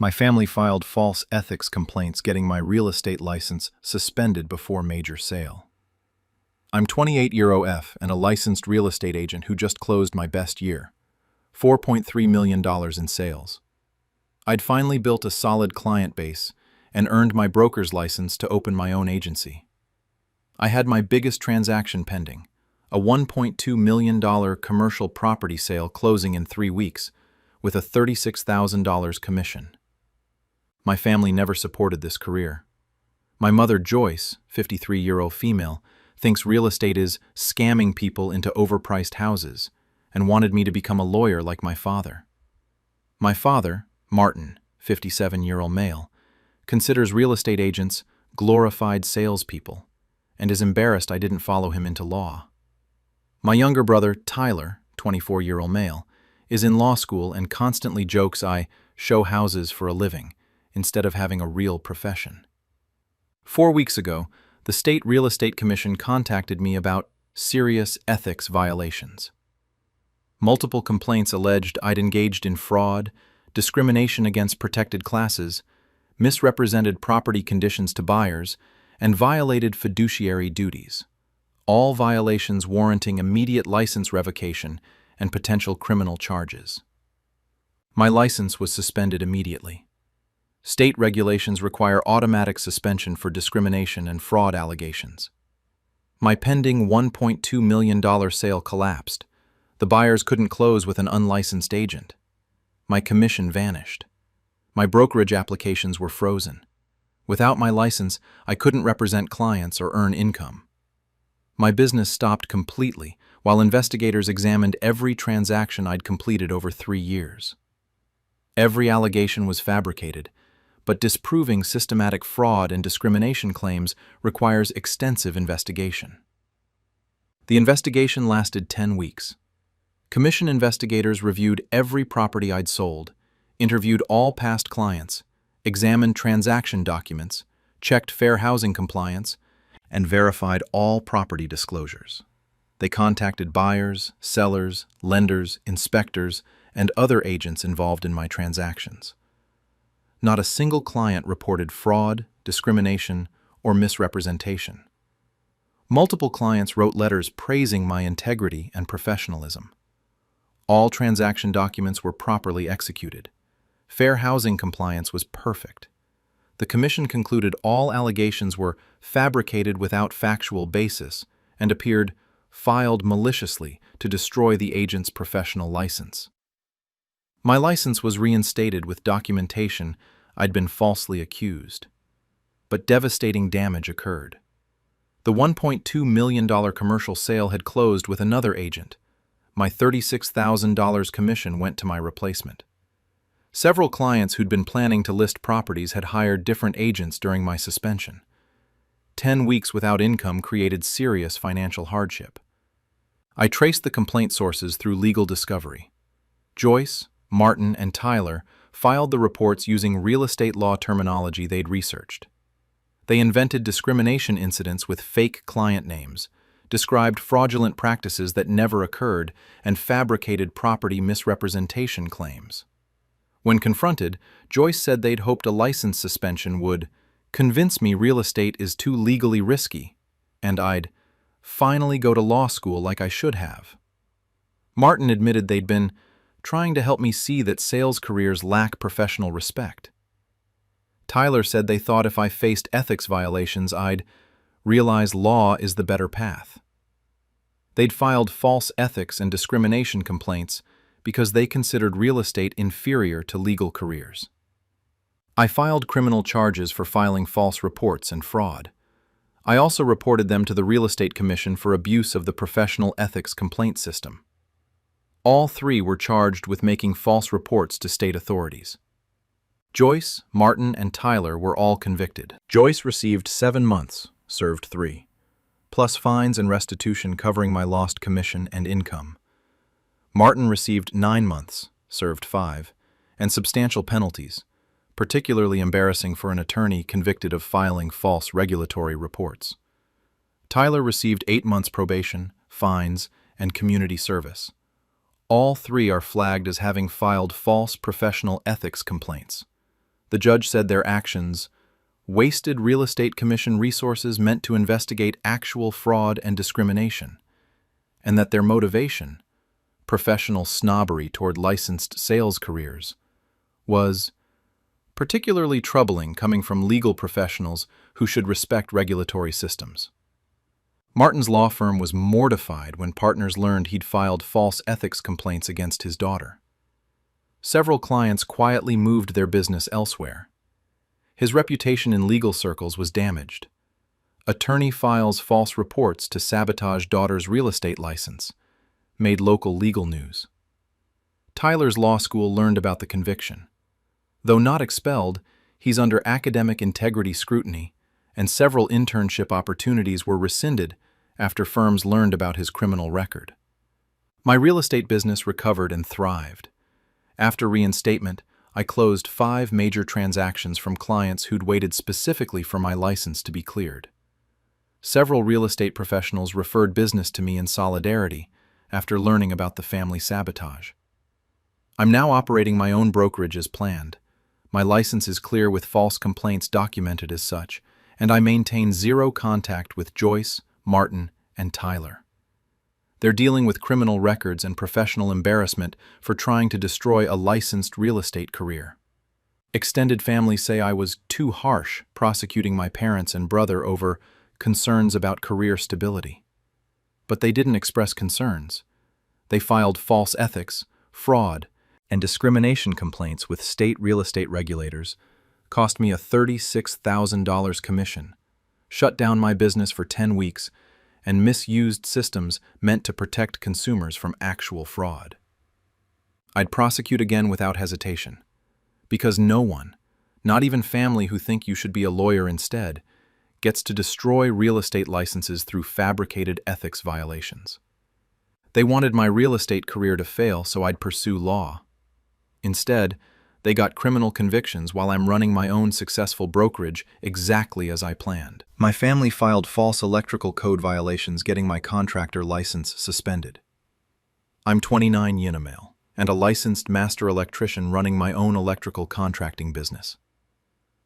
My family filed false ethics complaints, getting my real estate license suspended before major sale. I'm 28 Euro F and a licensed real estate agent who just closed my best year, $4.3 million in sales. I'd finally built a solid client base and earned my broker's license to open my own agency. I had my biggest transaction pending, a $1.2 million commercial property sale closing in 3 weeks, with a $36,000 commission. My family never supported this career. My mother, Joyce, 53-year-old female, thinks real estate is scamming people into overpriced houses and wanted me to become a lawyer like my father. My father, Martin, 57-year-old male, considers real estate agents glorified salespeople and is embarrassed I didn't follow him into law. My younger brother, Tyler, 24-year-old male, is in law school and constantly jokes I show houses for a living instead of having a real profession. 4 weeks ago, the State Real Estate Commission contacted me about serious ethics violations. Multiple complaints alleged I'd engaged in fraud, discrimination against protected classes, misrepresented property conditions to buyers, and violated fiduciary duties, all violations warranting immediate license revocation and potential criminal charges. My license was suspended immediately. State regulations require automatic suspension for discrimination and fraud allegations. My pending $1.2 million sale collapsed. The buyers couldn't close with an unlicensed agent. My commission vanished. My brokerage applications were frozen. Without my license, I couldn't represent clients or earn income. My business stopped completely while investigators examined every transaction I'd completed over 3 years. Every allegation was fabricated, but disproving systematic fraud and discrimination claims requires extensive investigation. The investigation lasted 10 weeks. Commission investigators reviewed every property I'd sold, interviewed all past clients, examined transaction documents, checked fair housing compliance, and verified all property disclosures. They contacted buyers, sellers, lenders, inspectors, and other agents involved in my transactions. Not a single client reported fraud, discrimination, or misrepresentation. Multiple clients wrote letters praising my integrity and professionalism. All transaction documents were properly executed. Fair housing compliance was perfect. The commission concluded all allegations were fabricated without factual basis and appeared filed maliciously to destroy the agent's professional license. My license was reinstated with documentation I'd been falsely accused. But devastating damage occurred. The $1.2 million commercial sale had closed with another agent. My $36,000 commission went to my replacement. Several clients who'd been planning to list properties had hired different agents during my suspension. 10 weeks without income created serious financial hardship. I traced the complaint sources through legal discovery. Joyce, Martin, and Tyler filed the reports using real estate law terminology they'd researched. They invented discrimination incidents with fake client names, described fraudulent practices that never occurred, and fabricated property misrepresentation claims. When confronted, Joyce said they'd hoped a license suspension would convince me real estate is too legally risky, and I'd finally go to law school like I should have. Martin admitted they'd been trying to help me see that sales careers lack professional respect. Tyler said they thought if I faced ethics violations, I'd realize law is the better path. They'd filed false ethics and discrimination complaints because they considered real estate inferior to legal careers. I filed criminal charges for filing false reports and fraud. I also reported them to the Real Estate Commission for abuse of the professional ethics complaint system. All 3 were charged with making false reports to state authorities. Joyce, Martin, and Tyler were all convicted. Joyce received 7 months, served 3, plus fines and restitution covering my lost commission and income. Martin received 9 months, served 5, and substantial penalties, particularly embarrassing for an attorney convicted of filing false regulatory reports. Tyler received 8 months probation, fines, and community service. All 3 are flagged as having filed false professional ethics complaints. The judge said their actions wasted real estate commission resources meant to investigate actual fraud and discrimination, and that their motivation, professional snobbery toward licensed sales careers, was particularly troubling coming from legal professionals who should respect regulatory systems. Martin's law firm was mortified when partners learned he'd filed false ethics complaints against his daughter. Several clients quietly moved their business elsewhere. His reputation in legal circles was damaged. Attorney files false reports to sabotage daughter's real estate license, made local legal news. Tyler's law school learned about the conviction. Though not expelled, he's under academic integrity scrutiny, and several internship opportunities were rescinded after firms learned about his criminal record. My real estate business recovered and thrived. After reinstatement, I closed 5 major transactions from clients who'd waited specifically for my license to be cleared. Several real estate professionals referred business to me in solidarity after learning about the family sabotage. I'm now operating my own brokerage as planned. My license is clear with false complaints documented as such, and I maintain zero contact with Joyce, Martin, and Tyler. They're dealing with criminal records and professional embarrassment for trying to destroy a licensed real estate career. Extended family say I was too harsh prosecuting my parents and brother over concerns about career stability. But they didn't express concerns. They filed false ethics, fraud, and discrimination complaints with state real estate regulators, cost me a $36,000 commission, shut down my business for 10 weeks, and misused systems meant to protect consumers from actual fraud. I'd prosecute again without hesitation, because no one, not even family who think you should be a lawyer instead, gets to destroy real estate licenses through fabricated ethics violations. They wanted my real estate career to fail, so I'd pursue law. Instead, they got criminal convictions while I'm running my own successful brokerage exactly as I planned. My family filed false electrical code violations, getting my contractor license suspended. I'm 29 male and a licensed master electrician running my own electrical contracting business.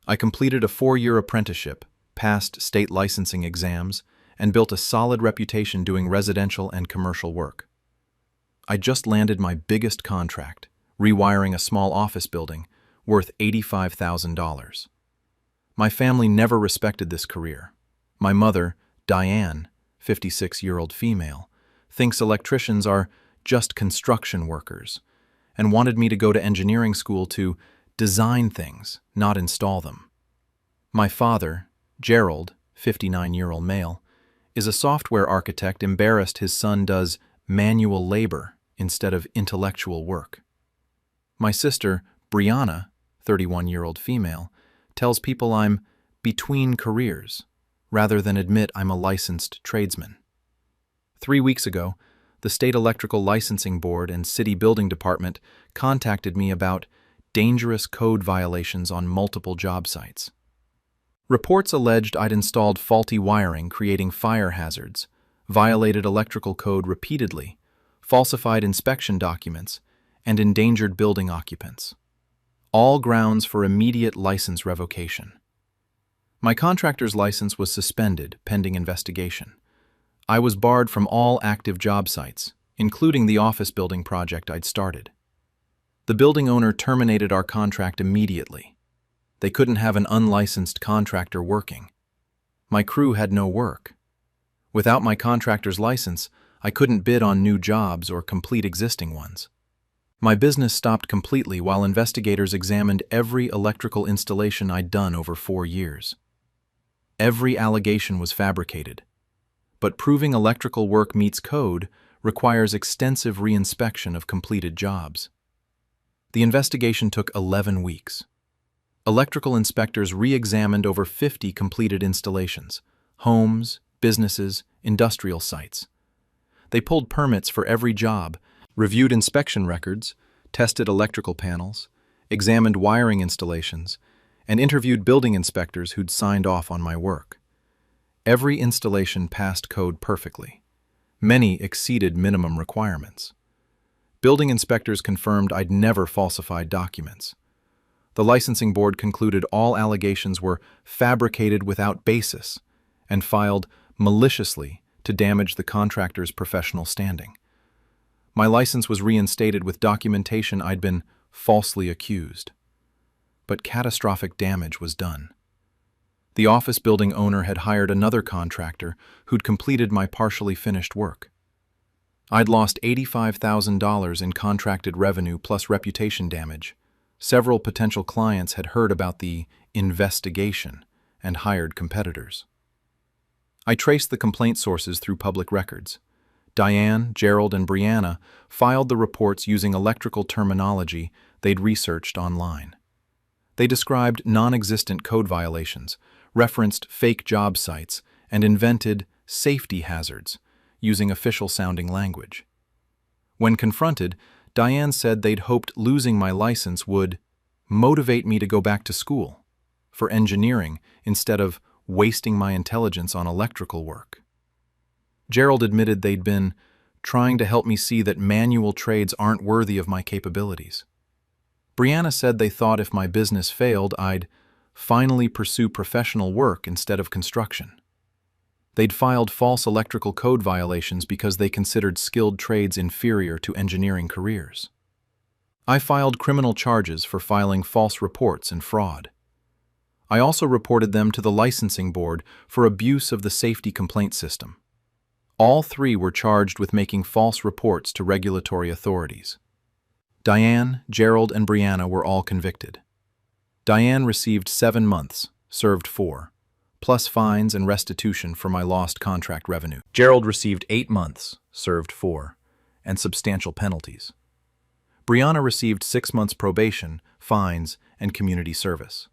I completed a 4-year apprenticeship, passed state licensing exams, and built a solid reputation doing residential and commercial work. I just landed my biggest contract, rewiring a small office building worth $85,000. My family never respected this career. My mother, Diane, 56-year-old female, thinks electricians are just construction workers and wanted me to go to engineering school to design things, not install them. My father, Gerald, 59-year-old male, is a software architect embarrassed his son does manual labor instead of intellectual work. My sister, Brianna, 31-year-old female, tells people I'm between careers, rather than admit I'm a licensed tradesman. 3 weeks ago, the State Electrical Licensing Board and City Building Department contacted me about dangerous code violations on multiple job sites. Reports alleged I'd installed faulty wiring, creating fire hazards, violated electrical code repeatedly, falsified inspection documents, and endangered building occupants. All grounds for immediate license revocation. My contractor's license was suspended pending investigation. I was barred from all active job sites, including the office building project I'd started. The building owner terminated our contract immediately. They couldn't have an unlicensed contractor working. My crew had no work. Without my contractor's license, I couldn't bid on new jobs or complete existing ones. My business stopped completely while investigators examined every electrical installation I'd done over 4 years. Every allegation was fabricated, but proving electrical work meets code requires extensive reinspection of completed jobs. The investigation took 11 weeks. Electrical inspectors re-examined over 50 completed installations, homes, businesses, industrial sites. They pulled permits for every job, reviewed inspection records, tested electrical panels, examined wiring installations, and interviewed building inspectors who'd signed off on my work. Every installation passed code perfectly. Many exceeded minimum requirements. Building inspectors confirmed I'd never falsified documents. The licensing board concluded all allegations were fabricated without basis and filed maliciously to damage the contractor's professional standing. My license was reinstated with documentation I'd been falsely accused. But catastrophic damage was done. The office building owner had hired another contractor who'd completed my partially finished work. I'd lost $85,000 in contracted revenue plus reputation damage. Several potential clients had heard about the investigation and hired competitors. I traced the complaint sources through public records. Diane, Gerald, and Brianna filed the reports using electrical terminology they'd researched online. They described non-existent code violations, referenced fake job sites, and invented safety hazards using official-sounding language. When confronted, Diane said they'd hoped losing my license would motivate me to go back to school for engineering instead of wasting my intelligence on electrical work. Gerald admitted they'd been trying to help me see that manual trades aren't worthy of my capabilities. Brianna said they thought if my business failed, I'd finally pursue professional work instead of construction. They'd filed false electrical code violations because they considered skilled trades inferior to engineering careers. I filed criminal charges for filing false reports and fraud. I also reported them to the licensing board for abuse of the safety complaint system. All three were charged with making false reports to regulatory authorities. Diane, Gerald, and Brianna were all convicted. Diane received 7 months, served 4, plus fines and restitution for my lost contract revenue. Gerald received 8 months, served 4, and substantial penalties. Brianna received 6 months probation, fines, and community service.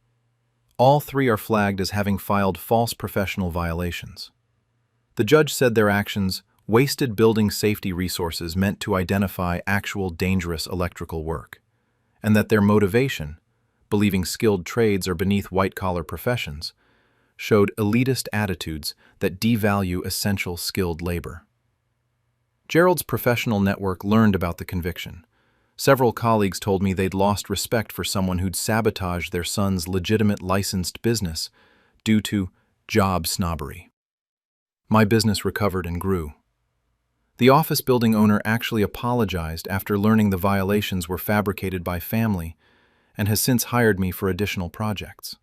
All three are flagged as having filed false professional violations. The judge said their actions wasted building safety resources meant to identify actual dangerous electrical work, and that their motivation, believing skilled trades are beneath white-collar professions, showed elitist attitudes that devalue essential skilled labor. Gerald's professional network learned about the conviction. Several colleagues told me they'd lost respect for someone who'd sabotaged their son's legitimate licensed business due to job snobbery. My business recovered and grew. The office building owner actually apologized after learning the violations were fabricated by family and has since hired me for additional projects.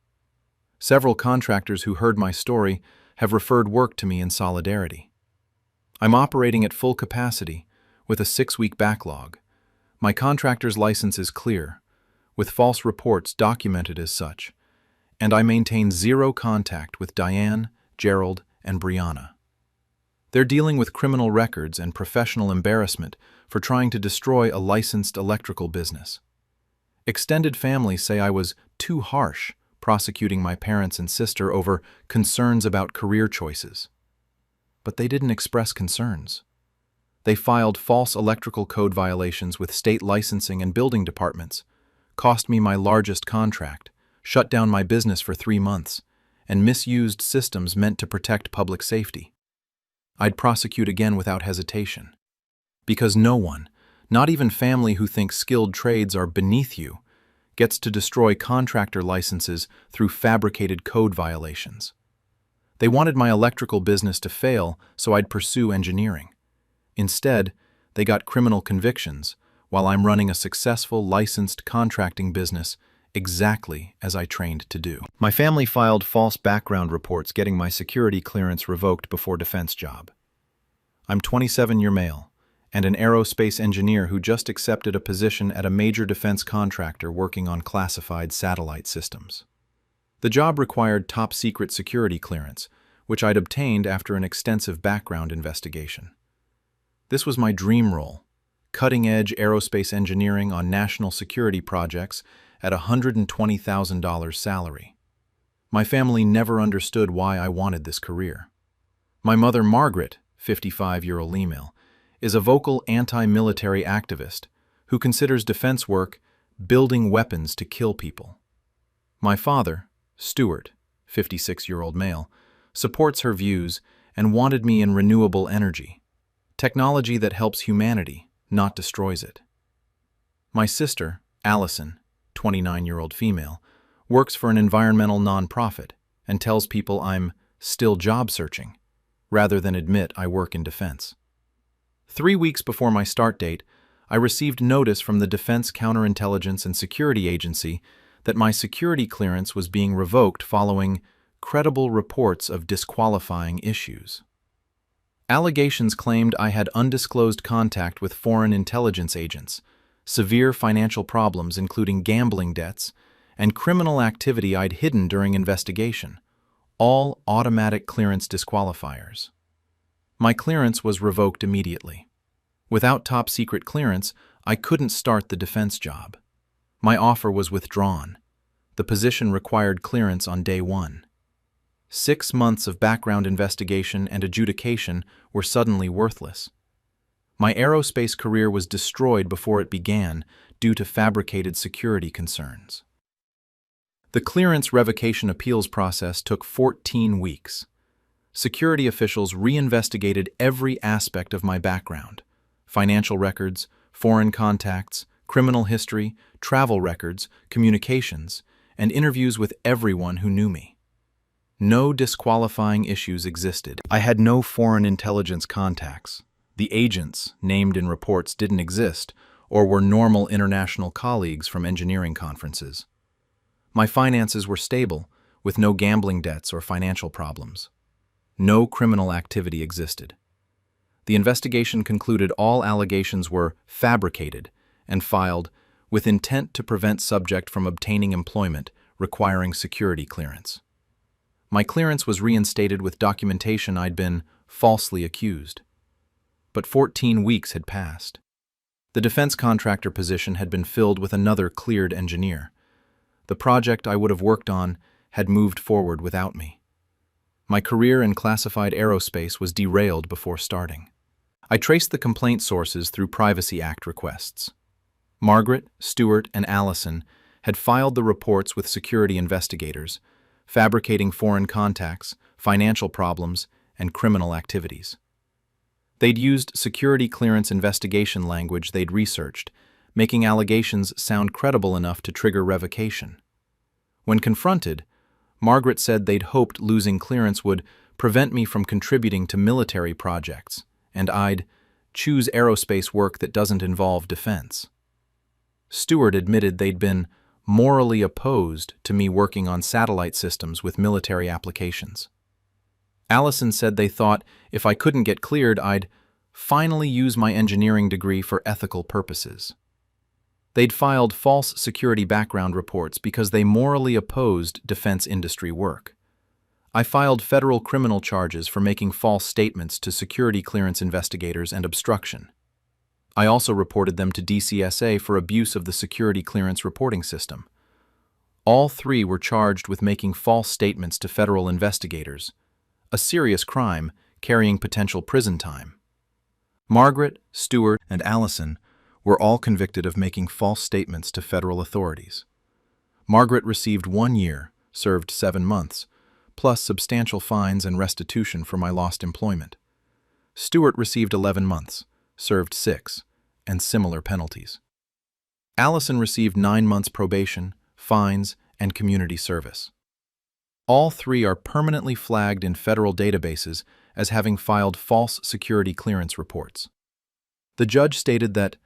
Several contractors who heard my story have referred work to me in solidarity. I'm operating at full capacity with a 6-week backlog. My contractor's license is clear, with false reports documented as such, and I maintain 0 contact with Diane, Gerald, and Brianna. They're dealing with criminal records and professional embarrassment for trying to destroy a licensed electrical business. Extended family say I was too harsh prosecuting my parents and sister over concerns about career choices. But they didn't express concerns. They filed false electrical code violations with state licensing and building departments, cost me my largest contract, shut down my business for 3 months, and misused systems meant to protect public safety. I'd prosecute again without hesitation. Because no one, not even family who think skilled trades are beneath you, gets to destroy contractor licenses through fabricated code violations. They wanted my electrical business to fail so I'd pursue engineering. Instead, they got criminal convictions while I'm running a successful licensed contracting business exactly as I trained to do. My family filed false background reports getting my security clearance revoked before defense job. I'm 27-year male and an aerospace engineer who just accepted a position at a major defense contractor working on classified satellite systems. The job required top-secret security clearance, which I'd obtained after an extensive background investigation. This was my dream role, cutting-edge aerospace engineering on national security projects at $120,000 salary. My family never understood why I wanted this career. My mother, Margaret, 55-year-old female, is a vocal anti-military activist who considers defense work building weapons to kill people. My father, Stuart, 56-year-old male, supports her views and wanted me in renewable energy, technology that helps humanity, not destroys it. My sister, Allison, 29-year-old female, works for an environmental nonprofit and tells people I'm still job searching, rather than admit I work in defense. 3 weeks before my start date, I received notice from the Defense Counterintelligence and Security Agency that my security clearance was being revoked following credible reports of disqualifying issues. Allegations claimed I had undisclosed contact with foreign intelligence agents, severe financial problems including gambling debts, and criminal activity I'd hidden during investigation, all automatic clearance disqualifiers. My clearance was revoked immediately. Without top-secret clearance, I couldn't start the defense job. My offer was withdrawn. The position required clearance on day 1. 6 months of background investigation and adjudication were suddenly worthless. My aerospace career was destroyed before it began due to fabricated security concerns. The clearance revocation appeals process took 14 weeks. Security officials reinvestigated every aspect of my background: financial records, foreign contacts, criminal history, travel records, communications, and interviews with everyone who knew me. No disqualifying issues existed. I had no foreign intelligence contacts. The agents named in reports didn't exist or were normal international colleagues from engineering conferences. My finances were stable, with no gambling debts or financial problems. No criminal activity existed. The investigation concluded all allegations were fabricated and filed with intent to prevent subject from obtaining employment requiring security clearance. My clearance was reinstated with documentation I'd been falsely accused. But 14 weeks had passed. The defense contractor position had been filled with another cleared engineer. The project I would have worked on had moved forward without me. My career in classified aerospace was derailed before starting. I traced the complaint sources through Privacy Act requests. Margaret, Stewart, and Allison had filed the reports with security investigators, fabricating foreign contacts, financial problems, and criminal activities. They'd used security clearance investigation language they'd researched, making allegations sound credible enough to trigger revocation. When confronted, Margaret said they'd hoped losing clearance would prevent me from contributing to military projects, and I'd choose aerospace work that doesn't involve defense. Stewart admitted they'd been morally opposed to me working on satellite systems with military applications. Allison said they thought if I couldn't get cleared, I'd finally use my engineering degree for ethical purposes. They'd filed false security background reports because they morally opposed defense industry work. I filed federal criminal charges for making false statements to security clearance investigators and obstruction. I also reported them to DCSA for abuse of the security clearance reporting system. All 3 were charged with making false statements to federal investigators, a serious crime carrying potential prison time. Margaret, Stewart, and Allison were all convicted of making false statements to federal authorities. Margaret received 1 year, served 7 months, plus substantial fines and restitution for my lost employment. Stewart received 11 months, served 6, and similar penalties. Allison received 9 months probation, fines, and community service. All 3 are permanently flagged in federal databases as having filed false security clearance reports. The judge stated that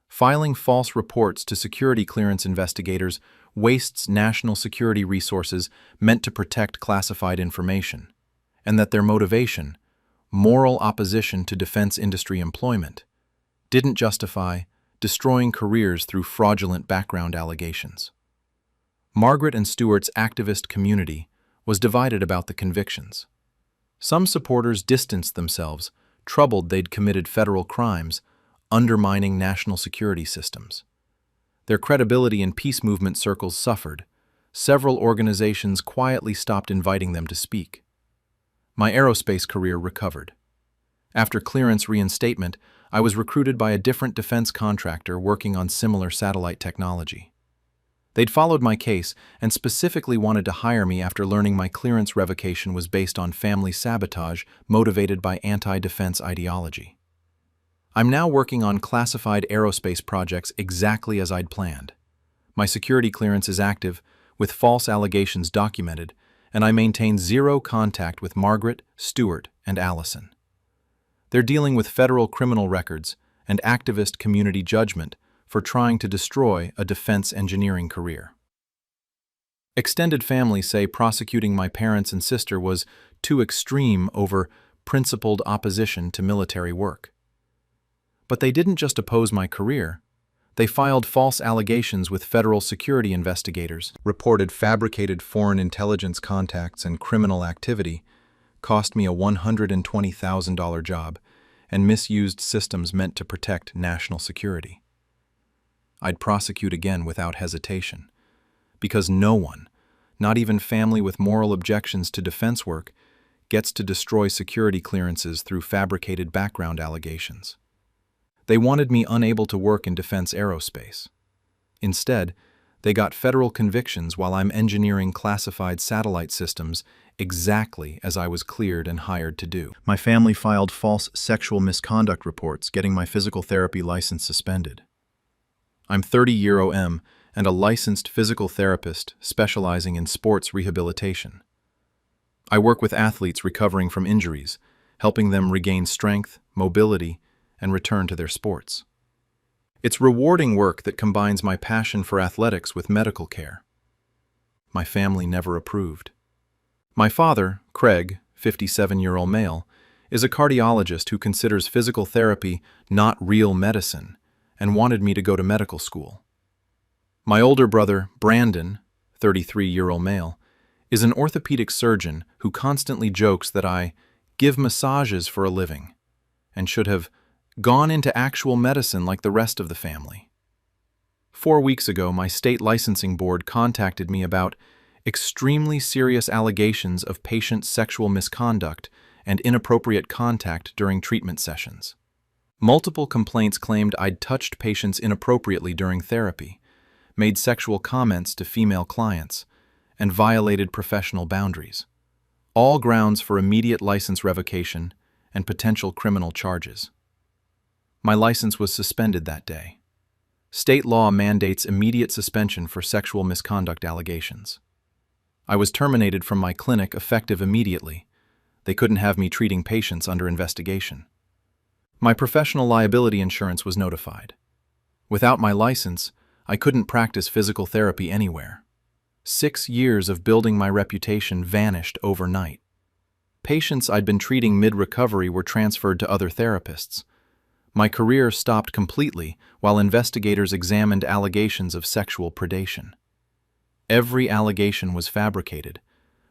filing false reports to security clearance investigators wastes national security resources meant to protect classified information, and that their motivation, moral opposition to defense industry employment, didn't justify destroying careers through fraudulent background allegations. Margaret and Stewart's activist community was divided about the convictions. Some supporters distanced themselves, troubled they'd committed federal crimes, undermining national security systems. Their credibility in peace movement circles suffered. Several organizations quietly stopped inviting them to speak. My aerospace career recovered. After clearance reinstatement, I was recruited by a different defense contractor working on similar satellite technology. They'd followed my case and specifically wanted to hire me after learning my clearance revocation was based on family sabotage motivated by anti-defense ideology. I'm now working on classified aerospace projects exactly as I'd planned. My security clearance is active, with false allegations documented, and I maintain zero contact with Margaret, Stuart, and Allison. They're dealing with federal criminal records and activist community judgment for trying to destroy a defense engineering career. Extended family say prosecuting my parents and sister was too extreme over principled opposition to military work. But they didn't just oppose my career. They filed false allegations with federal security investigators, reported fabricated foreign intelligence contacts and criminal activity, cost me a $120,000 job, and misused systems meant to protect national security. I'd prosecute again without hesitation, because no one, not even family with moral objections to defense work, gets to destroy security clearances through fabricated background allegations. They wanted me unable to work in defense aerospace. Instead, they got federal convictions while I'm engineering classified satellite systems exactly as I was cleared and hired to do. My family filed false sexual misconduct reports, getting my physical therapy license suspended. I'm 30 OM and a licensed physical therapist specializing in sports rehabilitation. I work with athletes recovering from injuries, helping them regain strength, mobility, and return to their sports. It's rewarding work that combines my passion for athletics with medical care. My family never approved. My father, Craig, 57-year-old male, is a cardiologist who considers physical therapy not real medicine and wanted me to go to medical school. My older brother, Brandon, 33-year-old male, is an orthopedic surgeon who constantly jokes that I give massages for a living and should have gone into actual medicine like the rest of the family. 4 weeks ago, my state licensing board contacted me about extremely serious allegations of patient sexual misconduct and inappropriate contact during treatment sessions. Multiple complaints claimed I'd touched patients inappropriately during therapy, made sexual comments to female clients, and violated professional boundaries. All grounds for immediate license revocation and potential criminal charges. My license was suspended that day. State law mandates immediate suspension for sexual misconduct allegations. I was terminated from my clinic effective immediately. They couldn't have me treating patients under investigation. My professional liability insurance was notified. Without my license, I couldn't practice physical therapy anywhere. 6 years of building my reputation vanished overnight. Patients I'd been treating mid-recovery were transferred to other therapists. My career stopped completely while investigators examined allegations of sexual predation. Every allegation was fabricated,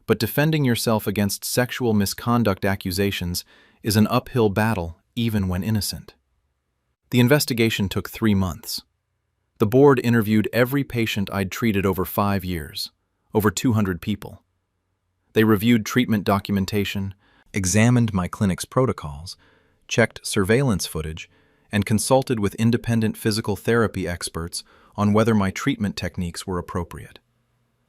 but defending yourself against sexual misconduct accusations is an uphill battle even when innocent. The investigation took 3 months. The board interviewed every patient I'd treated over 5 years, over 200 people. They reviewed treatment documentation, examined my clinic's protocols, checked surveillance footage, and consulted with independent physical therapy experts on whether my treatment techniques were appropriate.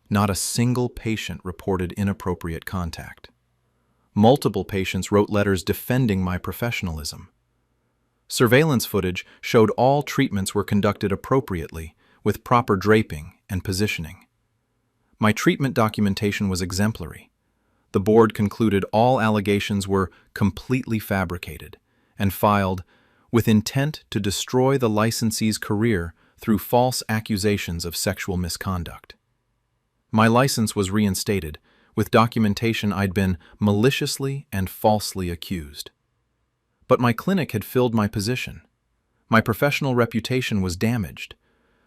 Not a single patient reported inappropriate contact. Multiple patients wrote letters defending my professionalism. Surveillance footage showed all treatments were conducted appropriately, with proper draping and positioning. My treatment documentation was exemplary. The board concluded all allegations were completely fabricated and filed with intent to destroy the licensee's career through false accusations of sexual misconduct. My license was reinstated, with documentation I'd been maliciously and falsely accused. But my clinic had filled my position. My professional reputation was damaged.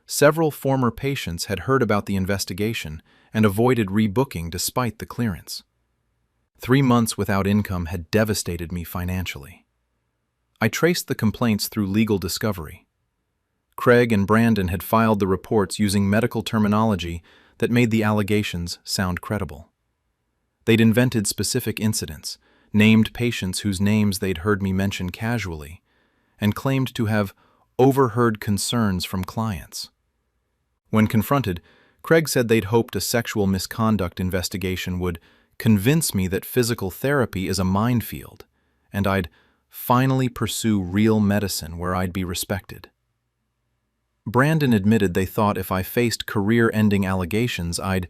Several former patients had heard about the investigation and avoided rebooking despite the clearance. 3 months without income had devastated me financially. I traced the complaints through legal discovery. Craig and Brandon had filed the reports using medical terminology that made the allegations sound credible. They'd invented specific incidents, named patients whose names they'd heard me mention casually, and claimed to have overheard concerns from clients. When confronted, Craig said they'd hoped a sexual misconduct investigation would convince me that physical therapy is a minefield, and I'd finally pursue real medicine where I'd be respected. Brandon admitted they thought if I faced career-ending allegations, I'd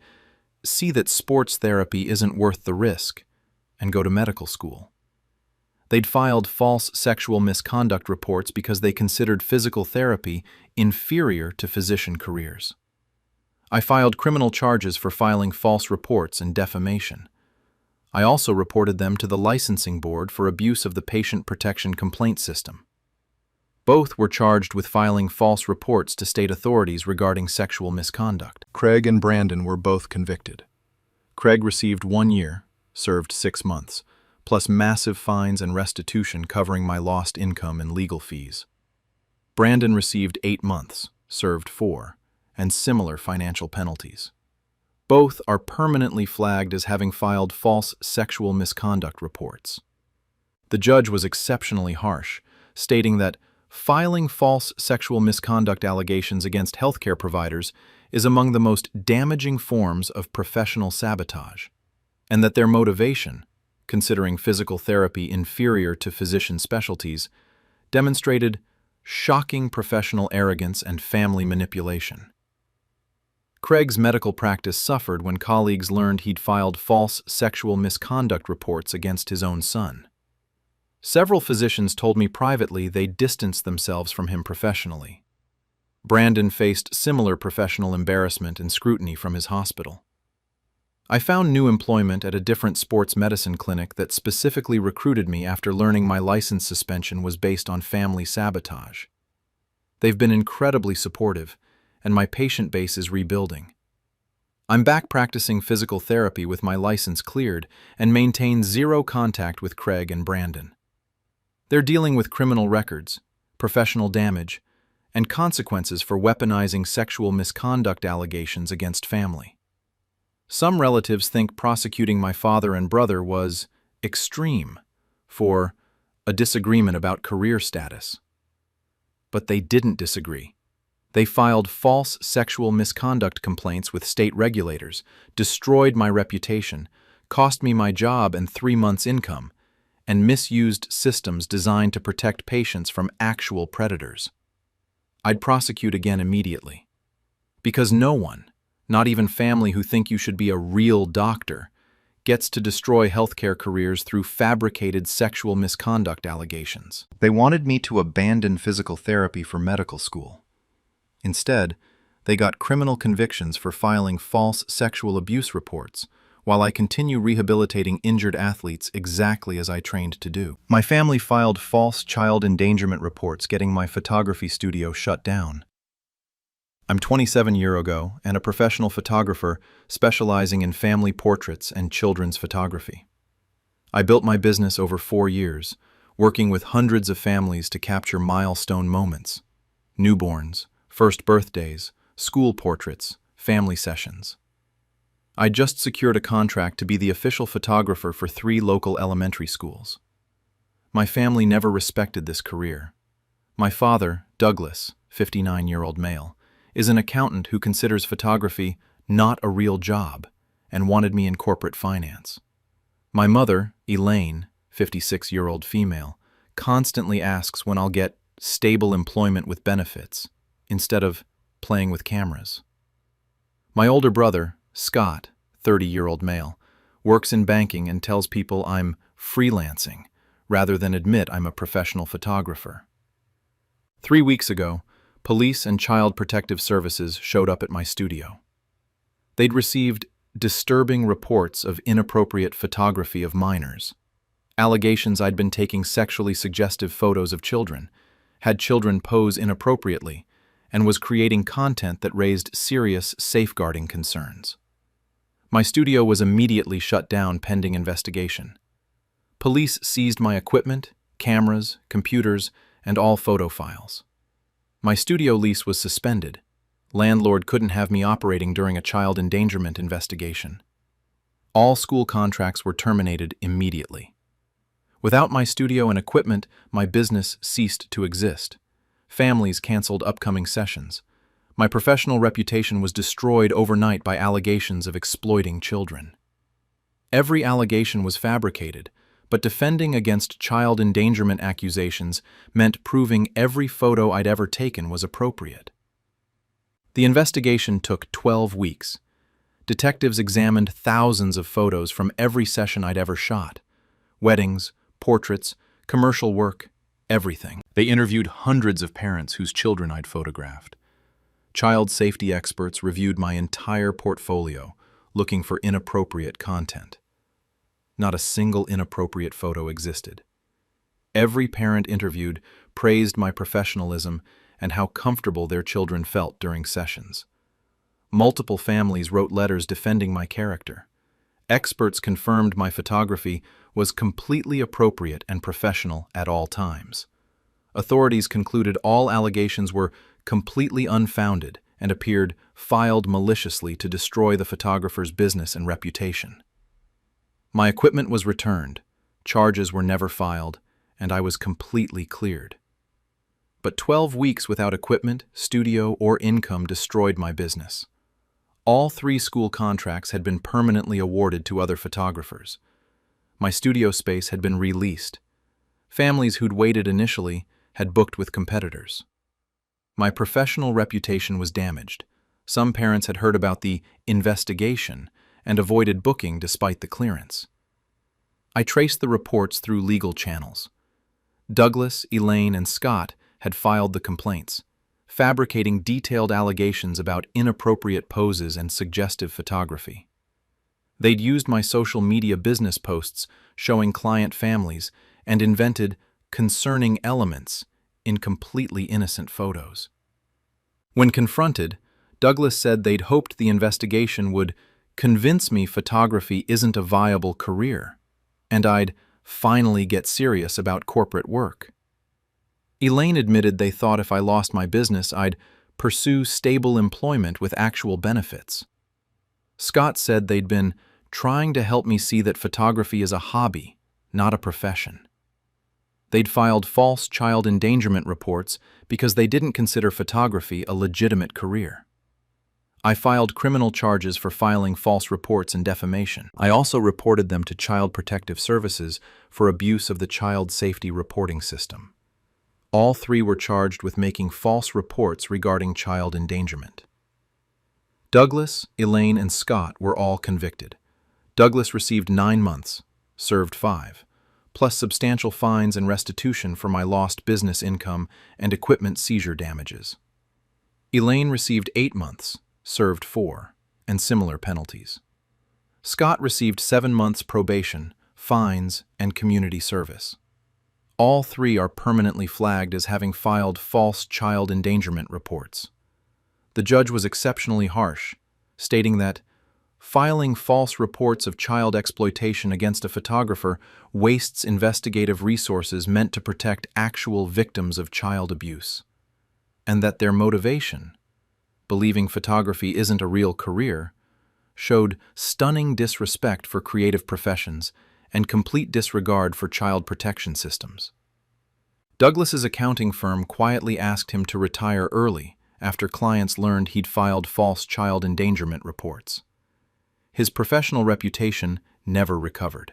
see that sports therapy isn't worth the risk and go to medical school. They'd filed false sexual misconduct reports because they considered physical therapy inferior to physician careers. I filed criminal charges for filing false reports and defamation. I also reported them to the licensing board for abuse of the patient protection complaint system. Both were charged with filing false reports to state authorities regarding sexual misconduct. Craig and Brandon were both convicted. Craig received 1 year, served 6 months, plus massive fines and restitution covering my lost income and legal fees. Brandon received 8 months, served 4, and similar financial penalties. Both are permanently flagged as having filed false sexual misconduct reports. The judge was exceptionally harsh, stating that filing false sexual misconduct allegations against healthcare providers is among the most damaging forms of professional sabotage, and that their motivation, considering physical therapy inferior to physician specialties, demonstrated shocking professional arrogance and family manipulation. Craig's medical practice suffered when colleagues learned he'd filed false sexual misconduct reports against his own son. Several physicians told me privately they distanced themselves from him professionally. Brandon faced similar professional embarrassment and scrutiny from his hospital. I found new employment at a different sports medicine clinic that specifically recruited me after learning my license suspension was based on family sabotage. They've been incredibly supportive, and my patient base is rebuilding. I'm back practicing physical therapy with my license cleared and maintain zero contact with Craig and Brandon. They're dealing with criminal records, professional damage, and consequences for weaponizing sexual misconduct allegations against family. Some relatives think prosecuting my father and brother was extreme for a disagreement about career status. But they didn't disagree. They filed false sexual misconduct complaints with state regulators, destroyed my reputation, cost me my job and 3 months' income, and misused systems designed to protect patients from actual predators. I'd prosecute again immediately. Because no one, not even family who think you should be a real doctor, gets to destroy healthcare careers through fabricated sexual misconduct allegations. They wanted me to abandon physical therapy for medical school. Instead, they got criminal convictions for filing false sexual abuse reports, while I continue rehabilitating injured athletes exactly as I trained to do. My family filed false child endangerment reports, getting my photography studio shut down. I'm 27 years ago and a professional photographer specializing in family portraits and children's photography. I built my business over 4 years, working with hundreds of families to capture milestone moments: newborns, first birthdays, school portraits, family sessions. I just secured a contract to be the official photographer for 3 local elementary schools. My family never respected this career. My father, Douglas, 59-year-old male, is an accountant who considers photography not a real job and wanted me in corporate finance. My mother, Elaine, 56-year-old female, constantly asks when I'll get stable employment with benefits, instead of playing with cameras. My older brother, Scott, 30-year-old male, works in banking and tells people I'm freelancing rather than admit I'm a professional photographer. 3 weeks ago, police and child protective services showed up at my studio. They'd received disturbing reports of inappropriate photography of minors, allegations I'd been taking sexually suggestive photos of children, had children pose inappropriately, and was creating content that raised serious safeguarding concerns. My studio was immediately shut down pending investigation. Police seized my equipment, cameras, computers, and all photo files. My studio lease was suspended. Landlord couldn't have me operating during a child endangerment investigation. All school contracts were terminated immediately. Without my studio and equipment, my business ceased to exist. Families canceled upcoming sessions. My professional reputation was destroyed overnight by allegations of exploiting children. Every allegation was fabricated, but defending against child endangerment accusations meant proving every photo I'd ever taken was appropriate. The investigation took 12 weeks. Detectives examined thousands of photos from every session I'd ever shot. Weddings, portraits, commercial work, everything. They interviewed hundreds of parents whose children I'd photographed. Child safety experts reviewed my entire portfolio, looking for inappropriate content. Not a single inappropriate photo existed. Every parent interviewed praised my professionalism and how comfortable their children felt during sessions. Multiple families wrote letters defending my character. Experts confirmed my photography was completely appropriate and professional at all times. Authorities concluded all allegations were completely unfounded and appeared filed maliciously to destroy the photographer's business and reputation. My equipment was returned, charges were never filed, and I was completely cleared. But 12 weeks without equipment, studio, or income destroyed my business. All 3 school contracts had been permanently awarded to other photographers. My studio space had been released. Families who'd waited initially had booked with competitors. My professional reputation was damaged. Some parents had heard about the investigation and avoided booking despite the clearance. I traced the reports through legal channels. Douglas, Elaine, and Scott had filed the complaints, fabricating detailed allegations about inappropriate poses and suggestive photography. They'd used my social media business posts showing client families and invented concerning elements in completely innocent photos. When confronted, Douglas said they'd hoped the investigation would convince me photography isn't a viable career, and I'd finally get serious about corporate work. Elaine admitted they thought if I lost my business, I'd pursue stable employment with actual benefits. Scott said they'd been trying to help me see that photography is a hobby, not a profession. They'd filed false child endangerment reports because they didn't consider photography a legitimate career. I filed criminal charges for filing false reports and defamation. I also reported them to Child Protective Services for abuse of the Child Safety Reporting System. All 3 were charged with making false reports regarding child endangerment. Douglas, Elaine, and Scott were all convicted. Douglas received 9 months, served 5, plus substantial fines and restitution for my lost business income and equipment seizure damages. Elaine received 8 months, served 4, and similar penalties. Scott received 7 months probation, fines, and community service. All 3 are permanently flagged as having filed false child endangerment reports. The judge was exceptionally harsh, stating that filing false reports of child exploitation against a photographer wastes investigative resources meant to protect actual victims of child abuse, and that their motivation, believing photography isn't a real career, showed stunning disrespect for creative professions and complete disregard for child protection systems. Douglas's accounting firm quietly asked him to retire early after clients learned he'd filed false child endangerment reports. His professional reputation never recovered.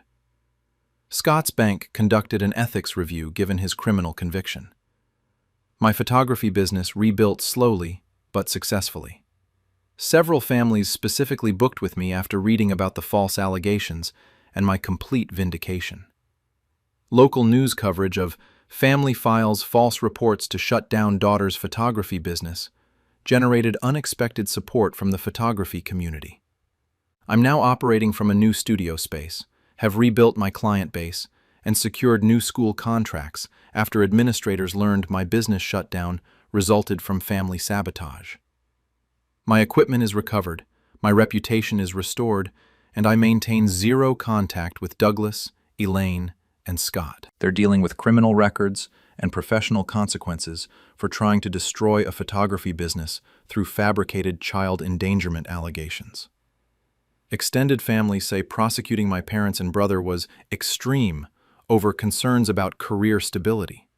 Scott's bank conducted an ethics review given his criminal conviction. My photography business rebuilt slowly but successfully. Several families specifically booked with me after reading about the false allegations and my complete vindication. Local news coverage of family files false reports to shut down daughter's photography business generated unexpected support from the photography community. I'm now operating from a new studio space, have rebuilt my client base, and secured new school contracts after administrators learned my business shutdown resulted from family sabotage. My equipment is recovered, my reputation is restored, and I maintain zero contact with Douglas, Elaine, and Scott. They're dealing with criminal records and professional consequences for trying to destroy a photography business through fabricated child endangerment allegations. Extended families say prosecuting my parents and brother was extreme over concerns about career stability.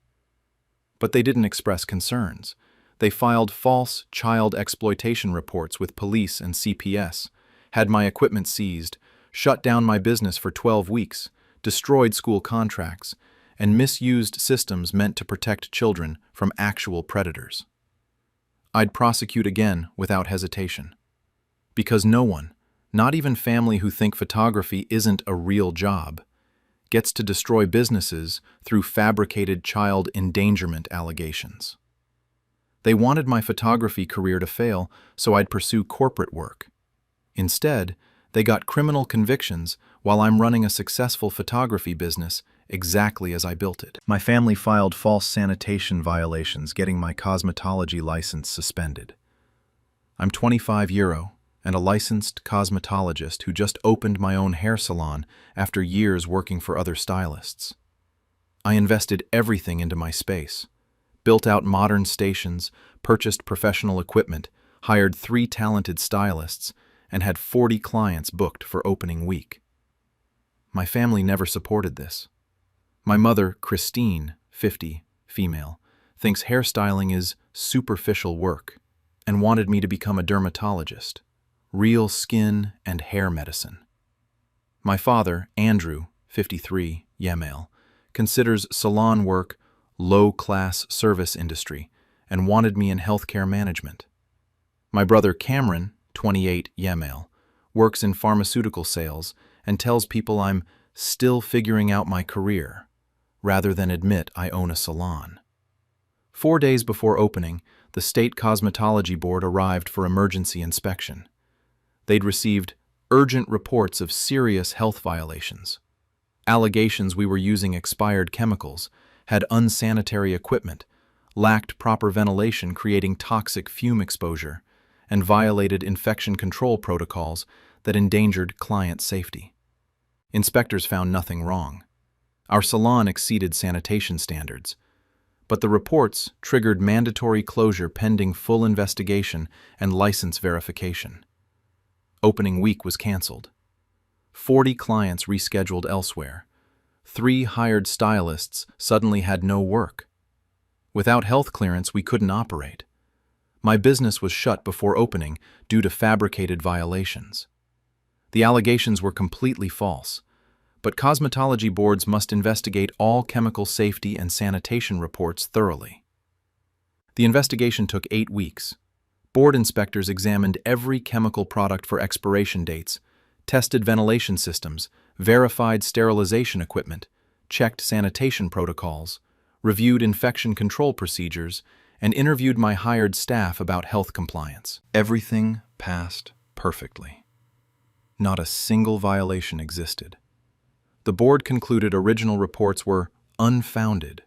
But they didn't express concerns. They filed false child exploitation reports with police and CPS, had my equipment seized, shut down my business for 12 weeks, destroyed school contracts, and misused systems meant to protect children from actual predators. I'd prosecute again without hesitation. Because no one, not even family who think photography isn't a real job, gets to destroy businesses through fabricated child endangerment allegations. They wanted my photography career to fail, so I'd pursue corporate work. Instead, they got criminal convictions while I'm running a successful photography business exactly as I built it. My family filed false sanitation violations, getting my cosmetology license suspended. I'm 25 and a licensed cosmetologist who just opened my own hair salon after years working for other stylists. I invested everything into my space, built out modern stations, purchased professional equipment, hired 3 talented stylists, and had 40 clients booked for opening week. My family never supported this. My mother, Christine, 50, female, thinks hairstyling is superficial work and wanted me to become a dermatologist, real skin and hair medicine. My father, Andrew, 53, male, considers salon work low-class service industry and wanted me in healthcare management. My brother Cameron, 28, male, works in pharmaceutical sales and tells people I'm still figuring out my career, rather than admit I own a salon. 4 days before opening, the State Cosmetology Board arrived for emergency inspection. They'd received urgent reports of serious health violations, allegations we were using expired chemicals, had unsanitary equipment, lacked proper ventilation creating toxic fume exposure, and violated infection control protocols that endangered client safety. Inspectors found nothing wrong. Our salon exceeded sanitation standards, but the reports triggered mandatory closure pending full investigation and license verification. Opening week was canceled. 40 clients rescheduled elsewhere. 3 hired stylists suddenly had no work. Without health clearance, we couldn't operate. My business was shut before opening due to fabricated violations. The allegations were completely false, but cosmetology boards must investigate all chemical safety and sanitation reports thoroughly. The investigation took 8 weeks. Board inspectors examined every chemical product for expiration dates, tested ventilation systems, verified sterilization equipment, checked sanitation protocols, reviewed infection control procedures, and interviewed my hired staff about health compliance. Everything passed perfectly. Not a single violation existed. The board concluded original reports were unfounded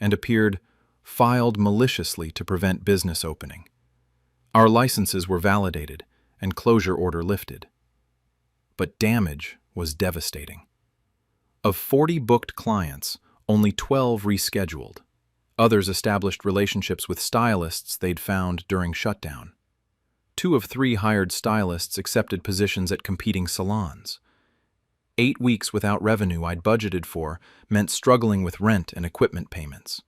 and appeared filed maliciously to prevent business opening. Our licenses were validated and closure order lifted. But damage was devastating. Of 40 booked clients, only 12 rescheduled. Others established relationships with stylists they'd found during shutdown. 2 of 3 hired stylists accepted positions at competing salons. 8 weeks without revenue I'd budgeted for meant struggling with rent and equipment payments.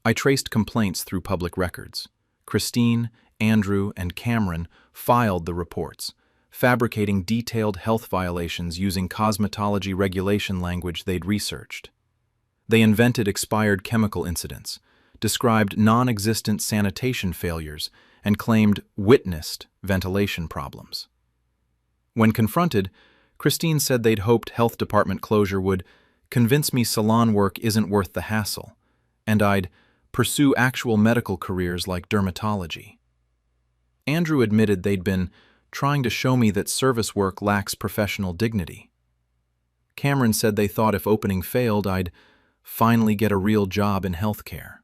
I traced complaints through public records. Christine, Andrew, and Cameron filed the reports, fabricating detailed health violations using cosmetology regulation language they'd researched. They invented expired chemical incidents, described non-existent sanitation failures, and claimed witnessed ventilation problems. When confronted, Christine said they'd hoped health department closure would convince me salon work isn't worth the hassle, and I'd pursue actual medical careers like dermatology. Andrew admitted they'd been trying to show me that service work lacks professional dignity. Cameron said they thought if opening failed, I'd finally get a real job in healthcare.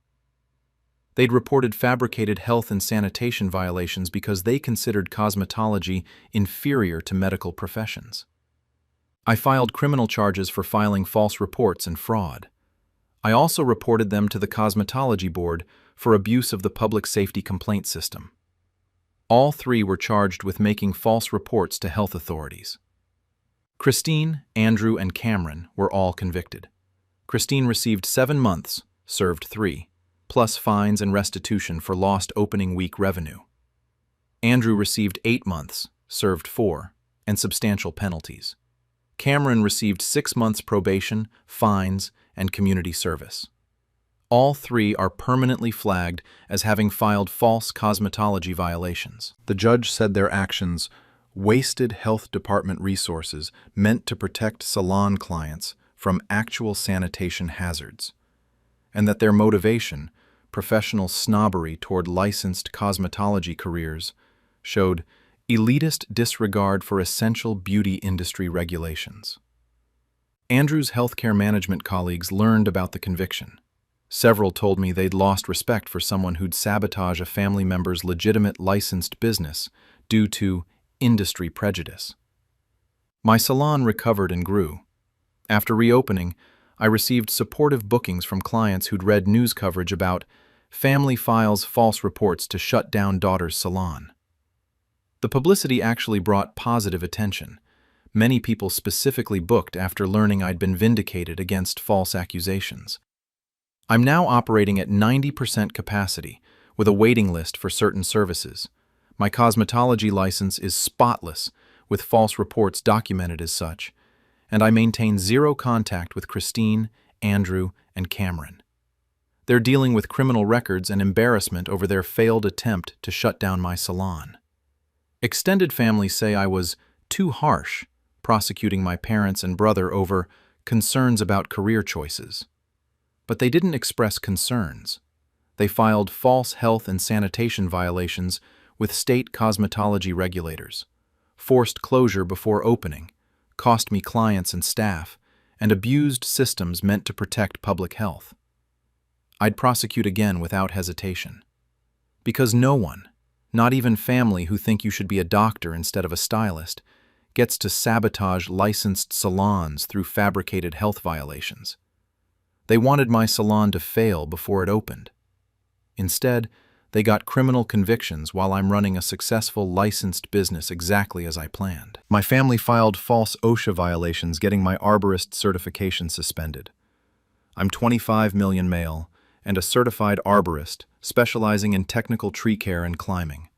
They'd reported fabricated health and sanitation violations because they considered cosmetology inferior to medical professions. I filed criminal charges for filing false reports and fraud. I also reported them to the Cosmetology Board for abuse of the public safety complaint system. All 3 were charged with making false reports to health authorities. Christine, Andrew, and Cameron were all convicted. Christine received 7 months, served 3, plus fines and restitution for lost opening week revenue. Andrew received 8 months, served 4, and substantial penalties. Cameron received 6 months probation, fines, and community service. All three are permanently flagged as having filed false cosmetology violations. The judge said their actions wasted health department resources meant to protect salon clients from actual sanitation hazards, and that their motivation, professional snobbery toward licensed cosmetology careers, showed elitist disregard for essential beauty industry regulations. Andrew's healthcare management colleagues learned about the conviction. Several told me they'd lost respect for someone who'd sabotage a family member's legitimate licensed business due to industry prejudice. My salon recovered and grew. After reopening, I received supportive bookings from clients who'd read news coverage about family files false reports to shut down daughter's salon. The publicity actually brought positive attention. Many people specifically booked after learning I'd been vindicated against false accusations. I'm now operating at 90% capacity, with a waiting list for certain services. My cosmetology license is spotless, with false reports documented as such, and I maintain zero contact with Christine, Andrew, and Cameron. They're dealing with criminal records and embarrassment over their failed attempt to shut down my salon. Extended family say I was too harsh, prosecuting my parents and brother over concerns about career choices. But they didn't express concerns. They filed false health and sanitation violations with state cosmetology regulators, forced closure before opening, cost me clients and staff, and abused systems meant to protect public health. I'd prosecute again without hesitation. Because no one, not even family who think you should be a doctor instead of a stylist, gets to sabotage licensed salons through fabricated health violations. They wanted my salon to fail before it opened. Instead, they got criminal convictions while I'm running a successful licensed business exactly as I planned. My family filed false OSHA violations, getting my arborist certification suspended. I'm 25 million male and a certified arborist specializing in technical tree care and climbing.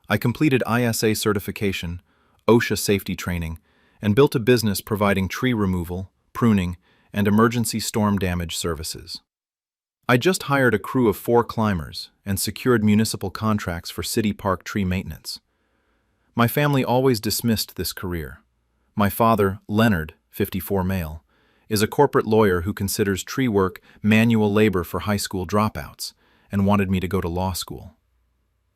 I completed ISA certification, OSHA safety training, and built a business providing tree removal, pruning, and emergency storm damage services. I just hired a crew of 4 climbers and secured municipal contracts for city park tree maintenance. My family always dismissed this career. My father, Leonard, 54 male, is a corporate lawyer who considers tree work manual labor for high school dropouts and wanted me to go to law school.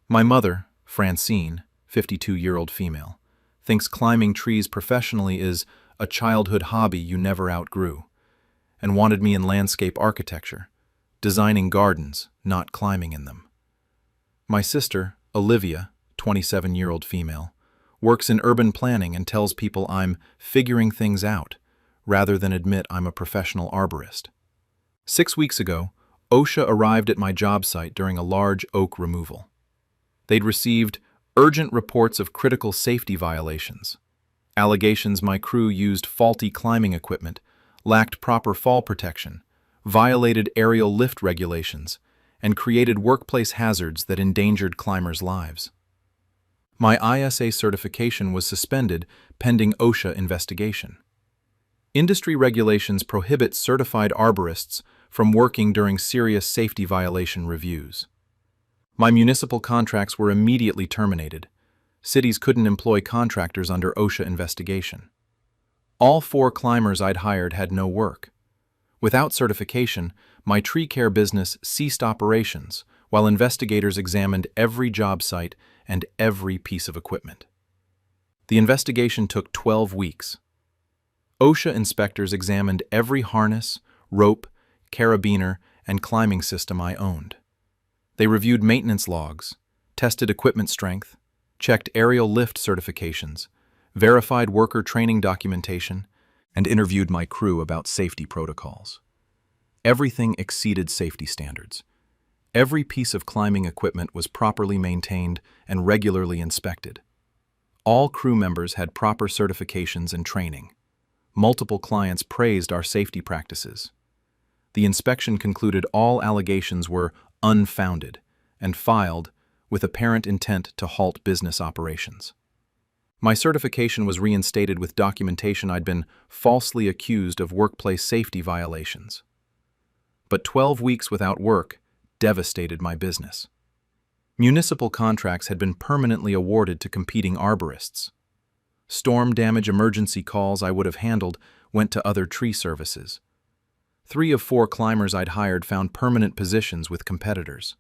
My mother, Francine, 52-year-old female, thinks climbing trees professionally is a childhood hobby you never outgrew, and wanted me in landscape architecture, designing gardens, not climbing in them. My sister, Olivia, 27-year-old female, works in urban planning and tells people I'm figuring things out, rather than admit I'm a professional arborist. 6 weeks ago, OSHA arrived at my job site during a large oak removal. They'd received urgent reports of critical safety violations, allegations my crew used faulty climbing equipment, lacked proper fall protection, violated aerial lift regulations, and created workplace hazards that endangered climbers' lives. My ISA certification was suspended pending OSHA investigation. Industry regulations prohibit certified arborists from working during serious safety violation reviews. My municipal contracts were immediately terminated. Cities couldn't employ contractors under OSHA investigation. All 4 climbers I'd hired had no work. Without certification, my tree care business ceased operations while investigators examined every job site and every piece of equipment. The investigation took 12 weeks. OSHA inspectors examined every harness, rope, carabiner, and climbing system I owned. They reviewed maintenance logs, tested equipment strength, checked aerial lift certifications, verified worker training documentation, and interviewed my crew about safety protocols. Everything exceeded safety standards. Every piece of climbing equipment was properly maintained and regularly inspected. All crew members had proper certifications and training. Multiple clients praised our safety practices. The inspection concluded all allegations were unfounded and filed with apparent intent to halt business operations. My certification was reinstated with documentation I'd been falsely accused of workplace safety violations. But 12 weeks without work devastated my business. Municipal contracts had been permanently awarded to competing arborists. Storm damage emergency calls I would have handled went to other tree services. 3 of 4 climbers I'd hired found permanent positions with competitors.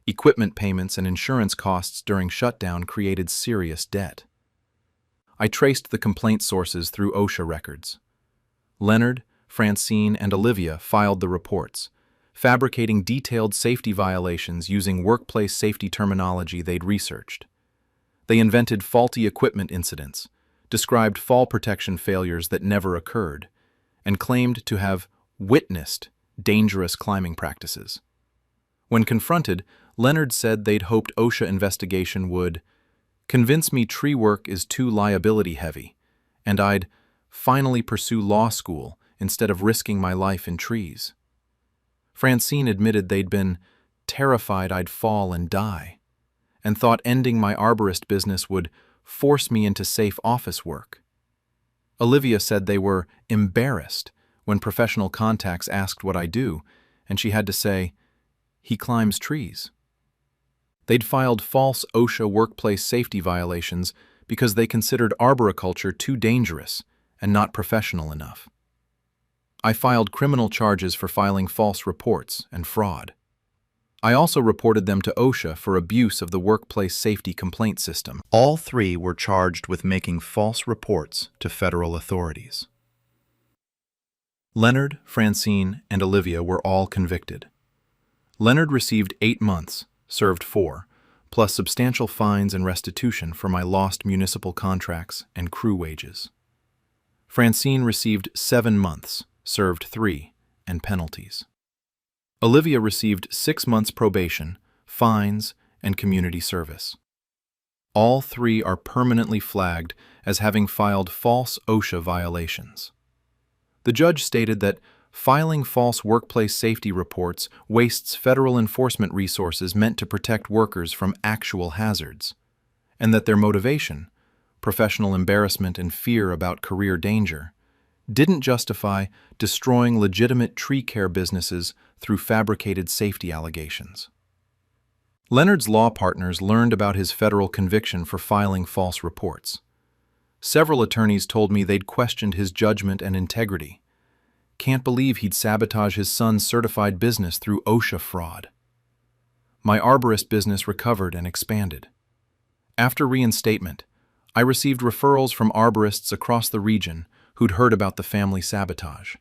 Equipment payments and insurance costs during shutdown created serious debt. I traced the complaint sources through OSHA records. Leonard, Francine, and Olivia filed the reports, fabricating detailed safety violations using workplace safety terminology they'd researched. They invented faulty equipment incidents, described fall protection failures that never occurred, and claimed to have witnessed dangerous climbing practices. When confronted, Leonard said they'd hoped OSHA investigation would convince me tree work is too liability-heavy, and I'd finally pursue law school instead of risking my life in trees. Francine admitted they'd been terrified I'd fall and die, and thought ending my arborist business would force me into safe office work. Olivia said they were embarrassed when professional contacts asked what I do, and she had to say, "He climbs trees." They'd filed false OSHA workplace safety violations because they considered arboriculture too dangerous and not professional enough. I filed criminal charges for filing false reports and fraud. I also reported them to OSHA for abuse of the workplace safety complaint system. All 3 were charged with making false reports to federal authorities. Leonard, Francine, and Olivia were all convicted. Leonard received 8 months, served 4, plus substantial fines and restitution for my lost municipal contracts and crew wages. Francine received 7 months, served 3, and penalties. Olivia received 6 months probation, fines, and community service. All 3 are permanently flagged as having filed false OSHA violations. The judge stated that filing false workplace safety reports wastes federal enforcement resources meant to protect workers from actual hazards, and that their motivation, professional embarrassment and fear about career danger, didn't justify destroying legitimate tree care businesses through fabricated safety allegations. Leonard's law partners learned about his federal conviction for filing false reports. Several attorneys told me they'd questioned his judgment and integrity. Can't believe he'd sabotage his son's certified business through OSHA fraud. My arborist business recovered and expanded. After reinstatement, I received referrals from arborists across the region who'd heard about the family sabotage.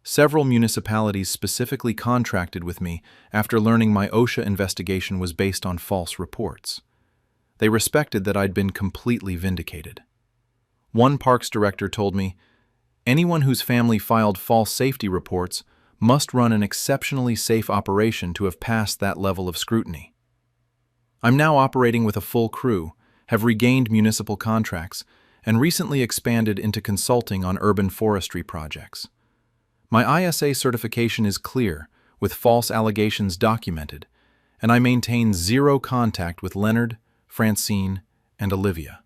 Several municipalities specifically contracted with me after learning my OSHA investigation was based on false reports. They respected that I'd been completely vindicated. One parks director told me, "Anyone whose family filed false safety reports must run an exceptionally safe operation to have passed that level of scrutiny." I'm now operating with a full crew, have regained municipal contracts, and recently expanded into consulting on urban forestry projects. My ISA certification is clear, with false allegations documented, and I maintain 0 contact with Leonard, Francine, and Olivia.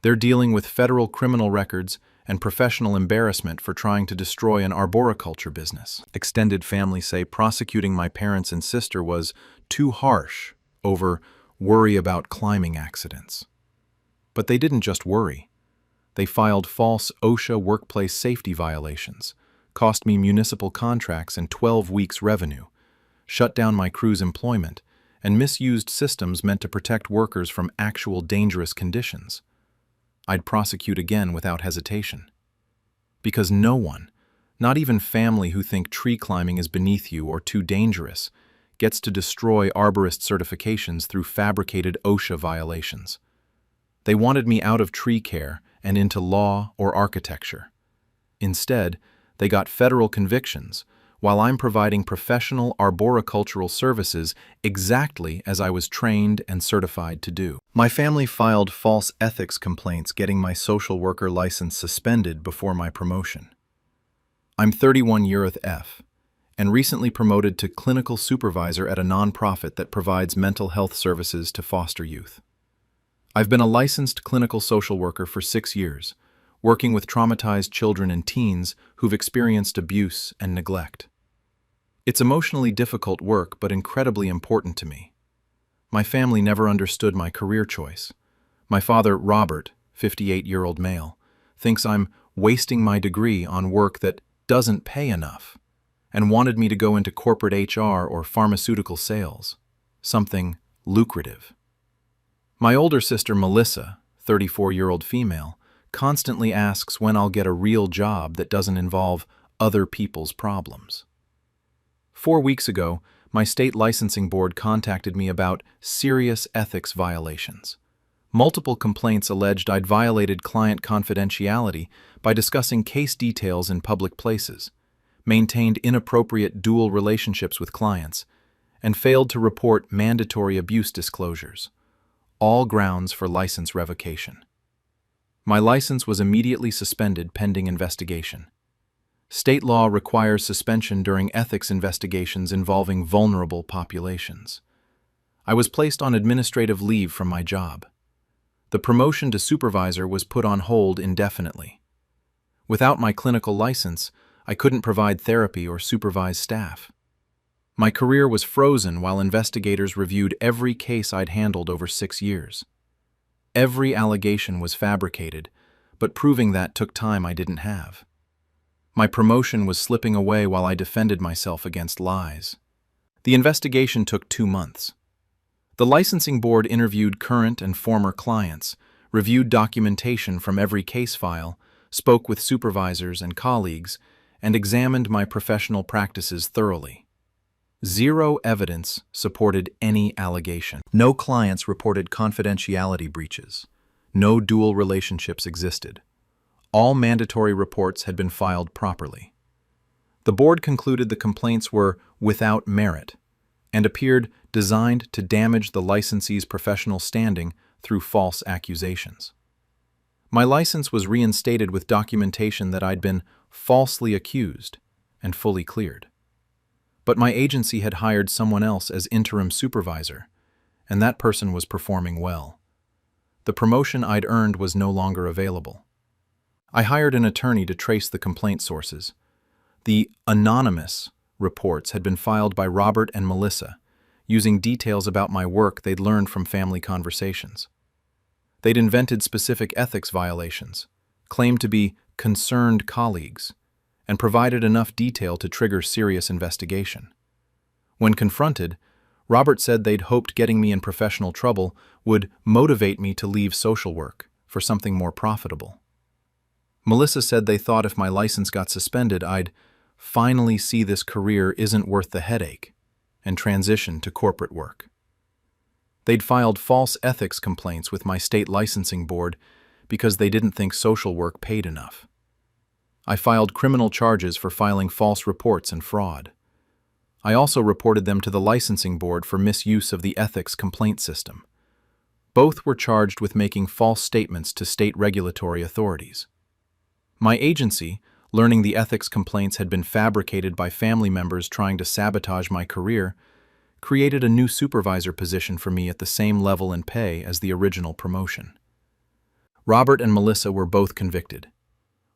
They're dealing with federal criminal records and professional embarrassment for trying to destroy an arboriculture business. Extended family say prosecuting my parents and sister was too harsh over worry about climbing accidents. But they didn't just worry. They filed false OSHA workplace safety violations, cost me municipal contracts and 12 weeks revenue, shut down my crew's employment, and misused systems meant to protect workers from actual dangerous conditions. I'd prosecute again without hesitation. Because no one, not even family who think tree climbing is beneath you or too dangerous, gets to destroy arborist certifications through fabricated OSHA violations. They wanted me out of tree care and into law or architecture. Instead, they got federal convictions, while I'm providing professional arboricultural services exactly as I was trained and certified to do. My family filed false ethics complaints getting my social worker license suspended before my promotion. I'm 31 year old F, and recently promoted to clinical supervisor at a nonprofit that provides mental health services to foster youth. I've been a licensed clinical social worker for 6 years, working with traumatized children and teens who've experienced abuse and neglect. It's emotionally difficult work, but incredibly important to me. My family never understood my career choice. My father, Robert, 58-year-old male, thinks I'm wasting my degree on work that doesn't pay enough, and wanted me to go into corporate HR or pharmaceutical sales, something lucrative. My older sister, Melissa, 34-year-old female, constantly asks when I'll get a real job that doesn't involve other people's problems. 4 weeks ago, my state licensing board contacted me about serious ethics violations. Multiple complaints alleged I'd violated client confidentiality by discussing case details in public places, maintained inappropriate dual relationships with clients, and failed to report mandatory abuse disclosures, all grounds for license revocation. My license was immediately suspended pending investigation. State law requires suspension during ethics investigations involving vulnerable populations. I was placed on administrative leave from my job. The promotion to supervisor was put on hold indefinitely. Without my clinical license, I couldn't provide therapy or supervise staff. My career was frozen while investigators reviewed every case I'd handled over 6 years. Every allegation was fabricated, but proving that took time I didn't have. My promotion was slipping away while I defended myself against lies. The investigation took 2 months. The licensing board interviewed current and former clients, reviewed documentation from every case file, spoke with supervisors and colleagues, and examined my professional practices thoroughly. 0 evidence supported any allegation. No clients reported confidentiality breaches. No dual relationships existed. All mandatory reports had been filed properly. The board concluded the complaints were without merit and appeared designed to damage the licensee's professional standing through false accusations. My license was reinstated with documentation that I'd been falsely accused and fully cleared. But my agency had hired someone else as interim supervisor, and that person was performing well. The promotion I'd earned was no longer available. I hired an attorney to trace the complaint sources. The anonymous reports had been filed by Robert and Melissa, using details about my work they'd learned from family conversations. They'd invented specific ethics violations, claimed to be concerned colleagues, and provided enough detail to trigger serious investigation. When confronted, Robert said they'd hoped getting me in professional trouble would motivate me to leave social work for something more profitable. Melissa said they thought if my license got suspended, I'd finally see this career isn't worth the headache and transition to corporate work. They'd filed false ethics complaints with my state licensing board because they didn't think social work paid enough. I filed criminal charges for filing false reports and fraud. I also reported them to the licensing board for misuse of the ethics complaint system. Both were charged with making false statements to state regulatory authorities. My agency, learning the ethics complaints had been fabricated by family members trying to sabotage my career, created a new supervisor position for me at the same level and pay as the original promotion. Robert and Melissa were both convicted.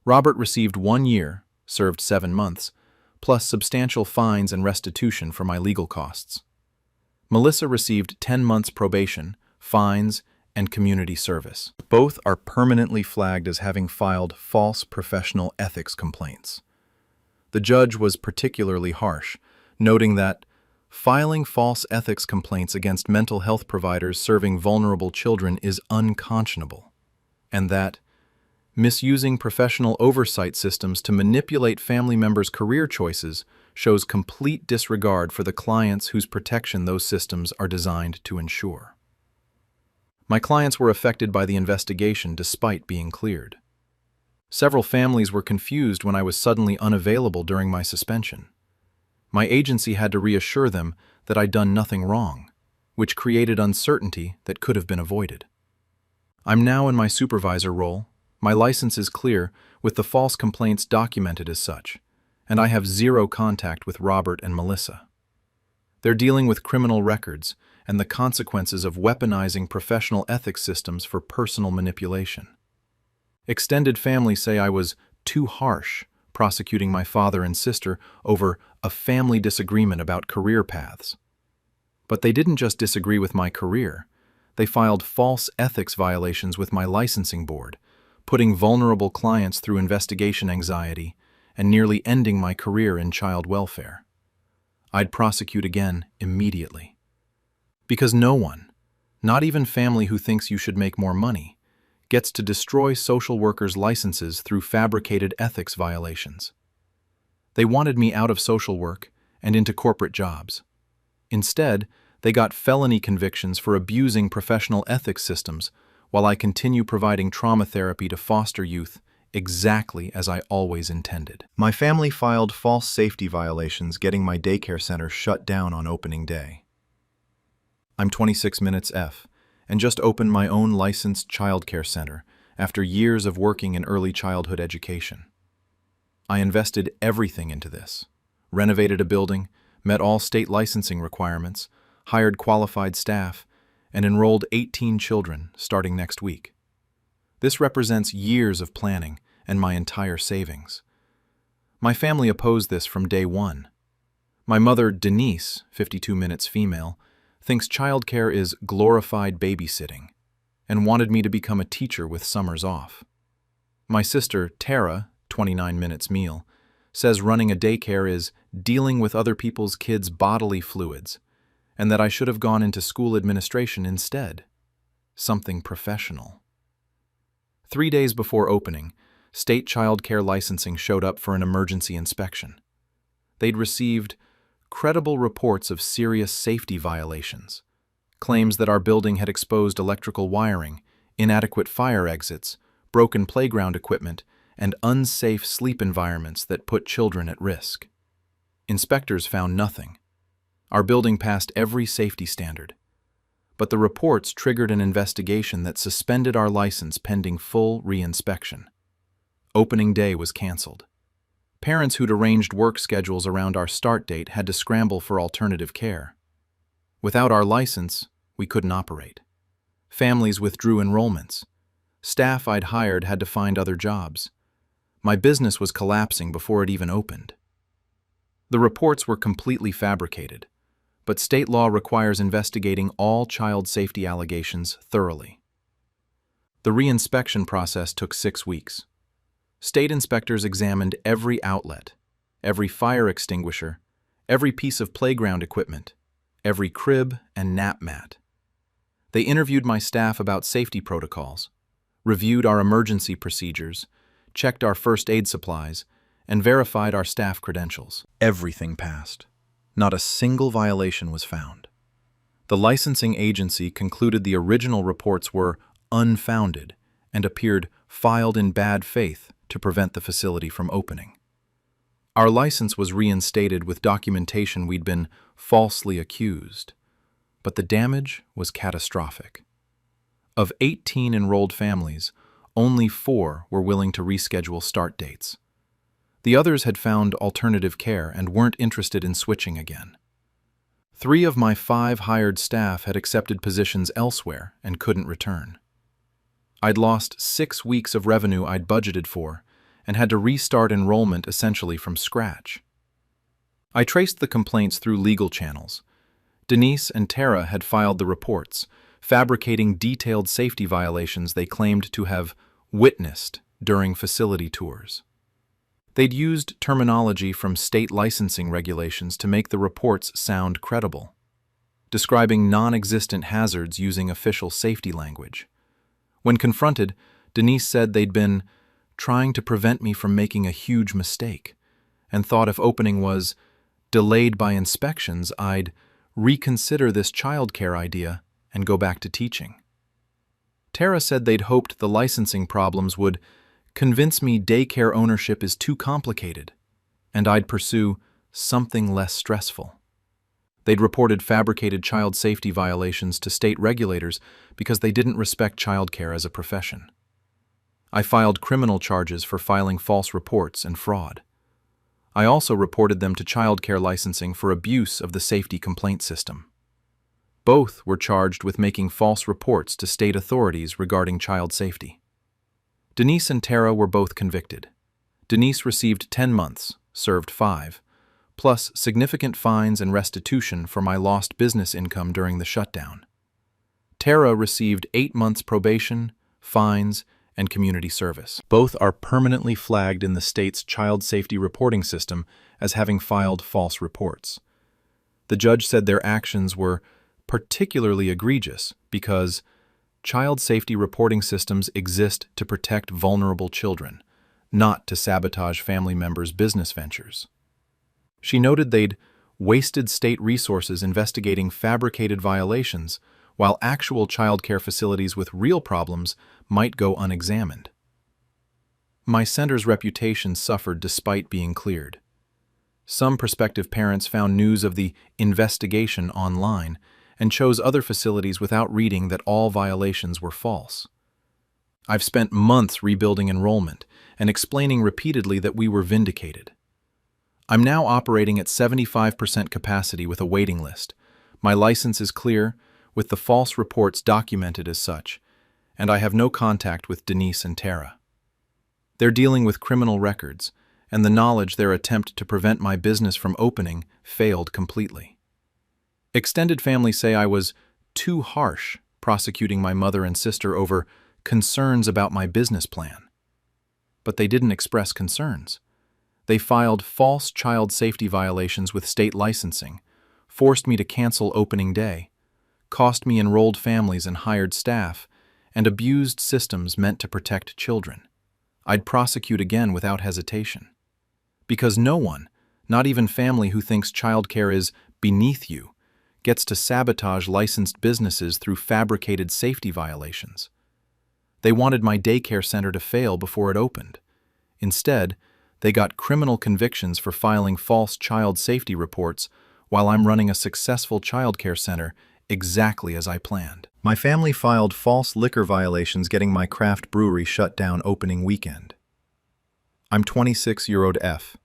Robert received 1 year, served 7 months, plus substantial fines and restitution for my legal costs. Melissa received 10 months probation, fines, and community service. Both are permanently flagged as having filed false professional ethics complaints. The judge was particularly harsh, noting that filing false ethics complaints against mental health providers serving vulnerable children is unconscionable, and that misusing professional oversight systems to manipulate family members' career choices shows complete disregard for the clients whose protection those systems are designed to ensure. My clients were affected by the investigation despite being cleared. Several families were confused when I was suddenly unavailable during my suspension. My agency had to reassure them that I'd done nothing wrong, which created uncertainty that could have been avoided. I'm now in my supervisor role. My license is clear, with the false complaints documented as such, and I have 0 contact with Robert and Melissa. They're dealing with criminal records and the consequences of weaponizing professional ethics systems for personal manipulation. Extended family say I was too harsh, prosecuting my father and sister over a family disagreement about career paths. But they didn't just disagree with my career. They filed false ethics violations with my licensing board, putting vulnerable clients through investigation anxiety and nearly ending my career in child welfare. I'd prosecute again immediately. Because no one, not even family who thinks you should make more money, gets to destroy social workers' licenses through fabricated ethics violations. They wanted me out of social work and into corporate jobs. Instead, they got felony convictions for abusing professional ethics systems while I continue providing trauma therapy to foster youth exactly as I always intended. My family filed false safety violations, getting my daycare center shut down on opening day. I'm 26 minutes F, and just opened my own licensed childcare center after years of working in early childhood education. I invested everything into this, renovated a building, met all state licensing requirements, hired qualified staff, and enrolled 18 children starting next week. This represents years of planning and my entire savings. My family opposed this from day one. My mother, Denise, 52 minutes female, thinks childcare is glorified babysitting and wanted me to become a teacher with summers off. My sister, Tara, 29 minutes meal, says running a daycare is dealing with other people's kids' bodily fluids and that I should have gone into school administration instead, something professional. 3 days before opening, state child care licensing showed up for an emergency inspection. They'd received credible reports of serious safety violations, claims that our building had exposed electrical wiring, inadequate fire exits, broken playground equipment, and unsafe sleep environments that put children at risk. Inspectors found nothing. Our building passed every safety standard, but the reports triggered an investigation that suspended our license pending full re-inspection. Opening day was canceled. Parents who'd arranged work schedules around our start date had to scramble for alternative care. Without our license, we couldn't operate. Families withdrew enrollments. Staff I'd hired had to find other jobs. My business was collapsing before it even opened. The reports were completely fabricated, but state law requires investigating all child safety allegations thoroughly. The re-inspection process took 6 weeks. State inspectors examined every outlet, every fire extinguisher, every piece of playground equipment, every crib and nap mat. They interviewed my staff about safety protocols, reviewed our emergency procedures, checked our first aid supplies, and verified our staff credentials. Everything passed. Not a single violation was found. The licensing agency concluded the original reports were unfounded and appeared filed in bad faith to prevent the facility from opening. Our license was reinstated with documentation we'd been falsely accused, but the damage was catastrophic. Of 18 enrolled families, only 4 were willing to reschedule start dates. The others had found alternative care and weren't interested in switching again. 3 of my 5 hired staff had accepted positions elsewhere and couldn't return. I'd lost 6 weeks of revenue I'd budgeted for and had to restart enrollment essentially from scratch. I traced the complaints through legal channels. Denise and Tara had filed the reports, fabricating detailed safety violations they claimed to have witnessed during facility tours. They'd used terminology from state licensing regulations to make the reports sound credible, describing non-existent hazards using official safety language. When confronted, Denise said they'd been trying to prevent me from making a huge mistake and thought if opening was delayed by inspections, I'd reconsider this childcare idea and go back to teaching. Tara said they'd hoped the licensing problems would convince me daycare ownership is too complicated, and I'd pursue something less stressful. They'd reported fabricated child safety violations to state regulators because they didn't respect childcare as a profession. I filed criminal charges for filing false reports and fraud. I also reported them to childcare licensing for abuse of the safety complaint system. Both were charged with making false reports to state authorities regarding child safety. Denise and Tara were both convicted. Denise received 10 months, served 5, plus significant fines and restitution for my lost business income during the shutdown. Tara received 8 months probation, fines, and community service. Both are permanently flagged in the state's child safety reporting system as having filed false reports. The judge said their actions were particularly egregious because child safety reporting systems exist to protect vulnerable children, not to sabotage family members' business ventures. She noted they'd wasted state resources investigating fabricated violations, while actual childcare facilities with real problems might go unexamined. My center's reputation suffered despite being cleared. Some prospective parents found news of the investigation online and chose other facilities without reading that all violations were false. I've spent months rebuilding enrollment and explaining repeatedly that we were vindicated. I'm now operating at 75% capacity with a waiting list. My license is clear, with the false reports documented as such, and I have no contact with Denise and Tara. They're dealing with criminal records, and the knowledge their attempt to prevent my business from opening failed completely. Extended family say I was too harsh prosecuting my mother and sister over concerns about my business plan. But they didn't express concerns. They filed false child safety violations with state licensing, forced me to cancel opening day, cost me enrolled families and hired staff, and abused systems meant to protect children. I'd prosecute again without hesitation. Because no one, not even family who thinks childcare is beneath you, gets to sabotage licensed businesses through fabricated safety violations. They wanted my daycare center to fail before it opened. Instead, they got criminal convictions for filing false child safety reports while I'm running a successful childcare center exactly as I planned. My family filed false liquor violations getting my craft brewery shut down opening weekend. I'm 26-year-old F,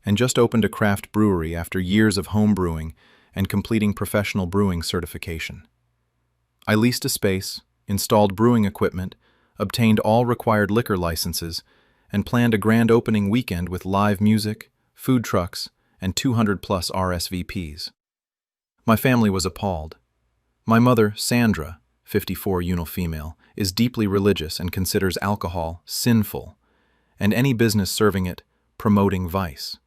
and just opened a craft brewery after years of home brewing and completing professional brewing certification. I leased a space, installed brewing equipment, obtained all required liquor licenses, and planned a grand opening weekend with live music, food trucks, and 200-plus RSVPs. My family was appalled. My mother, Sandra, 54 female, is deeply religious and considers alcohol sinful, and any business serving it promoting vice.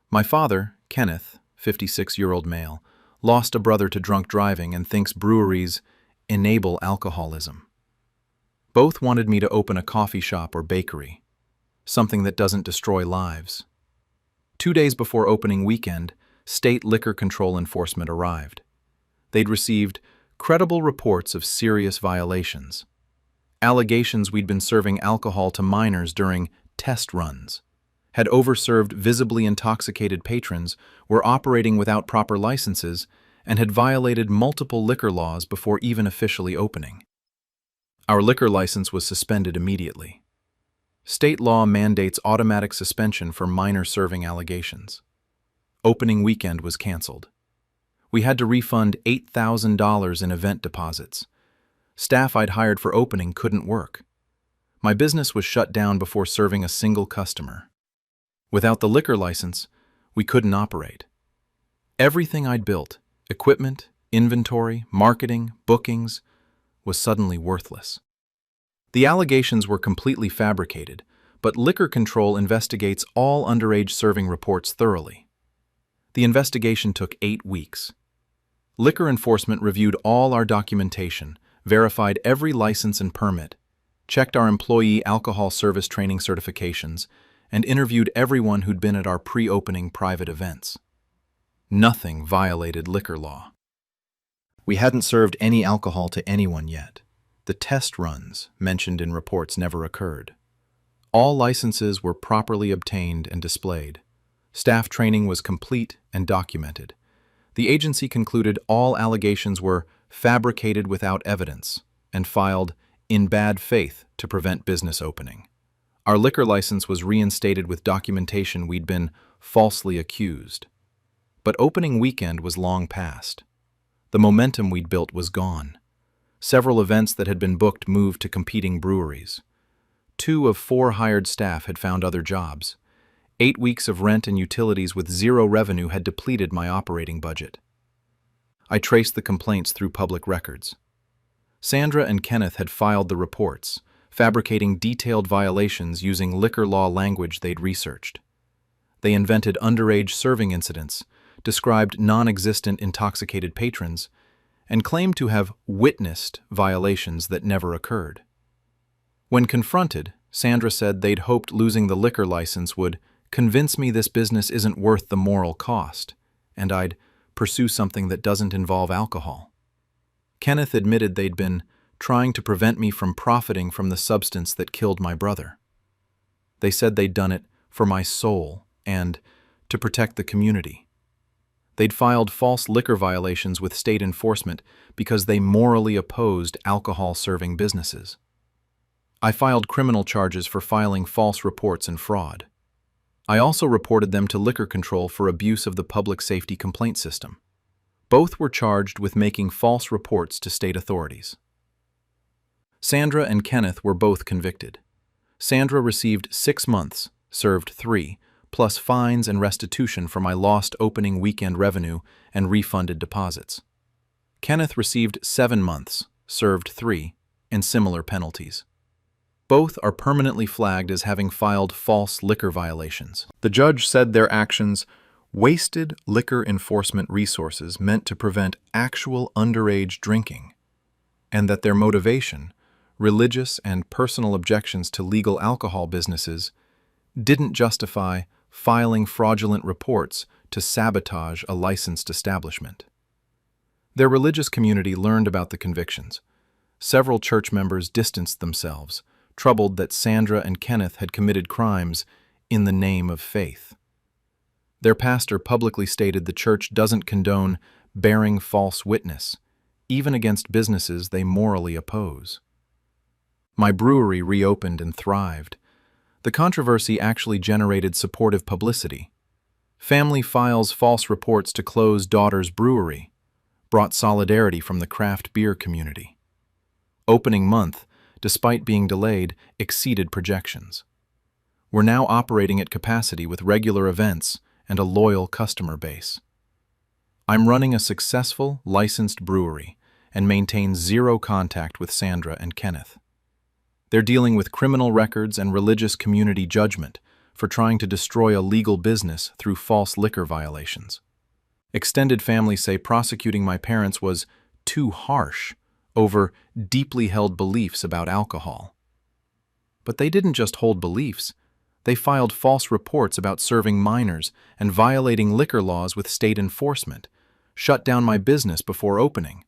My father, Kenneth, 56-year-old male, lost a brother to drunk driving and thinks breweries enable alcoholism. Both wanted me to open a coffee shop or bakery, something that doesn't destroy lives. 2 days before opening weekend, state liquor control enforcement arrived. They'd received credible reports of serious violations. Allegations we'd been serving alcohol to minors during test runs, had overserved visibly intoxicated patrons, were operating without proper licenses, and had violated multiple liquor laws before even officially opening. Our liquor license was suspended immediately. State law mandates automatic suspension for minor serving allegations. Opening weekend was canceled. We had to refund $8,000 in event deposits. Staff I'd hired for opening couldn't work. My business was shut down before serving a single customer. Without the liquor license, we couldn't operate. Everything I'd built, equipment, inventory, marketing, bookings, was suddenly worthless. The allegations were completely fabricated, but Liquor Control investigates all underage serving reports thoroughly. The investigation took 8 weeks. Liquor enforcement reviewed all our documentation, verified every license and permit, checked our employee alcohol service training certifications, and interviewed everyone who'd been at our pre-opening private events. Nothing violated liquor law. We hadn't served any alcohol to anyone yet. The test runs mentioned in reports never occurred. All licenses were properly obtained and displayed. Staff training was complete and documented. The agency concluded all allegations were fabricated without evidence and filed in bad faith to prevent business opening. Our liquor license was reinstated with documentation we'd been falsely accused. But opening weekend was long past. The momentum we'd built was gone. Several events that had been booked moved to competing breweries. 2 of 4 hired staff had found other jobs. 8 weeks of rent and utilities with zero revenue had depleted my operating budget. I traced the complaints through public records. Sandra and Kenneth had filed the reports, fabricating detailed violations using liquor law language they'd researched. They invented underage serving incidents, described non-existent intoxicated patrons, and claimed to have witnessed violations that never occurred. When confronted, Sandra said they'd hoped losing the liquor license would convince me this business isn't worth the moral cost, and I'd pursue something that doesn't involve alcohol. Kenneth admitted they'd been trying to prevent me from profiting from the substance that killed my brother. They said they'd done it for my soul and to protect the community. They'd filed false liquor violations with state enforcement because they morally opposed alcohol-serving businesses. I filed criminal charges for filing false reports and fraud. I also reported them to Liquor Control for abuse of the public safety complaint system. Both were charged with making false reports to state authorities. Sandra and Kenneth were both convicted. Sandra received 6 months, served 3, plus fines and restitution for my lost opening weekend revenue and refunded deposits. Kenneth received 7 months, served 3, and similar penalties. Both are permanently flagged as having filed false liquor violations. The judge said their actions wasted liquor enforcement resources meant to prevent actual underage drinking, and that their motivation, religious and personal objections to legal alcohol businesses, didn't justify filing fraudulent reports to sabotage a licensed establishment. Their religious community learned about the convictions. Several church members distanced themselves, troubled that Sandra and Kenneth had committed crimes in the name of faith. Their pastor publicly stated the church doesn't condone bearing false witness, even against businesses they morally oppose. My brewery reopened and thrived. The controversy actually generated supportive publicity. Family files false reports to close daughter's brewery, brought solidarity from the craft beer community. Opening month, despite being delayed, exceeded projections. We're now operating at capacity with regular events and a loyal customer base. I'm running a successful, licensed brewery and maintain zero contact with Sandra and Kenneth. They're dealing with criminal records and religious community judgment for trying to destroy a legal business through false liquor violations. Extended family say prosecuting my parents was too harsh over deeply held beliefs about alcohol. But they didn't just hold beliefs. They filed false reports about serving minors and violating liquor laws with state enforcement, shut down my business before opening,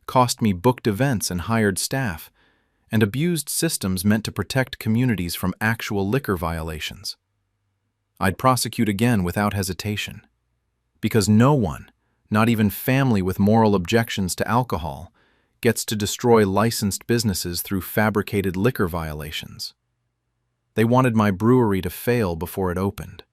cost me booked events and hired staff, and abused systems meant to protect communities from actual liquor violations. I'd prosecute again without hesitation. Because no one, not even family with moral objections to alcohol, gets to destroy licensed businesses through fabricated liquor violations. They wanted my brewery to fail before it opened.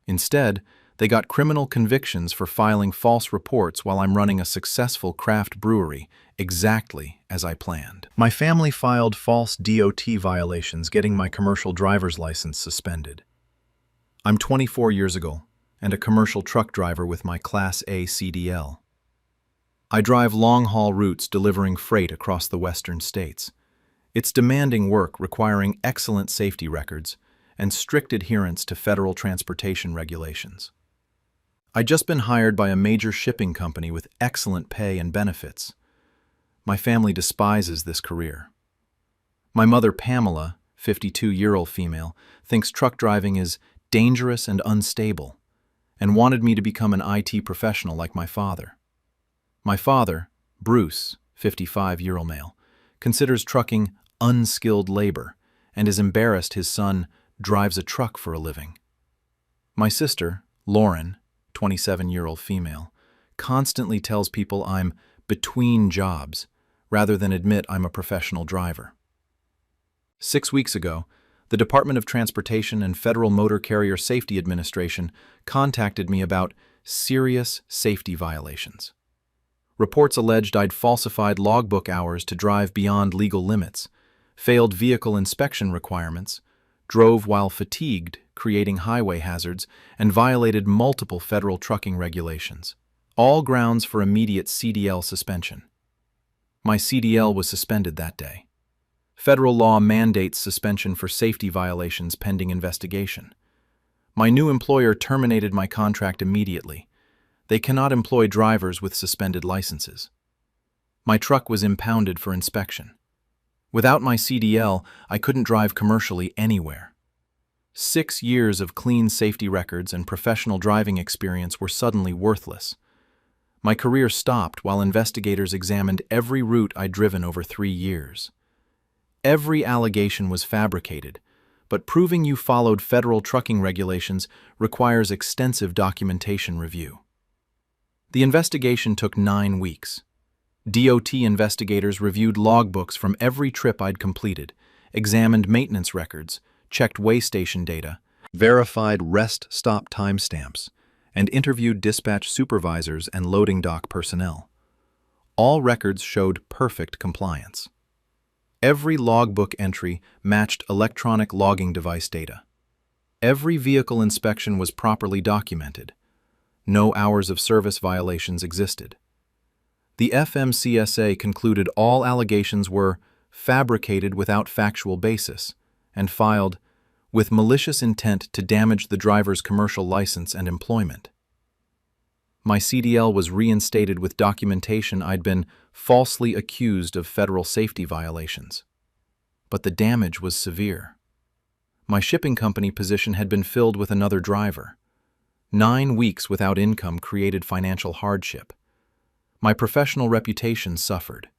Instead, they got criminal convictions for filing false reports while I'm running a successful craft brewery, exactly as I planned. My family filed false DOT violations, getting my commercial driver's license suspended. I'm 24 years old and a commercial truck driver with my Class A CDL. I drive long-haul routes delivering freight across the western states. It's demanding work requiring excellent safety records and strict adherence to federal transportation regulations. I'd just been hired by a major shipping company with excellent pay and benefits. My family despises this career. My mother, Pamela, 52-year-old female, thinks truck driving is dangerous and unstable, and wanted me to become an IT professional like my father. My father, Bruce, 55-year-old male, considers trucking unskilled labor and is embarrassed his son drives a truck for a living. My sister, Lauren, 27-year-old female, constantly tells people I'm between jobs rather than admit I'm a professional driver. 6 weeks ago, the Department of Transportation and Federal Motor Carrier Safety Administration contacted me about serious safety violations. Reports alleged I'd falsified logbook hours to drive beyond legal limits, failed vehicle inspection requirements, drove while fatigued, creating highway hazards, and violated multiple federal trucking regulations, all grounds for immediate CDL suspension. My CDL was suspended that day. Federal law mandates suspension for safety violations pending investigation. My new employer terminated my contract immediately. They cannot employ drivers with suspended licenses. My truck was impounded for inspection. Without my CDL, I couldn't drive commercially anywhere. 6 years of clean safety records and professional driving experience were suddenly worthless. My career stopped while investigators examined every route I'd driven over 3 years. Every allegation was fabricated, but proving you followed federal trucking regulations requires extensive documentation review. The investigation took 9 weeks. DOT investigators reviewed logbooks from every trip I'd completed, examined maintenance records, checked weigh station data, verified rest stop timestamps, and interviewed dispatch supervisors and loading dock personnel. All records showed perfect compliance. Every logbook entry matched electronic logging device data. Every vehicle inspection was properly documented. No hours of service violations existed. The FMCSA concluded all allegations were fabricated without factual basis and filed with malicious intent to damage the driver's commercial license and employment. My CDL was reinstated with documentation I'd been falsely accused of federal safety violations. But the damage was severe. My shipping company position had been filled with another driver. 9 weeks without income created financial hardship. My professional reputation suffered.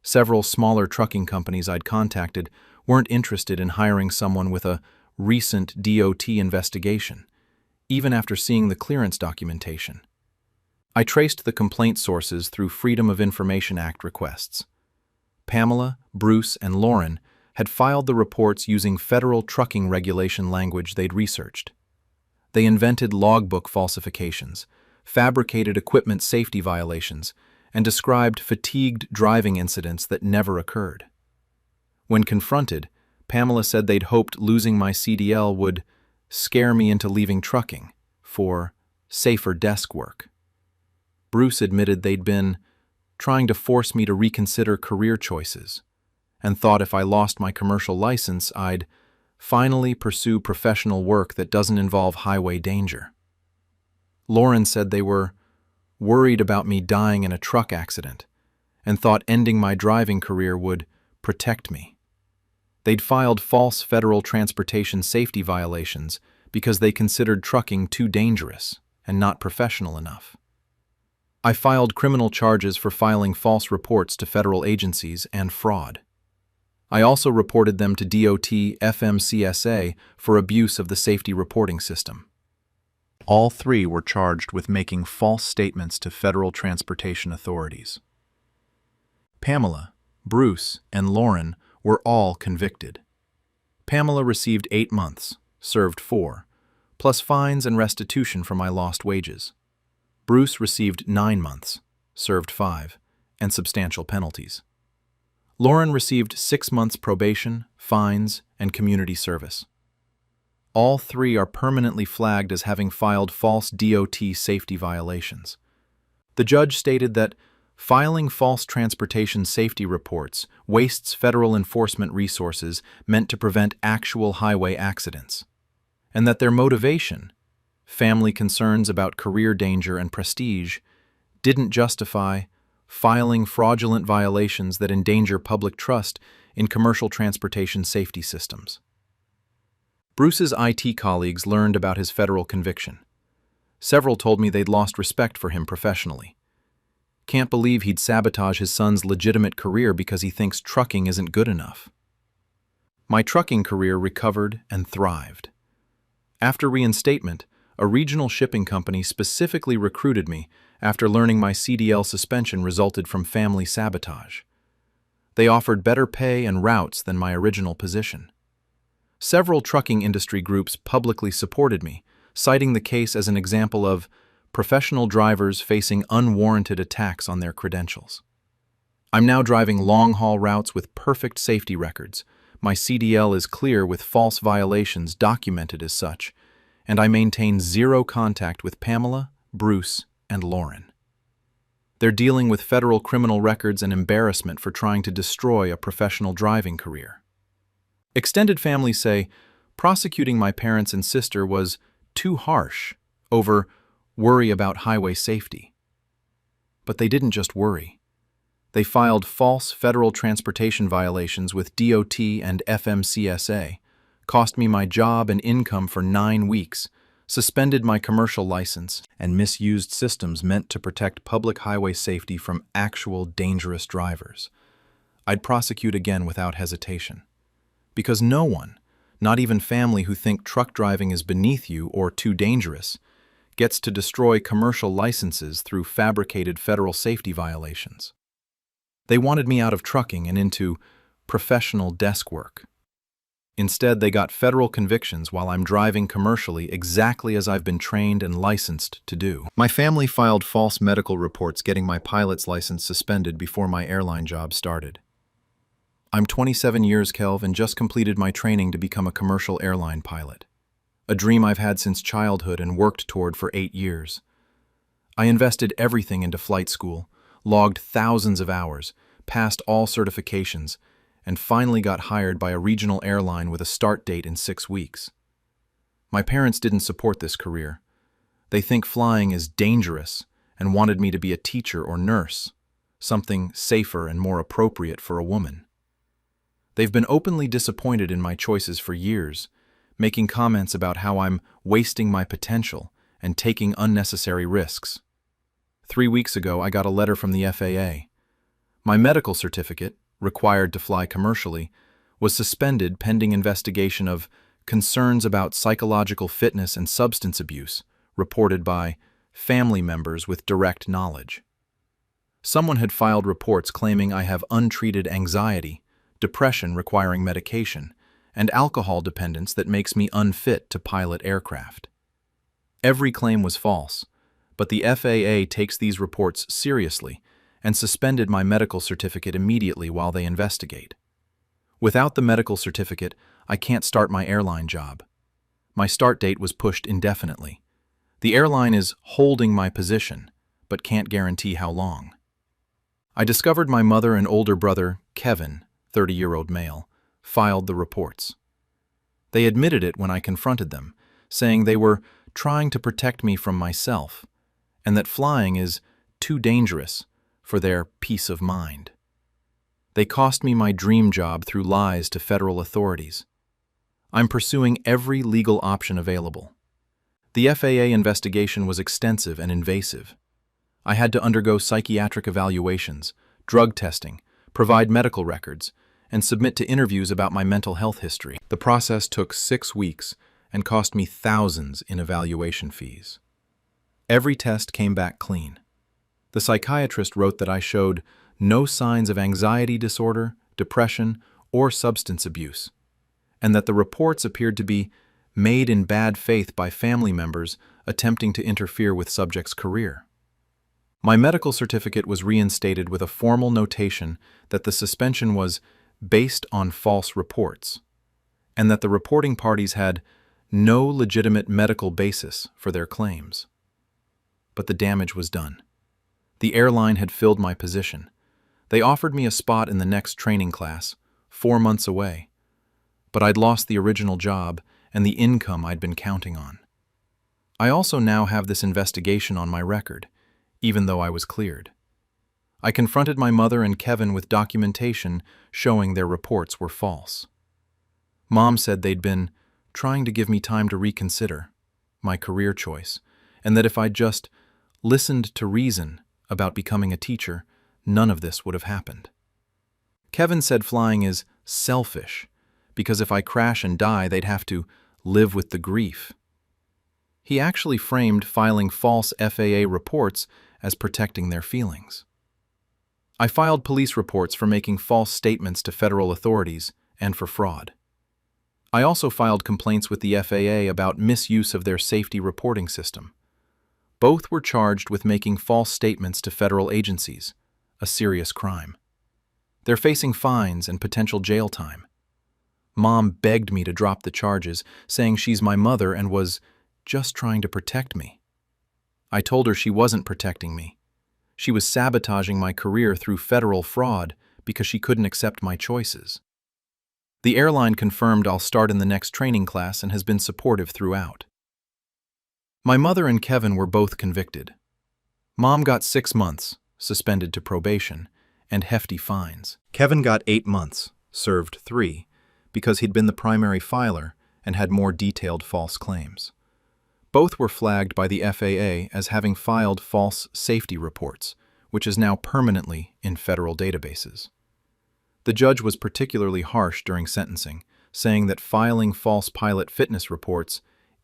Several smaller trucking companies I'd contacted weren't interested in hiring someone with a recent DOT investigation, even after seeing the clearance documentation. I traced the complaint sources through Freedom of Information Act requests. Pamela, Bruce, and Lauren had filed the reports using federal trucking regulation language they'd researched. They invented logbook falsifications, fabricated equipment safety violations, and described fatigued driving incidents that never occurred. When confronted, Pamela said they'd hoped losing my CDL would scare me into leaving trucking for safer desk work. Bruce admitted they'd been trying to force me to reconsider career choices and thought if I lost my commercial license, I'd finally pursue professional work that doesn't involve highway danger. Lauren said they were worried about me dying in a truck accident and thought ending my driving career would protect me. They'd filed false federal transportation safety violations because they considered trucking too dangerous and not professional enough. I filed criminal charges for filing false reports to federal agencies and fraud. I also reported them to DOT FMCSA for abuse of the safety reporting system. All 3 were charged with making false statements to federal transportation authorities. Pamela, Bruce, and Lauren were all convicted. Pamela received 8 months, served 4, plus fines and restitution for my lost wages. Bruce received 9 months, served 5, and substantial penalties. Lauren received 6 months probation, fines, and community service. All 3 are permanently flagged as having filed false DOT safety violations. The judge stated that filing false transportation safety reports wastes federal enforcement resources meant to prevent actual highway accidents, and that their motivation, family concerns about career danger and prestige, didn't justify filing fraudulent violations that endanger public trust in commercial transportation safety systems. Bruce's IT colleagues learned about his federal conviction. Several told me they'd lost respect for him professionally. Can't believe he'd sabotage his son's legitimate career because he thinks trucking isn't good enough. My trucking career recovered and thrived. After reinstatement, a regional shipping company specifically recruited me after learning my CDL suspension resulted from family sabotage. They offered better pay and routes than my original position. Several trucking industry groups publicly supported me, citing the case as an example of professional drivers facing unwarranted attacks on their credentials. I'm now driving long-haul routes with perfect safety records, My CDL is clear with false violations documented as such, and I maintain zero contact with Pamela, Bruce, and Lauren. They're dealing with federal criminal records and embarrassment for trying to destroy a professional driving career. Extended family say prosecuting my parents and sister was too harsh over worry about highway safety. But they didn't just worry. They filed false federal transportation violations with DOT and FMCSA, cost me my job and income for 9 weeks, suspended my commercial license, and misused systems meant to protect public highway safety from actual dangerous drivers. I'd prosecute again without hesitation. Because no one, not even family who think truck driving is beneath you or too dangerous, gets to destroy commercial licenses through fabricated federal safety violations. They wanted me out of trucking and into professional desk work. Instead, they got federal convictions while I'm driving commercially exactly as I've been trained and licensed to do. My family filed false medical reports getting my pilot's license suspended before my airline job started. I'm 27 years, Kelv, and just completed my training to become a commercial airline pilot. A dream I've had since childhood and worked toward for 8 years. I invested everything into flight school, logged thousands of hours, passed all certifications, and finally got hired by a regional airline with a start date in 6 weeks. My parents didn't support this career. They think flying is dangerous and wanted me to be a teacher or nurse, something safer and more appropriate for a woman. They've been openly disappointed in my choices for years, making comments about how I'm wasting my potential and taking unnecessary risks. 3 weeks ago, I got a letter from the FAA. My medical certificate, required to fly commercially, was suspended pending investigation of concerns about psychological fitness and substance abuse reported by family members with direct knowledge. Someone had filed reports claiming I have untreated anxiety, depression requiring medication, and alcohol dependence that makes me unfit to pilot aircraft. Every claim was false, but the FAA takes these reports seriously and suspended my medical certificate immediately while they investigate. Without the medical certificate, I can't start my airline job. My start date was pushed indefinitely. The airline is holding my position, but can't guarantee how long. I discovered my mother and older brother, Kevin, 30-year-old male, filed the reports. They admitted it when I confronted them, saying they were trying to protect me from myself, and that flying is too dangerous for their peace of mind. They cost me my dream job through lies to federal authorities. I'm pursuing every legal option available. The FAA investigation was extensive and invasive. I had to undergo psychiatric evaluations, drug testing, provide medical records, and submit to interviews about my mental health history. The process took 6 weeks and cost me thousands in evaluation fees. Every test came back clean. The psychiatrist wrote that I showed no signs of anxiety disorder, depression, or substance abuse, and that the reports appeared to be made in bad faith by family members attempting to interfere with subjects' career. My medical certificate was reinstated with a formal notation that the suspension was based on false reports, and that the reporting parties had no legitimate medical basis for their claims. But the damage was done. The airline had filled my position. They offered me a spot in the next training class, 4 months away, but I'd lost the original job and the income I'd been counting on. I also now have this investigation on my record, even though I was cleared. I confronted my mother and Kevin with documentation showing their reports were false. Mom said they'd been trying to give me time to reconsider my career choice, and that if I'd just listened to reason about becoming a teacher, none of this would have happened. Kevin said flying is selfish, because if I crash and die, they'd have to live with the grief. He actually framed filing false FAA reports as protecting their feelings. I filed police reports for making false statements to federal authorities and for fraud. I also filed complaints with the FAA about misuse of their safety reporting system. Both were charged with making false statements to federal agencies, a serious crime. They're facing fines and potential jail time. Mom begged me to drop the charges, saying she's my mother and was just trying to protect me. I told her she wasn't protecting me. She was sabotaging my career through federal fraud because she couldn't accept my choices. The airline confirmed I'll start in the next training class and has been supportive throughout. My mother and Kevin were both convicted. Mom got 6 months, suspended to probation, and hefty fines. Kevin got 8 months, served 3, because he'd been the primary filer and had more detailed false claims. Both were flagged by the FAA as having filed false safety reports, which is now permanently in federal databases. The judge was particularly harsh during sentencing, saying that filing false pilot fitness reports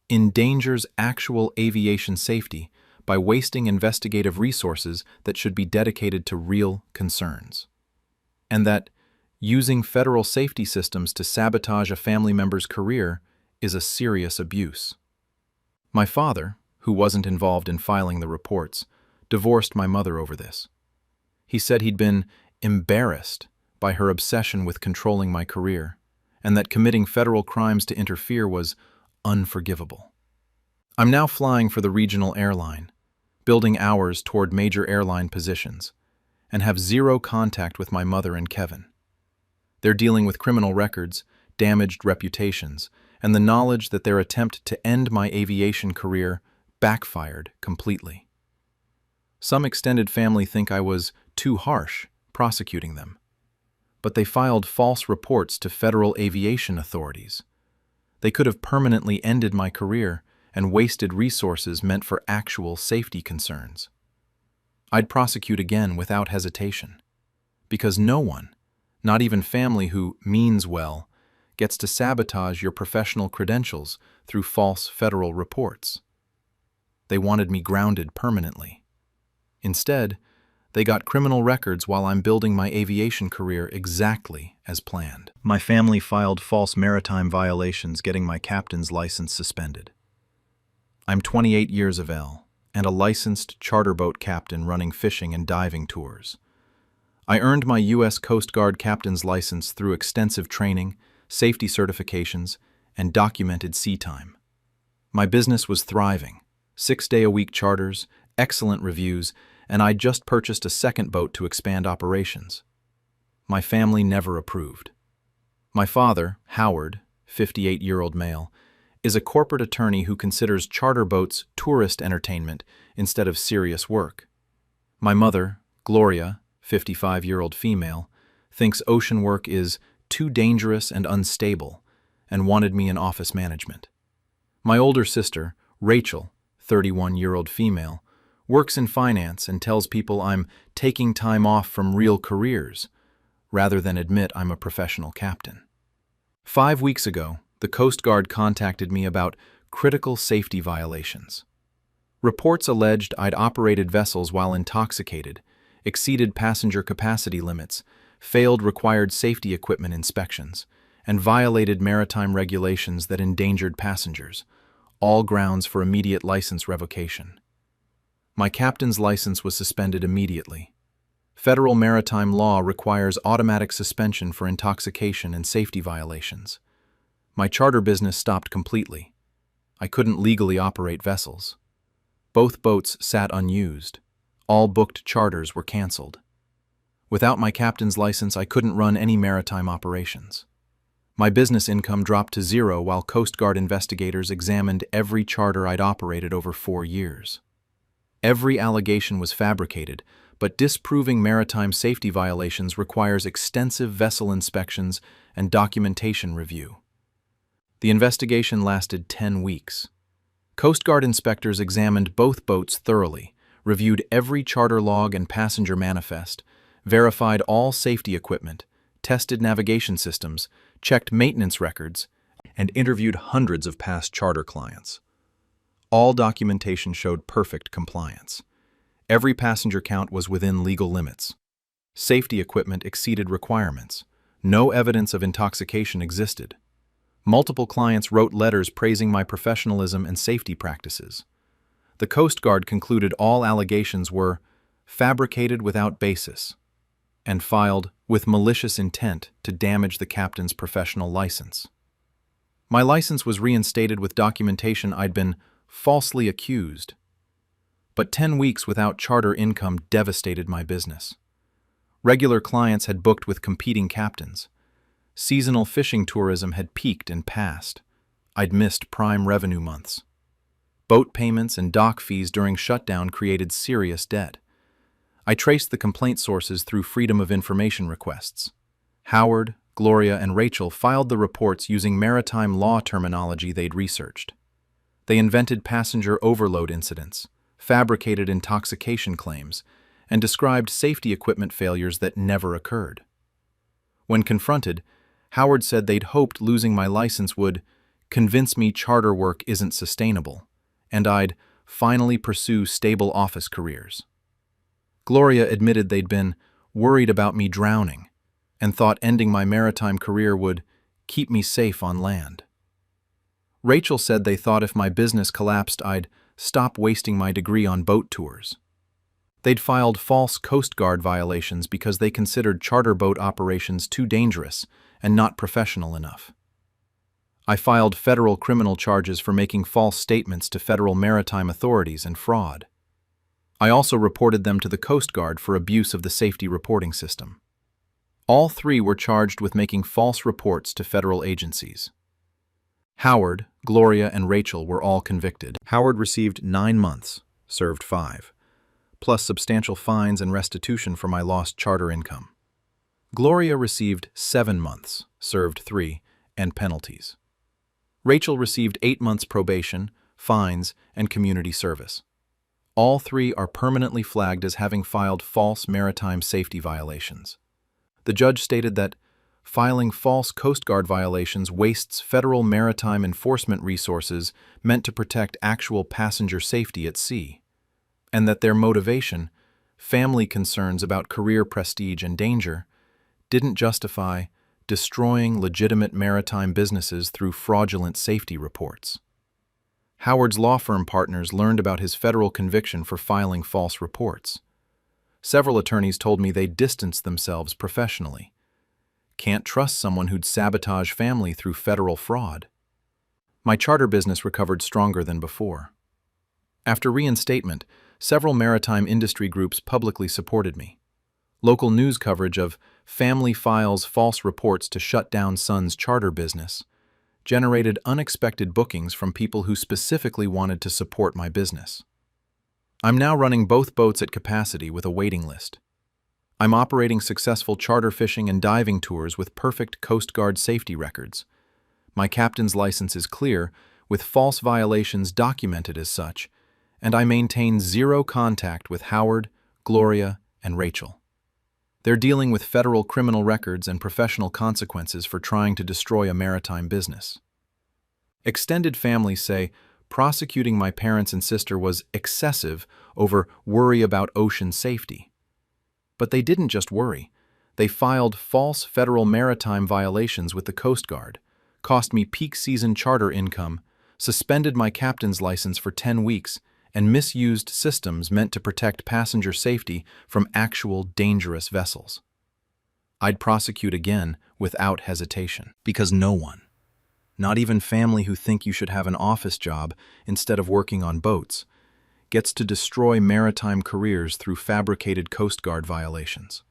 endangers actual aviation safety by wasting investigative resources that should be dedicated to real concerns, and that using federal safety systems to sabotage a family member's career is a serious abuse. My father, who wasn't involved in filing the reports, divorced my mother over this. He said he'd been embarrassed by her obsession with controlling my career, and that committing federal crimes to interfere was unforgivable. I'm now flying for the regional airline, building hours toward major airline positions, and have zero contact with my mother and Kevin. They're dealing with criminal records, damaged reputations, and the knowledge that their attempt to end my aviation career backfired completely. Some extended family think I was too harsh prosecuting them, but they filed false reports to federal aviation authorities. They could have permanently ended my career and wasted resources meant for actual safety concerns. I'd prosecute again without hesitation, because no one, not even family who means well, gets to sabotage your professional credentials through false federal reports. They wanted me grounded permanently. Instead, they got criminal records while I'm building my aviation career exactly as planned. My family filed false maritime violations, getting my captain's license suspended. I'm 28 years of age and a licensed charter boat captain running fishing and diving tours. I earned my U.S. Coast Guard captain's license through extensive training, safety certifications, and documented sea time. My business was thriving, 6-day-a-week charters, excellent reviews, and I just purchased a second boat to expand operations. My family never approved. My father, Howard, 58-year-old male, is a corporate attorney who considers charter boats tourist entertainment instead of serious work. My mother, Gloria, 55-year-old female, thinks ocean work is too dangerous and unstable and wanted me in office management. My older sister, Rachel, 31-year-old female, works in finance and tells people I'm taking time off from real careers rather than admit I'm a professional captain. 5 weeks ago, the Coast Guard contacted me about critical safety violations. Reports alleged I'd operated vessels while intoxicated, exceeded passenger capacity limits, failed required safety equipment inspections, and violated maritime regulations that endangered passengers, all grounds for immediate license revocation. My captain's license was suspended immediately. Federal maritime law requires automatic suspension for intoxication and safety violations. My charter business stopped completely. I couldn't legally operate vessels. Both boats sat unused. All booked charters were canceled. Without my captain's license, I couldn't run any maritime operations. My business income dropped to zero while Coast Guard investigators examined every charter I'd operated over 4 years. Every allegation was fabricated, but disproving maritime safety violations requires extensive vessel inspections and documentation review. The investigation lasted 10 weeks. Coast Guard inspectors examined both boats thoroughly, reviewed every charter log and passenger manifest, verified all safety equipment, tested navigation systems, checked maintenance records, and interviewed hundreds of past charter clients. All documentation showed perfect compliance. Every passenger count was within legal limits. Safety equipment exceeded requirements. No evidence of intoxication existed. Multiple clients wrote letters praising my professionalism and safety practices. The Coast Guard concluded all allegations were fabricated without basis. and filed with malicious intent to damage the captain's professional license. My license was reinstated with documentation I'd been falsely accused. But 10 weeks without charter income devastated my business. Regular clients had booked with competing captains. Seasonal fishing tourism had peaked and passed. I'd missed prime revenue months. Boat payments and dock fees during shutdown created serious debt. I traced the complaint sources through Freedom of Information requests. Howard, Gloria, and Rachel filed the reports using maritime law terminology they'd researched. They invented passenger overload incidents, fabricated intoxication claims, and described safety equipment failures that never occurred. When confronted, Howard said they'd hoped losing my license would convince me charter work isn't sustainable, and I'd finally pursue stable office careers. Gloria admitted they'd been worried about me drowning and thought ending my maritime career would keep me safe on land. Rachel said they thought if my business collapsed, I'd stop wasting my degree on boat tours. They'd filed false Coast Guard violations because they considered charter boat operations too dangerous and not professional enough. I filed federal criminal charges for making false statements to federal maritime authorities and fraud. I also reported them to the Coast Guard for abuse of the safety reporting system. All three were charged with making false reports to federal agencies. Howard, Gloria, and Rachel were all convicted. Howard received 9 months, served 5, plus substantial fines and restitution for my lost charter income. Gloria received 7 months, served 3, and penalties. Rachel received 8 months probation, fines, and community service. All three are permanently flagged as having filed false maritime safety violations. The judge stated that filing false Coast Guard violations wastes federal maritime enforcement resources meant to protect actual passenger safety at sea, and that their motivation, family concerns about career prestige and danger, didn't justify destroying legitimate maritime businesses through fraudulent safety reports. Howard's law firm partners learned about his federal conviction for filing false reports. Several attorneys told me they distanced themselves professionally. Can't trust someone who'd sabotage family through federal fraud. My charter business recovered stronger than before. After reinstatement, several maritime industry groups publicly supported me. Local news coverage of family files false reports to shut down son's charter business generated unexpected bookings from people who specifically wanted to support my business. I'm now running both boats at capacity with a waiting list. I'm operating successful charter fishing and diving tours with perfect Coast Guard safety records. My captain's license is clear, with false violations documented as such, and I maintain zero contact with Howard, Gloria, and Rachel. They're dealing with federal criminal records and professional consequences for trying to destroy a maritime business. Extended families say prosecuting my parents and sister was excessive over worry about ocean safety. But they didn't just worry. They filed false federal maritime violations with the Coast Guard, cost me peak season charter income, suspended my captain's license for 10 weeks, and misused systems meant to protect passenger safety from actual dangerous vessels. I'd prosecute again without hesitation, because no one, not even family who think you should have an office job instead of working on boats, gets to destroy maritime careers through fabricated Coast Guard violations.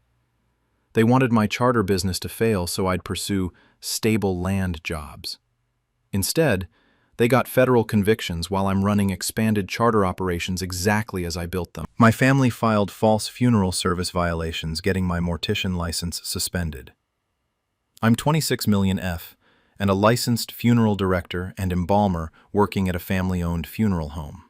They wanted my charter business to fail so I'd pursue stable land jobs. Instead, they got federal convictions while I'm running expanded charter operations exactly as I built them. My family filed false funeral service violations, getting my mortician license suspended. I'm 26 million F and a licensed funeral director and embalmer working at a family-owned funeral home.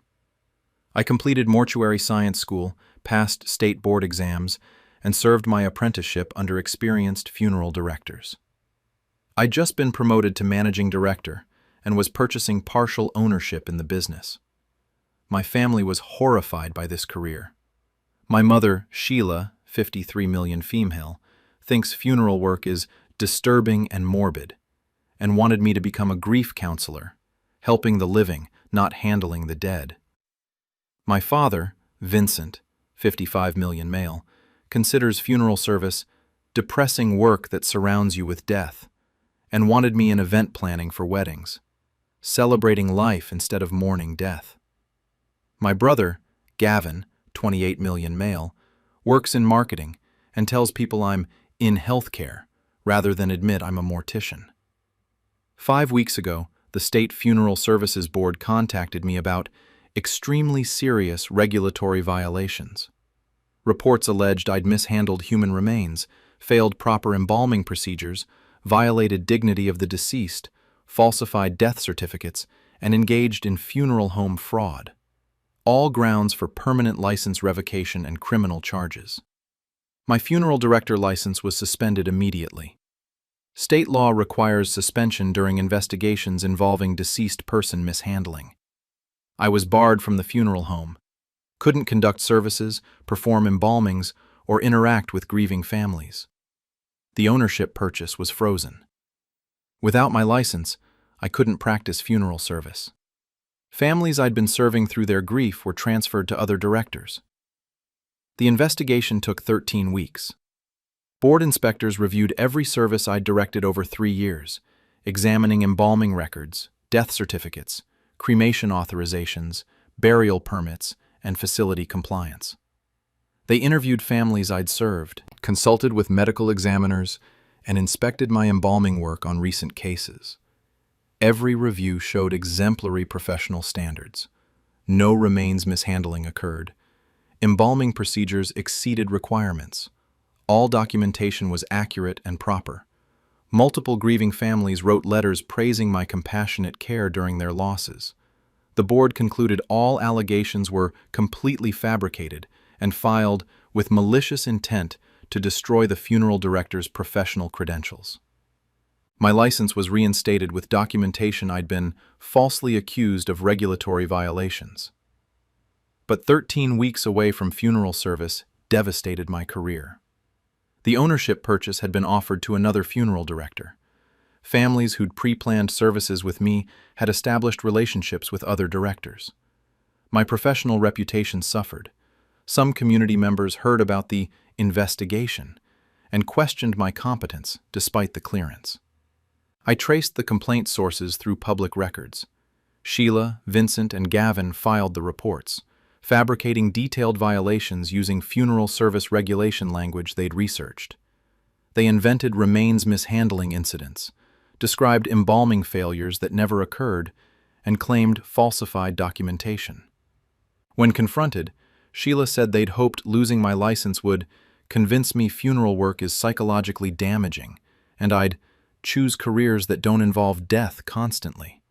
I completed mortuary science school, passed state board exams, and served my apprenticeship under experienced funeral directors. I'd just been promoted to managing director and was purchasing partial ownership in the business. My family was horrified by this career. My mother, Sheila, 53 million female, thinks funeral work is disturbing and morbid, and wanted me to become a grief counselor, helping the living, not handling the dead. My father, Vincent, 55 million male, considers funeral service depressing work that surrounds you with death, and wanted me in event planning for weddings, celebrating life instead of mourning death. My brother, Gavin, 28 million male, works in marketing and tells people I'm in healthcare rather than admit I'm a mortician. 5 weeks ago, the State Funeral Services Board contacted me about extremely serious regulatory violations. Reports alleged I'd mishandled human remains, failed proper embalming procedures, violated dignity of the deceased, falsified death certificates, and engaged in funeral home fraud. All grounds for permanent license revocation and criminal charges. My funeral director license was suspended immediately. State law requires suspension during investigations involving deceased person mishandling. I was barred from the funeral home, couldn't conduct services, perform embalmings, or interact with grieving families. The ownership purchase was frozen. Without my license, I couldn't practice funeral service. Families I'd been serving through their grief were transferred to other directors. The investigation took 13 weeks. Board inspectors reviewed every service I'd directed over 3 years, examining embalming records, death certificates, cremation authorizations, burial permits, and facility compliance. They interviewed families I'd served, consulted with medical examiners, and inspected my embalming work on recent cases. Every review showed exemplary professional standards. No remains mishandling occurred. Embalming procedures exceeded requirements. All documentation was accurate and proper. Multiple grieving families wrote letters praising my compassionate care during their losses. The board concluded all allegations were completely fabricated and filed with malicious intent to destroy the funeral director's professional credentials. My license was reinstated with documentation I'd been falsely accused of regulatory violations. But 13 weeks away from funeral service devastated my career. The ownership purchase had been offered to another funeral director. Families who'd pre-planned services with me had established relationships with other directors. My professional reputation suffered. Some community members heard about the investigation and questioned my competence despite the clearance. I traced the complaint sources through public records. Sheila, Vincent, and Gavin filed the reports, fabricating detailed violations using funeral service regulation language they'd researched. They invented remains mishandling incidents, described embalming failures that never occurred, and claimed falsified documentation. When confronted, Sheila said they'd hoped losing my license would convince me funeral work is psychologically damaging, and I'd choose careers that don't involve death constantly.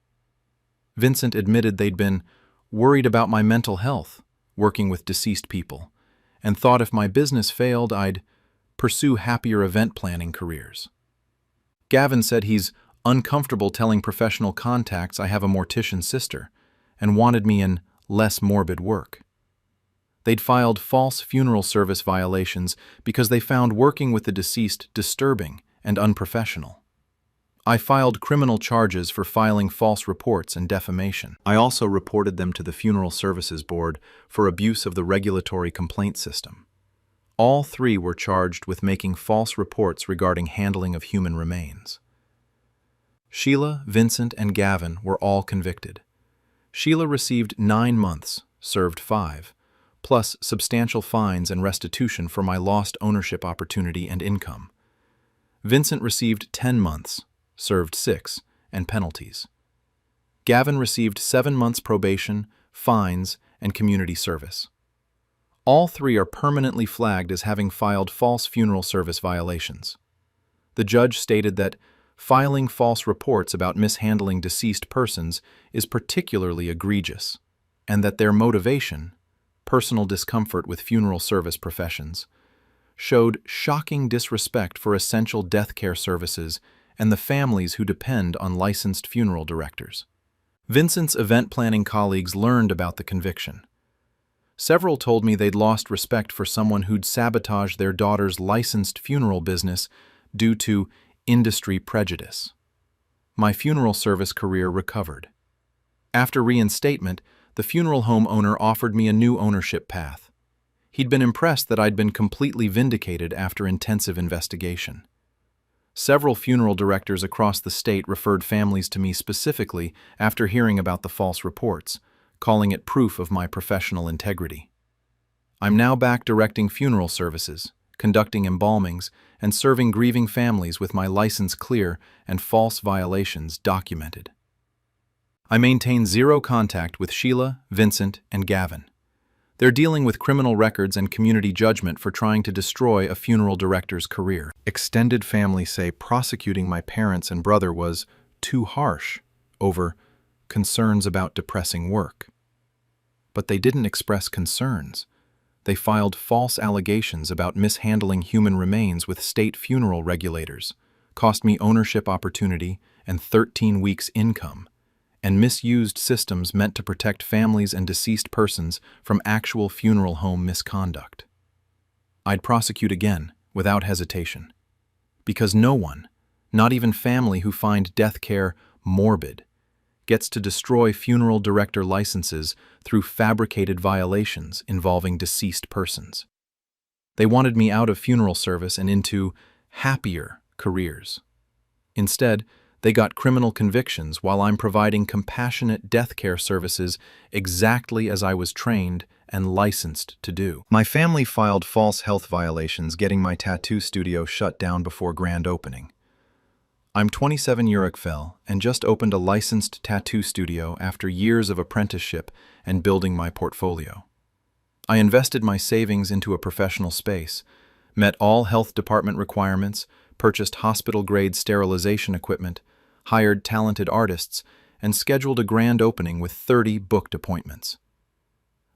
Vincent admitted they'd been worried about my mental health, working with deceased people, and thought if my business failed, I'd pursue happier event planning careers. Gavin said he's uncomfortable telling professional contacts I have a mortician sister, and wanted me in less morbid work. They'd filed false funeral service violations because they found working with the deceased disturbing and unprofessional. I filed criminal charges for filing false reports and defamation. I also reported them to the Funeral Services Board for abuse of the regulatory complaint system. All 3 were charged with making false reports regarding handling of human remains. Sheila, Vincent, and Gavin were all convicted. Sheila received 9 months, served 5, plus substantial fines and restitution for my lost ownership opportunity and income. Vincent received 10 months, served 6, and penalties. Gavin received 7 months probation, fines, and community service. All 3 are permanently flagged as having filed false funeral service violations. The judge stated that filing false reports about mishandling deceased persons is particularly egregious, and that their motivation, personal discomfort with funeral service professions, showed shocking disrespect for essential death care services and the families who depend on licensed funeral directors. Vincent's event planning colleagues learned about the conviction. Several told me they'd lost respect for someone who'd sabotaged their daughter's licensed funeral business due to industry prejudice. My funeral service career recovered. After reinstatement, the funeral home owner offered me a new ownership path. He'd been impressed that I'd been completely vindicated after intensive investigation. Several funeral directors across the state referred families to me specifically after hearing about the false reports, calling it proof of my professional integrity. I'm now back directing funeral services, conducting embalmings, and serving grieving families with my license clear and false violations documented. I maintain zero contact with Sheila, Vincent, and Gavin. They're dealing with criminal records and community judgment for trying to destroy a funeral director's career. Extended family say prosecuting my parents and brother was too harsh over concerns about depressing work. But they didn't express concerns. They filed false allegations about mishandling human remains with state funeral regulators, cost me ownership opportunity and 13 weeks' income, and misused systems meant to protect families and deceased persons from actual funeral home misconduct. I'd prosecute again, without hesitation. Because no one, not even family who find death care morbid, gets to destroy funeral director licenses through fabricated violations involving deceased persons. They wanted me out of funeral service and into happier careers. Instead, they got criminal convictions while I'm providing compassionate death care services exactly as I was trained and licensed to do. My family filed false health violations, getting my tattoo studio shut down before grand opening. I'm 27 Uruk-Fel and just opened a licensed tattoo studio after years of apprenticeship and building my portfolio. I invested my savings into a professional space, met all health department requirements, purchased hospital-grade sterilization equipment, hired talented artists, and scheduled a grand opening with 30 booked appointments.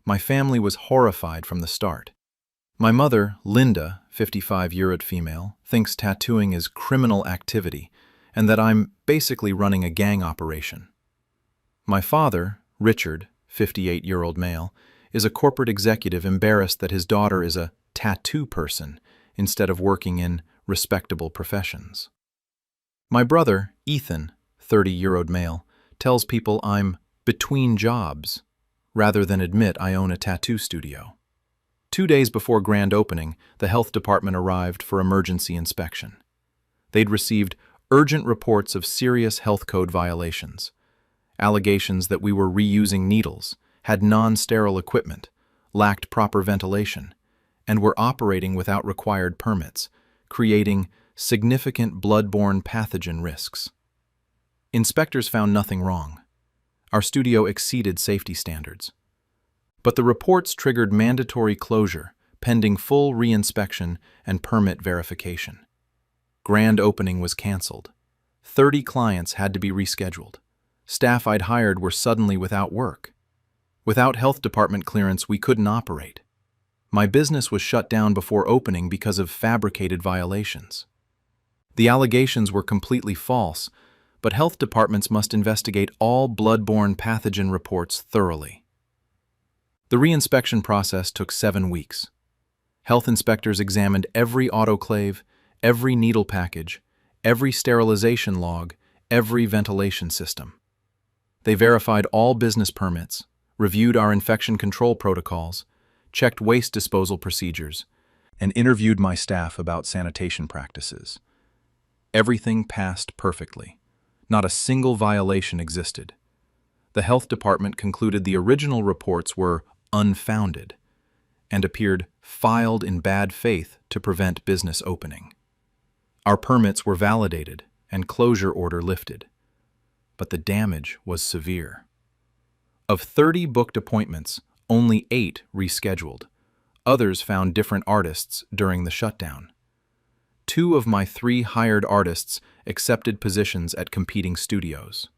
My family was horrified from the start. My mother, Linda, 55-year-old female, thinks tattooing is criminal activity and that I'm basically running a gang operation. My father, Richard, 58-year-old male, is a corporate executive embarrassed that his daughter is a tattoo person instead of working in respectable professions. My brother, Ethan, 30-year-old male, tells people I'm between jobs, rather than admit I own a tattoo studio. 2 days before grand opening, the health department arrived for emergency inspection. They'd received urgent reports of serious health code violations, allegations that we were reusing needles, had non-sterile equipment, lacked proper ventilation, and were operating without required permits, creating significant blood-borne pathogen risks. Inspectors found nothing wrong. Our studio exceeded safety standards. But the reports triggered mandatory closure, pending full re-inspection and permit verification. Grand opening was canceled. 30 clients had to be rescheduled. Staff I'd hired were suddenly without work. Without health department clearance, we couldn't operate. My business was shut down before opening because of fabricated violations. The allegations were completely false, but health departments must investigate all blood-borne pathogen reports thoroughly. The re-inspection process took 7 weeks. Health inspectors examined every autoclave, every needle package, every sterilization log, every ventilation system. They verified all business permits, reviewed our infection control protocols, checked waste disposal procedures, and interviewed my staff about sanitation practices. Everything passed perfectly. Not a single violation existed. The health department concluded the original reports were unfounded and appeared filed in bad faith to prevent business opening. Our permits were validated and closure order lifted, but the damage was severe. Of 30 booked appointments, only 8 rescheduled. Others found different artists during the shutdown. 2 of my 3 hired artists accepted positions at competing studios.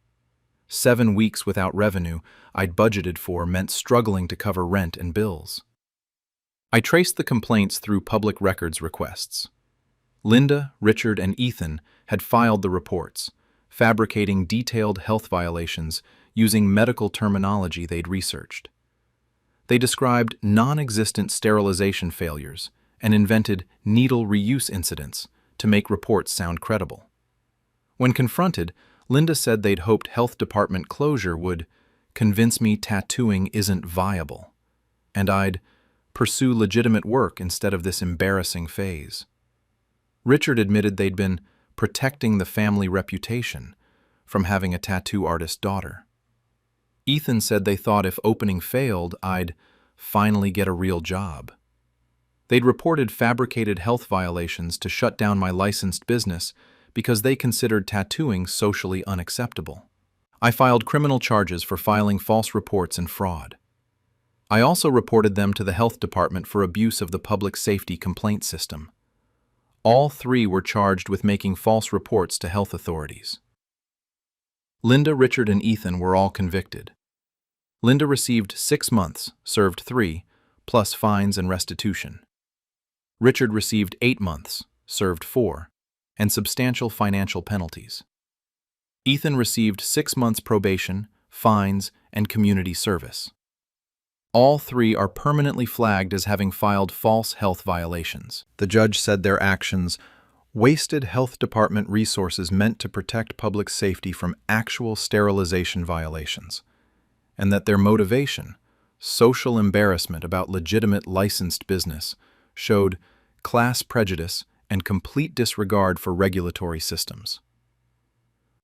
7 weeks without revenue I'd budgeted for meant struggling to cover rent and bills. I traced the complaints through public records requests. Linda, Richard, and Ethan had filed the reports, fabricating detailed health violations using medical terminology they'd researched. They described non-existent sterilization failures and invented needle reuse incidents to make reports sound credible. When confronted, Linda said they'd hoped health department closure would convince me tattooing isn't viable, and I'd pursue legitimate work instead of this embarrassing phase. Richard admitted they'd been protecting the family reputation from having a tattoo artist daughter. Ethan said they thought if opening failed, I'd finally get a real job. They'd reported fabricated health violations to shut down my licensed business because they considered tattooing socially unacceptable. I filed criminal charges for filing false reports and fraud. I also reported them to the health department for abuse of the public safety complaint system. All three were charged with making false reports to health authorities. Linda, Richard, and Ethan were all convicted. Linda received 6 months, served 3, plus fines and restitution. Richard received 8 months, served 4, and substantial financial penalties. Ethan received 6 months probation, fines, and community service. All three are permanently flagged as having filed false health violations. The judge said their actions wasted health department resources meant to protect public safety from actual sterilization violations, and that their motivation, social embarrassment about legitimate licensed business, showed class prejudice and complete disregard for regulatory systems.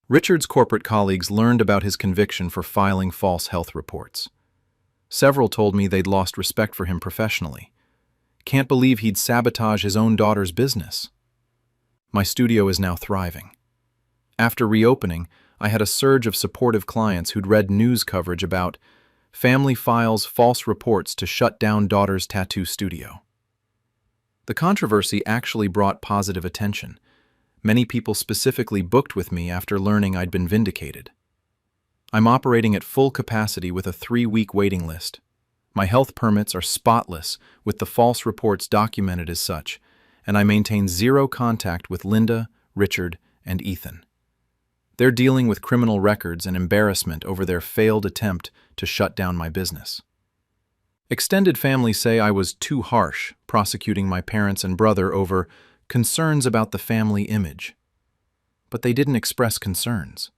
Richard's corporate colleagues learned about his conviction for filing false health reports. Several told me they'd lost respect for him professionally. Can't believe he'd sabotage his own daughter's business. My studio is now thriving. After reopening, I had a surge of supportive clients who'd read news coverage about family files false reports to shut down daughter's tattoo studio. The controversy actually brought positive attention. Many people specifically booked with me after learning I'd been vindicated. I'm operating at full capacity with a 3-week waiting list. My health permits are spotless, with the false reports documented as such, and I maintain 0 contact with Linda, Richard, and Ethan. They're dealing with criminal records and embarrassment over their failed attempt to shut down my business. Extended family say I was too harsh, prosecuting my parents and brother over concerns about the family image. But they didn't express concerns.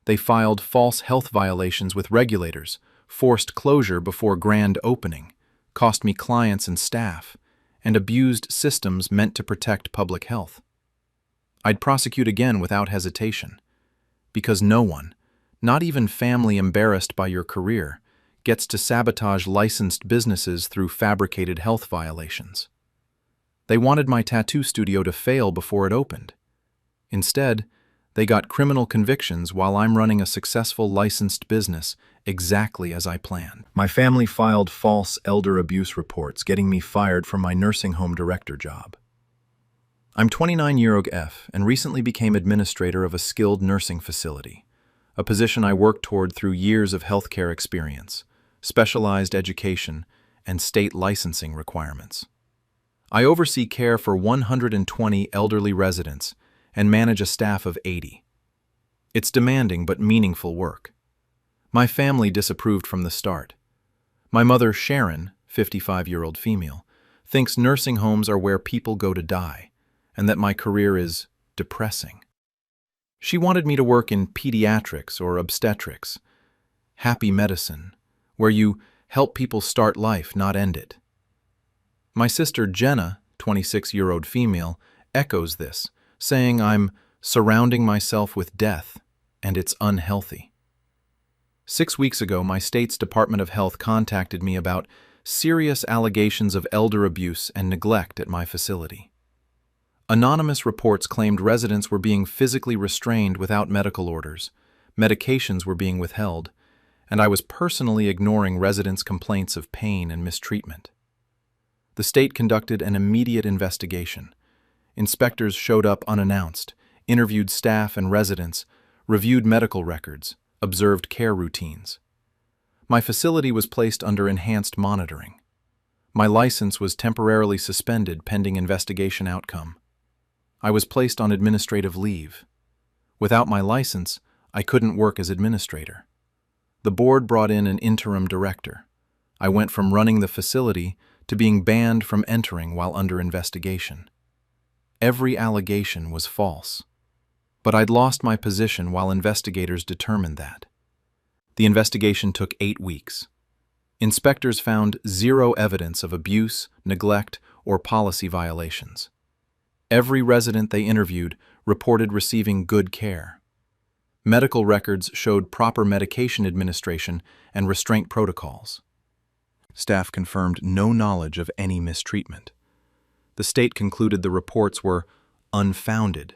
They filed false health violations with regulators, forced closure before grand opening, cost me clients and staff, and abused systems meant to protect public health. I'd prosecute again without hesitation, because no one, not even family embarrassed by your career, gets to sabotage licensed businesses through fabricated health violations. They wanted my tattoo studio to fail before it opened. Instead, they got criminal convictions while I'm running a successful licensed business exactly as I planned. My family filed false elder abuse reports, getting me fired from my nursing home director job. I'm 29-year-old F and recently became administrator of a skilled nursing facility, a position I worked toward through years of healthcare experience, specialized education, and state licensing requirements. I oversee care for 120 elderly residents and manage a staff of 80. It's demanding but meaningful work. My family disapproved from the start. My mother, Sharon, 55-year-old female, thinks nursing homes are where people go to die, and that my career is depressing. She wanted me to work in pediatrics or obstetrics, happy medicine, where you help people start life, not end it. My sister Jenna, 26-year-old female, echoes this, saying I'm surrounding myself with death, and it's unhealthy. 6 weeks ago, my state's Department of Health contacted me about serious allegations of elder abuse and neglect at my facility. Anonymous reports claimed residents were being physically restrained without medical orders, medications were being withheld, and I was personally ignoring residents' complaints of pain and mistreatment. The state conducted an immediate investigation. Inspectors showed up unannounced, interviewed staff and residents, reviewed medical records, observed care routines. My facility was placed under enhanced monitoring. My license was temporarily suspended pending investigation outcome. I was placed on administrative leave. Without my license, I couldn't work as administrator. The board brought in an interim director. I went from running the facility to being banned from entering while under investigation. Every allegation was false, but I'd lost my position while investigators determined that. The investigation took 8 weeks. Inspectors found zero evidence of abuse, neglect, or policy violations. Every resident they interviewed reported receiving good care. Medical records showed proper medication administration and restraint protocols. Staff confirmed no knowledge of any mistreatment. The state concluded the reports were unfounded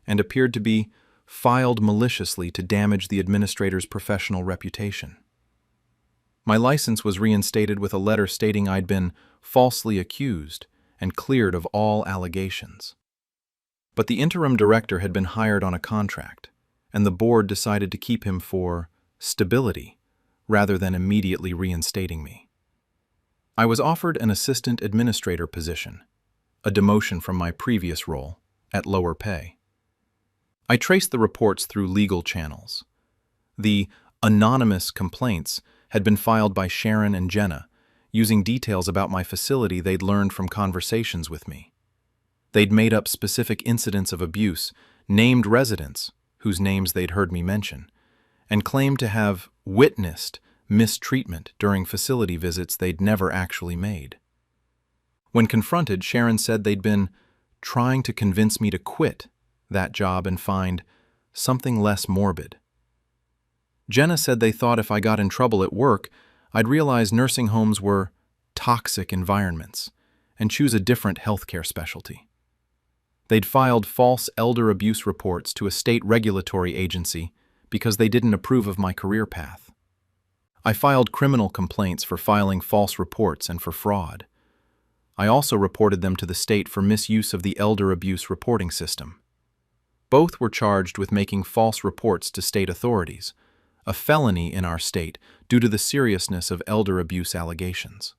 and appeared to be filed maliciously to damage the administrator's professional reputation. My license was reinstated with a letter stating I'd been falsely accused and cleared of all allegations. But the interim director had been hired on a contract, and the board decided to keep him for stability rather than immediately reinstating me. I was offered an assistant administrator position, a demotion from my previous role, at lower pay. I traced the reports through legal channels. The anonymous complaints had been filed by Sharon and Jenna, using details about my facility they'd learned from conversations with me. They'd made up specific incidents of abuse, named residents, whose names they'd heard me mention, and claimed to have witnessed mistreatment during facility visits they'd never actually made. When confronted, Sharon said they'd been trying to convince me to quit that job and find something less morbid. Jenna said they thought if I got in trouble at work, I'd realize nursing homes were toxic environments and choose a different healthcare specialty. They'd filed false elder abuse reports to a state regulatory agency because they didn't approve of my career path. I filed criminal complaints for filing false reports and for fraud. I also reported them to the state for misuse of the elder abuse reporting system. Both were charged with making false reports to state authorities, a felony in our state due to the seriousness of elder abuse allegations.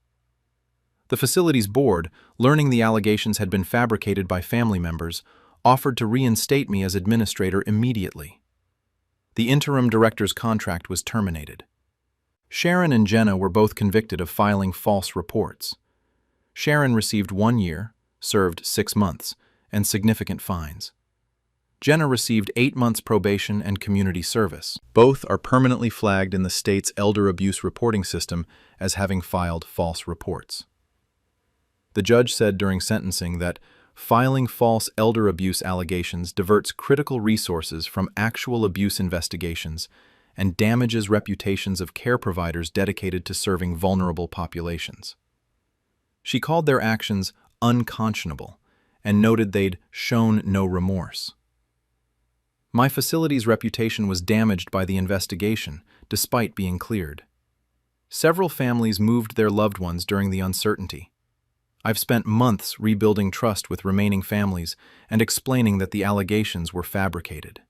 The facilities board, learning the allegations had been fabricated by family members, offered to reinstate me as administrator immediately. The interim director's contract was terminated. Sharon and Jenna were both convicted of filing false reports. Sharon received 1 year, served 6 months, and significant fines. Jenna received 8 months probation and community service. Both are permanently flagged in the state's elder abuse reporting system as having filed false reports. The judge said during sentencing that filing false elder abuse allegations diverts critical resources from actual abuse investigations and damages reputations of care providers dedicated to serving vulnerable populations. She called their actions unconscionable and noted they'd shown no remorse. My facility's reputation was damaged by the investigation, despite being cleared. Several families moved their loved ones during the uncertainty. I've spent months rebuilding trust with remaining families and explaining that the allegations were fabricated.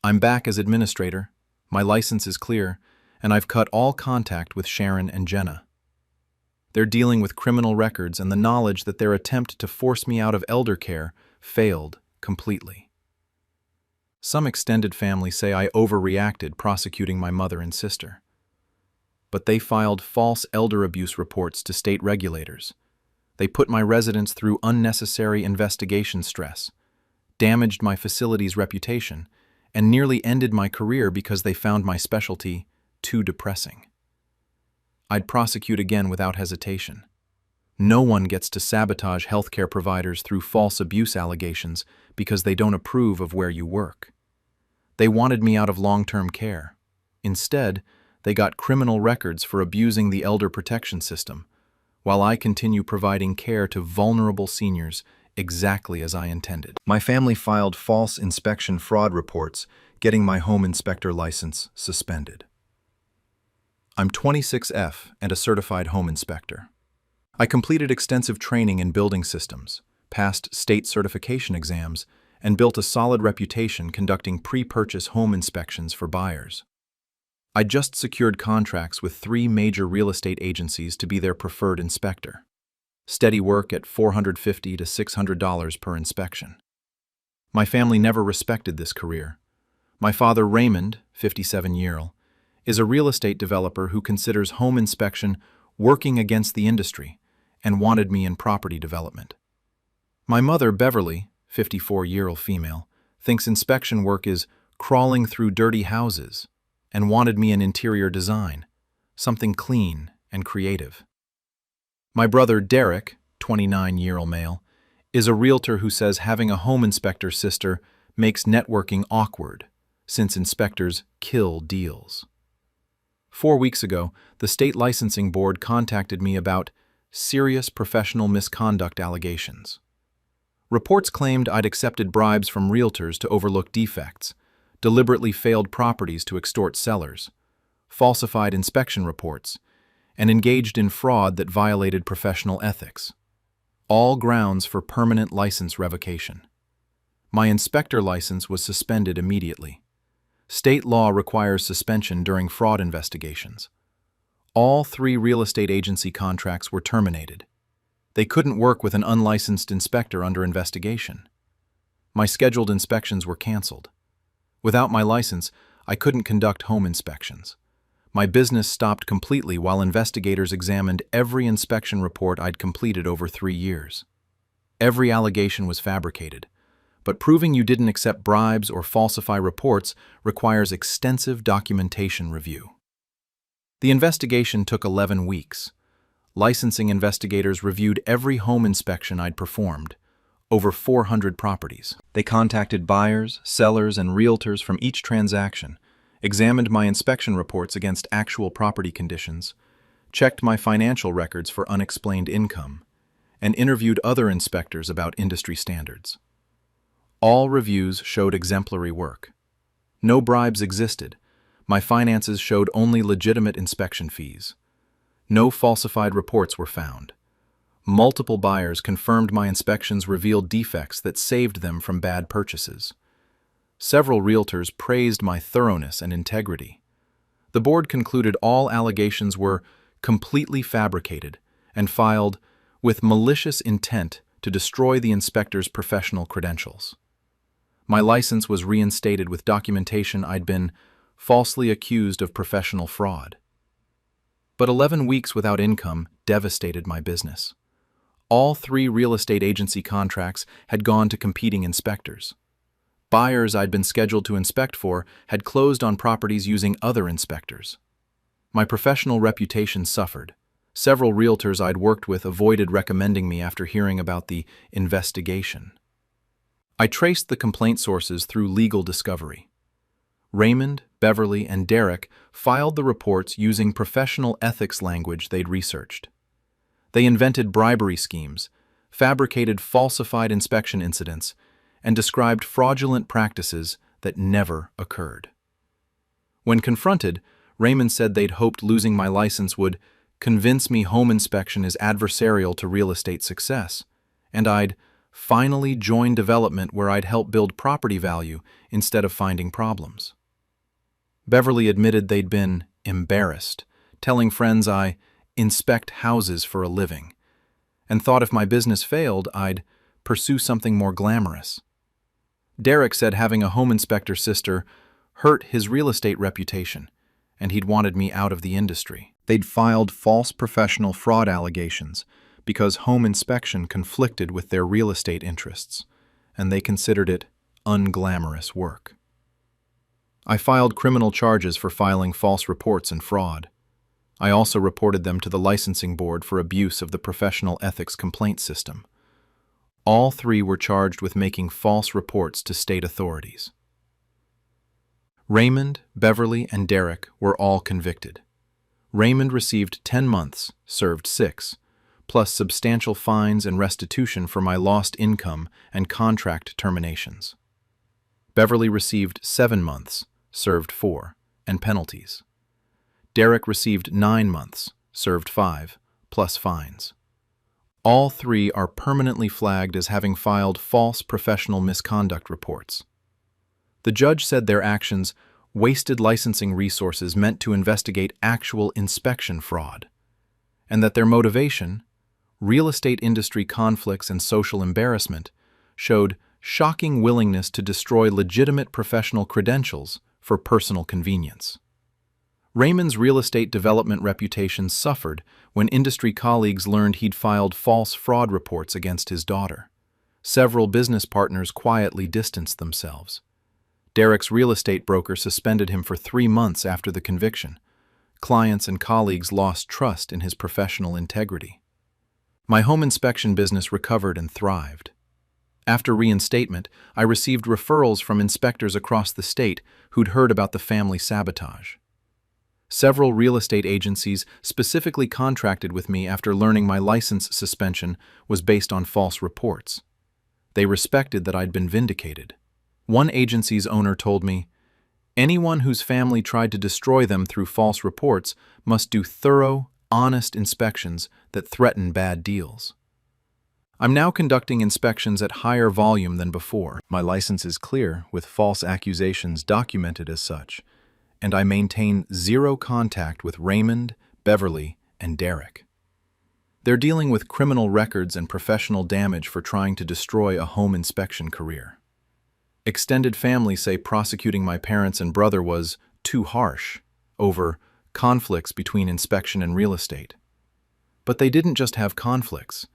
I'm back as administrator, my license is clear, and I've cut all contact with Sharon and Jenna. They're dealing with criminal records and the knowledge that their attempt to force me out of elder care failed completely. Some extended family say I overreacted prosecuting my mother and sister. But they filed false elder abuse reports to state regulators. They put my residents through unnecessary investigation stress, damaged my facility's reputation, and nearly ended my career because they found my specialty too depressing. I'd prosecute again without hesitation. No one gets to sabotage healthcare providers through false abuse allegations because they don't approve of where you work. They wanted me out of long-term care. Instead, they got criminal records for abusing the elder protection system, while I continue providing care to vulnerable seniors exactly as I intended. My family filed false inspection fraud reports, getting my home inspector license suspended. I'm 26F and a certified home inspector. I completed extensive training in building systems, passed state certification exams, and built a solid reputation conducting pre-purchase home inspections for buyers. I just secured contracts with 3 major real estate agencies to be their preferred inspector. Steady work at $450 to $600 per inspection. My family never respected this career. My father, Raymond, 57-year-old, is a real estate developer who considers home inspection working against the industry and wanted me in property development. My mother, Beverly, 54-year-old female, thinks inspection work is crawling through dirty houses and wanted me in interior design, something clean and creative. My brother Derek, 29-year-old male, is a realtor who says having a home inspector sister makes networking awkward, since inspectors kill deals. 4 weeks ago, the state licensing board contacted me about serious professional misconduct allegations. Reports claimed I'd accepted bribes from realtors to overlook defects, deliberately failed properties to extort sellers, falsified inspection reports, and engaged in fraud that violated professional ethics. All grounds for permanent license revocation. My inspector license was suspended immediately. State law requires suspension during fraud investigations. All 3 real estate agency contracts were terminated. They couldn't work with an unlicensed inspector under investigation. My scheduled inspections were canceled. Without my license, I couldn't conduct home inspections. My business stopped completely while investigators examined every inspection report I'd completed over 3 years. Every allegation was fabricated, but proving you didn't accept bribes or falsify reports requires extensive documentation review. The investigation took 11 weeks. Licensing investigators reviewed every home inspection I'd performed, over 400 properties. They contacted buyers, sellers, and realtors from each transaction, examined my inspection reports against actual property conditions, checked my financial records for unexplained income, and interviewed other inspectors about industry standards. All reviews showed exemplary work. No bribes existed. My finances showed only legitimate inspection fees. No falsified reports were found. Multiple buyers confirmed my inspections revealed defects that saved them from bad purchases. Several realtors praised my thoroughness and integrity. The board concluded all allegations were completely fabricated and filed with malicious intent to destroy the inspector's professional credentials. My license was reinstated with documentation I'd been falsely accused of professional fraud. But 11 weeks without income devastated my business. All 3 real estate agency contracts had gone to competing inspectors. Buyers I'd been scheduled to inspect for had closed on properties using other inspectors. My professional reputation suffered. Several realtors I'd worked with avoided recommending me after hearing about the investigation. I traced the complaint sources through legal discovery. Raymond, Beverly, and Derek filed the reports using professional ethics language they'd researched. They invented bribery schemes, fabricated falsified inspection incidents, and described fraudulent practices that never occurred. When confronted, Raymond said they'd hoped losing my license would convince me home inspection is adversarial to real estate success, and I'd finally join development where I'd help build property value instead of finding problems. Beverly admitted they'd been embarrassed, telling friends I inspect houses for a living, and thought if my business failed, I'd pursue something more glamorous. Derek said having a home inspector sister hurt his real estate reputation, and he'd wanted me out of the industry. They'd filed false professional fraud allegations because home inspection conflicted with their real estate interests, and they considered it unglamorous work. I filed criminal charges for filing false reports and fraud. I also reported them to the licensing board for abuse of the professional ethics complaint system. All 3 were charged with making false reports to state authorities. Raymond, Beverly, and Derek were all convicted. Raymond received 10 months, served 6, plus substantial fines and restitution for my lost income and contract terminations. Beverly received 7 months, served 4, and penalties. Derek received 9 months, served 5, plus fines. All 3 are permanently flagged as having filed false professional misconduct reports. The judge said their actions wasted licensing resources meant to investigate actual inspection fraud, and that their motivation, real estate industry conflicts and social embarrassment, showed shocking willingness to destroy legitimate professional credentials for personal convenience. Raymond's real estate development reputation suffered when industry colleagues learned he'd filed false fraud reports against his daughter. Several business partners quietly distanced themselves. Derek's real estate broker suspended him for 3 months after the conviction, Clients and colleagues lost trust in his professional integrity. My home inspection business recovered and thrived. After reinstatement, I received referrals from inspectors across the state who'd heard about the family sabotage. Several real estate agencies specifically contracted with me after learning my license suspension was based on false reports. They respected that I'd been vindicated. One agency's owner told me, "Anyone whose family tried to destroy them through false reports must do thorough, honest inspections that threaten bad deals." I'm now conducting inspections at higher volume than before. My license is clear, with false accusations documented as such, and I maintain zero contact with Raymond, Beverly, and Derek. They're dealing with criminal records and professional damage for trying to destroy a home inspection career. Extended family say prosecuting my parents and brother was too harsh over conflicts between inspection and real estate. But they didn't just have conflicts.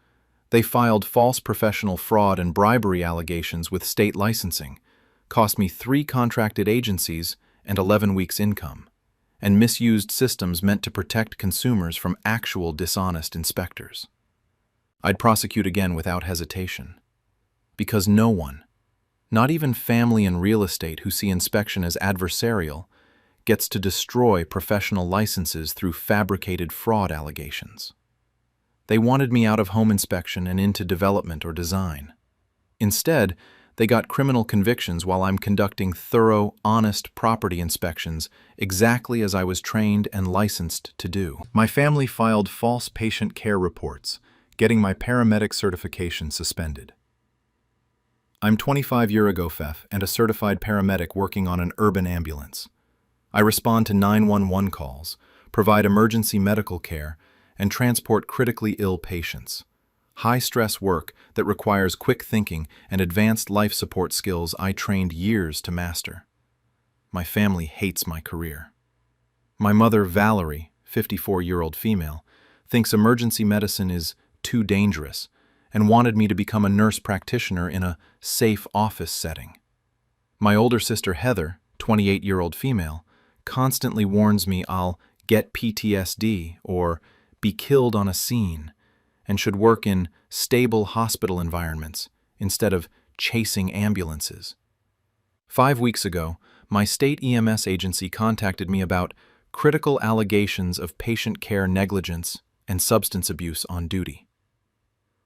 They filed false professional fraud and bribery allegations with state licensing, cost me 3 contracted agencies and 11 weeks' income, and misused systems meant to protect consumers from actual dishonest inspectors. I'd prosecute again without hesitation. Because no one, not even family in real estate who see inspection as adversarial, gets to destroy professional licenses through fabricated fraud allegations. They wanted me out of home inspection and into development or design. Instead, they got criminal convictions while I'm conducting thorough, honest property inspections exactly as I was trained and licensed to do. My family filed false patient care reports, getting my paramedic certification suspended. I'm 25-year FEF and a certified paramedic working on an urban ambulance. I respond to 911 calls, provide emergency medical care, and transport critically ill patients. High-stress work that requires quick thinking and advanced life support skills I trained years to master. My family hates my career. My mother, Valerie, 54-year-old female, thinks emergency medicine is too dangerous and wanted me to become a nurse practitioner in a safe office setting. My older sister, Heather, 28-year-old female, constantly warns me I'll get PTSD or be killed on a scene, and should work in stable hospital environments instead of chasing ambulances. 5 weeks ago, my state EMS agency contacted me about critical allegations of patient care negligence and substance abuse on duty.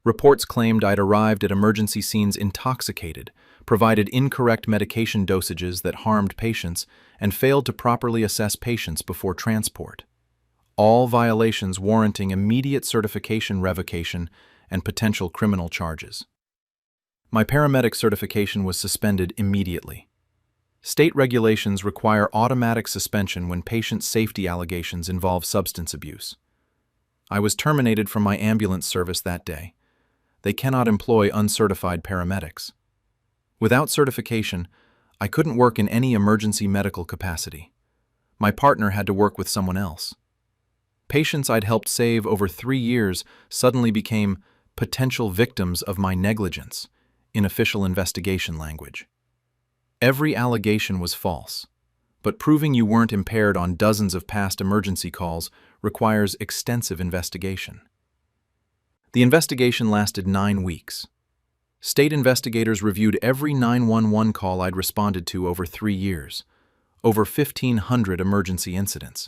Reports claimed I'd arrived at emergency scenes intoxicated, provided incorrect medication dosages that harmed patients, and failed to properly assess patients before transport. All violations warranting immediate certification revocation and potential criminal charges. My paramedic certification was suspended immediately. State regulations require automatic suspension when patient safety allegations involve substance abuse. I was terminated from my ambulance service that day. They cannot employ uncertified paramedics. Without certification, I couldn't work in any emergency medical capacity. My partner had to work with someone else. Patients I'd helped save over 3 years suddenly became potential victims of my negligence, in official investigation language. Every allegation was false, but proving you weren't impaired on dozens of past emergency calls requires extensive investigation. The investigation lasted 9 weeks. State investigators reviewed every 911 call I'd responded to over 3 years, over 1,500 emergency incidents.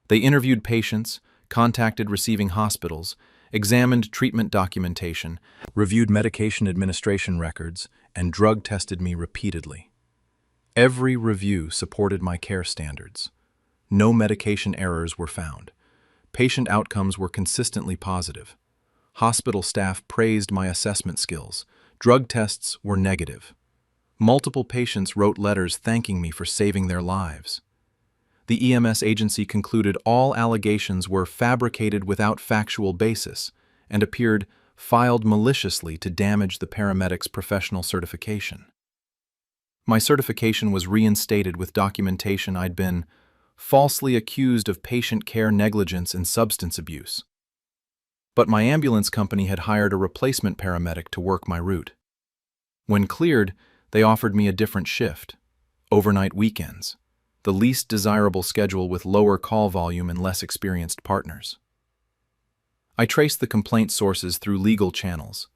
They interviewed patients, contacted receiving hospitals, examined treatment documentation, reviewed medication administration records, and drug tested me repeatedly. Every review supported my care standards. No medication errors were found. Patient outcomes were consistently positive. Hospital staff praised my assessment skills. Drug tests were negative. Multiple patients wrote letters thanking me for saving their lives. The EMS agency concluded all allegations were fabricated without factual basis and appeared filed maliciously to damage the paramedic's professional certification. My certification was reinstated with documentation I'd been falsely accused of patient care negligence and substance abuse. But my ambulance company had hired a replacement paramedic to work my route. When cleared, they offered me a different shift, overnight weekends, the least desirable schedule with lower call volume and less experienced partners. I traced the complaint sources through legal channels.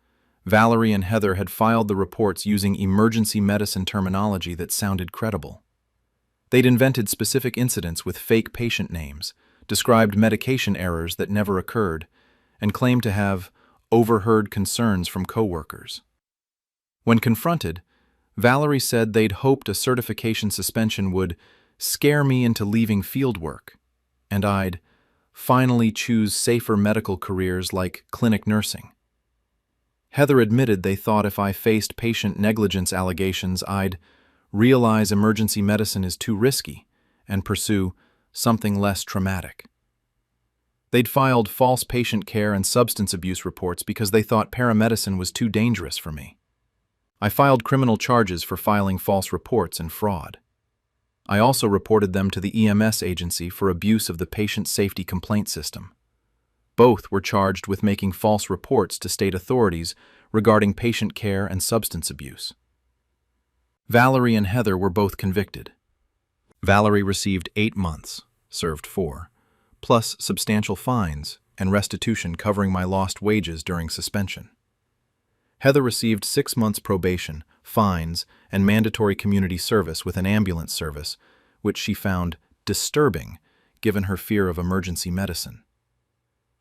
Valerie and Heather had filed the reports using emergency medicine terminology that sounded credible. They'd invented specific incidents with fake patient names, described medication errors that never occurred, and claimed to have overheard concerns from coworkers. When confronted, Valerie said they'd hoped a certification suspension would scare me into leaving fieldwork, and I'd finally choose safer medical careers like clinic nursing. Heather admitted they thought if I faced patient negligence allegations, I'd realize emergency medicine is too risky and pursue something less traumatic. They'd filed false patient care and substance abuse reports because they thought paramedicine was too dangerous for me. I filed criminal charges for filing false reports and fraud. I also reported them to the EMS agency for abuse of the patient safety complaint system. Both were charged with making false reports to state authorities regarding patient care and substance abuse. Valerie and Heather were both convicted. Valerie received 8 months, served 4, plus substantial fines and restitution covering my lost wages during suspension. Heather received 6 months probation, fines, and mandatory community service with an ambulance service, which she found disturbing given her fear of emergency medicine.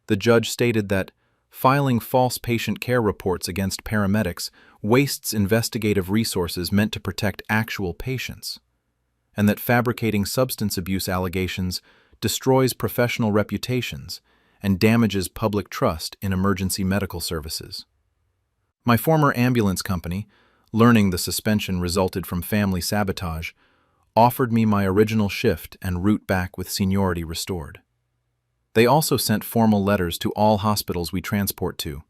The judge stated that filing false patient care reports against paramedics wastes investigative resources meant to protect actual patients, and that fabricating substance abuse allegations destroys professional reputations and damages public trust in emergency medical services. My former ambulance company, learning the suspension resulted from family sabotage, offered me my original shift and route back with seniority restored. They also sent formal letters to all hospitals we transport to,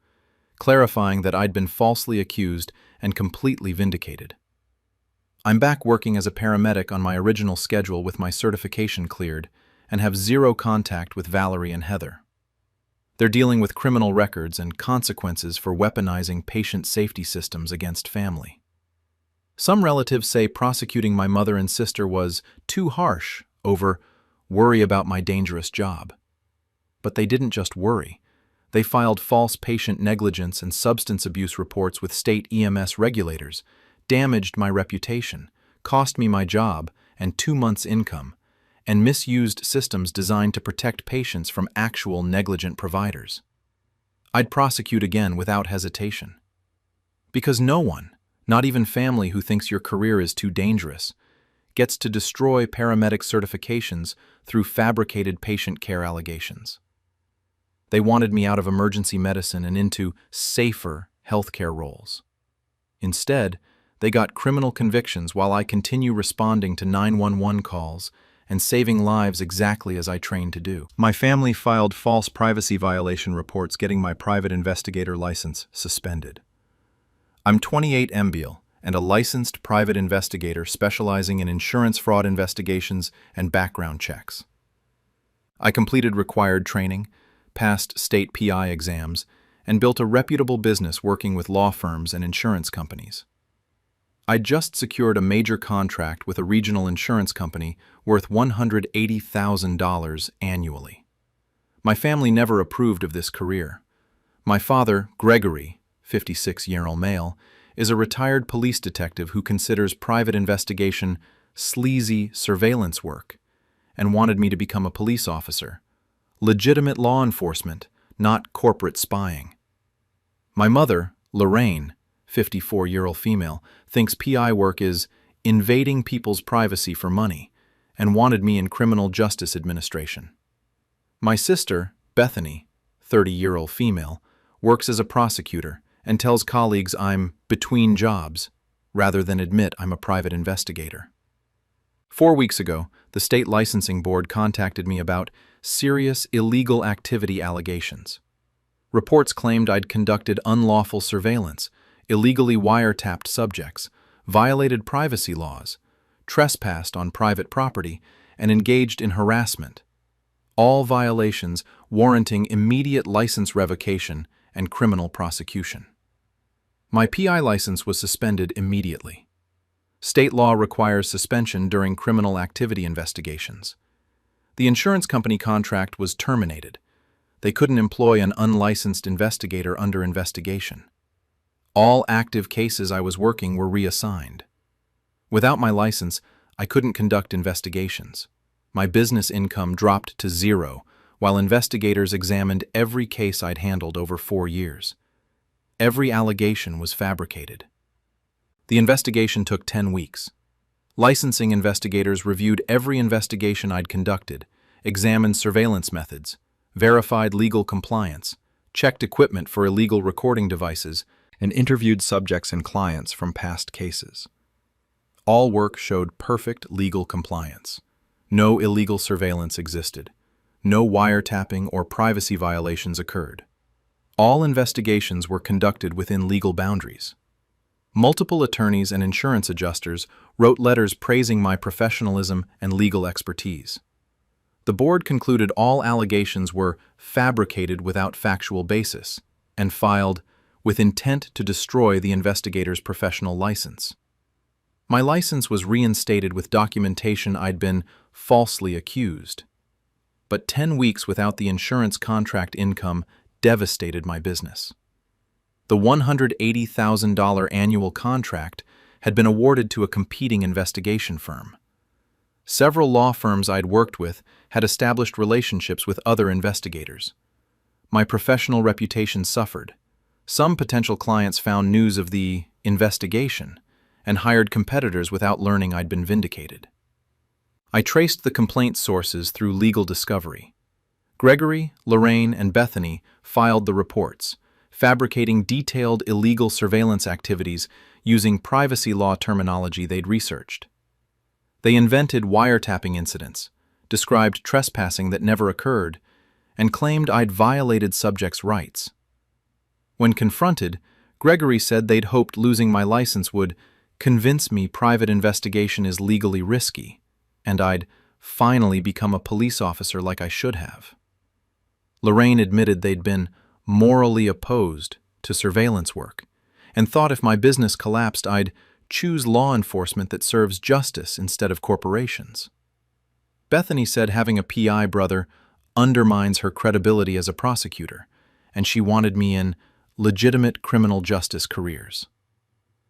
clarifying that I'd been falsely accused and completely vindicated. I'm back working as a paramedic on my original schedule with my certification cleared and have zero contact with Valerie and Heather. They're dealing with criminal records and consequences for weaponizing patient safety systems against family. Some relatives say prosecuting my mother and sister was too harsh over worry about my dangerous job. But they didn't just worry. They filed false patient negligence and substance abuse reports with state EMS regulators, damaged my reputation, cost me my job and 2 months' income, and misused systems designed to protect patients from actual negligent providers. I'd prosecute again without hesitation. Because no one, not even family who thinks your career is too dangerous, gets to destroy paramedic certifications through fabricated patient care allegations. They wanted me out of emergency medicine and into safer healthcare roles. Instead, they got criminal convictions while I continue responding to 911 calls and saving lives exactly as I trained to do. My family filed false privacy violation reports getting my private investigator license suspended. I'm 28 Embiel and a licensed private investigator specializing in insurance fraud investigations and background checks. I completed required training, passed state PI exams, and built a reputable business working with law firms and insurance companies. I just secured a major contract with a regional insurance company worth $180,000 annually. My family never approved of this career. My father, Gregory, 56-year-old male, is a retired police detective who considers private investigation sleazy surveillance work and wanted me to become a police officer. Legitimate law enforcement, not corporate spying. My mother, Lorraine, 54-year-old female, thinks PI work is invading people's privacy for money and wanted me in criminal justice administration. My sister, Bethany, 30-year-old female, works as a prosecutor and tells colleagues I'm between jobs rather than admit I'm a private investigator. 4 weeks ago, the state licensing board contacted me about serious illegal activity allegations. Reports claimed I'd conducted unlawful surveillance, illegally wiretapped subjects, violated privacy laws, trespassed on private property, and engaged in harassment. All violations warranting immediate license revocation and criminal prosecution. My PI license was suspended immediately. State law requires suspension during criminal activity investigations. The insurance company contract was terminated. They couldn't employ an unlicensed investigator under investigation. All active cases I was working were reassigned. Without my license, I couldn't conduct investigations. My business income dropped to zero, while investigators examined every case I'd handled over 4 years. Every allegation was fabricated. The investigation took 10 weeks. Licensing investigators reviewed every investigation I'd conducted, examined surveillance methods, verified legal compliance, checked equipment for illegal recording devices, and interviewed subjects and clients from past cases. All work showed perfect legal compliance. No illegal surveillance existed. No wiretapping or privacy violations occurred. All investigations were conducted within legal boundaries. Multiple attorneys and insurance adjusters wrote letters praising my professionalism and legal expertise. The board concluded all allegations were fabricated without factual basis and filed with intent to destroy the investigator's professional license. My license was reinstated with documentation I'd been falsely accused. But 10 weeks without the insurance contract income devastated my business. The $180,000 annual contract had been awarded to a competing investigation firm. Several law firms I'd worked with had established relationships with other investigators. My professional reputation suffered. Some potential clients found news of the investigation and hired competitors without learning I'd been vindicated. I traced the complaint sources through legal discovery. Gregory, Lorraine, and Bethany filed the reports, fabricating detailed illegal surveillance activities using privacy law terminology they'd researched. They invented wiretapping incidents, described trespassing that never occurred, and claimed I'd violated subjects' rights. When confronted, Gregory said they'd hoped losing my license would convince me private investigation is legally risky, and I'd finally become a police officer like I should have. Lorraine admitted they'd been morally opposed to surveillance work and thought if my business collapsed, I'd choose law enforcement that serves justice instead of corporations. Bethany said having a PI brother undermines her credibility as a prosecutor, and she wanted me in legitimate criminal justice careers.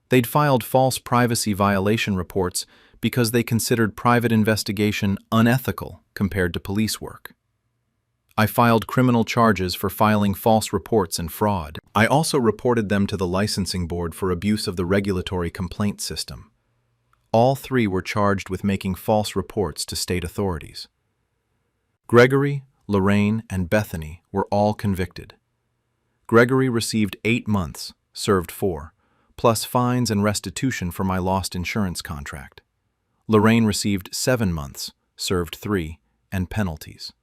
They'd filed false privacy violation reports because they considered private investigation unethical compared to police work. I filed criminal charges for filing false reports and fraud. I also reported them to the licensing board for abuse of the regulatory complaint system. All 3 were charged with making false reports to state authorities. Gregory, Lorraine, and Bethany were all convicted. Gregory received 8 months, served 4, plus fines and restitution for my lost insurance contract. Lorraine received 7 months, served 3, and penalties.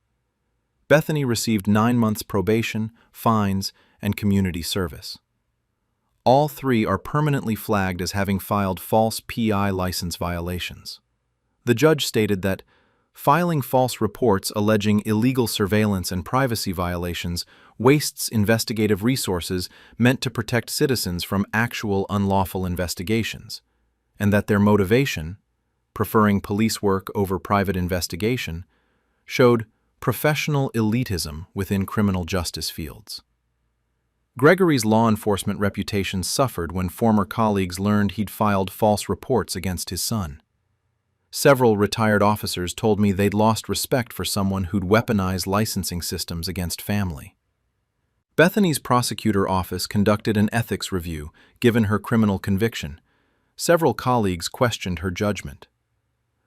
Bethany received 9 months probation, fines, and community service. All 3 are permanently flagged as having filed false PI license violations. The judge stated that filing false reports alleging illegal surveillance and privacy violations wastes investigative resources meant to protect citizens from actual unlawful investigations, and that their motivation, preferring police work over private investigation, showed professional elitism within criminal justice fields. Gregory's law enforcement reputation suffered when former colleagues learned he'd filed false reports against his son. Several retired officers told me they'd lost respect for someone who'd weaponized licensing systems against family. Bethany's prosecutor office conducted an ethics review given her criminal conviction. Several colleagues questioned her judgment.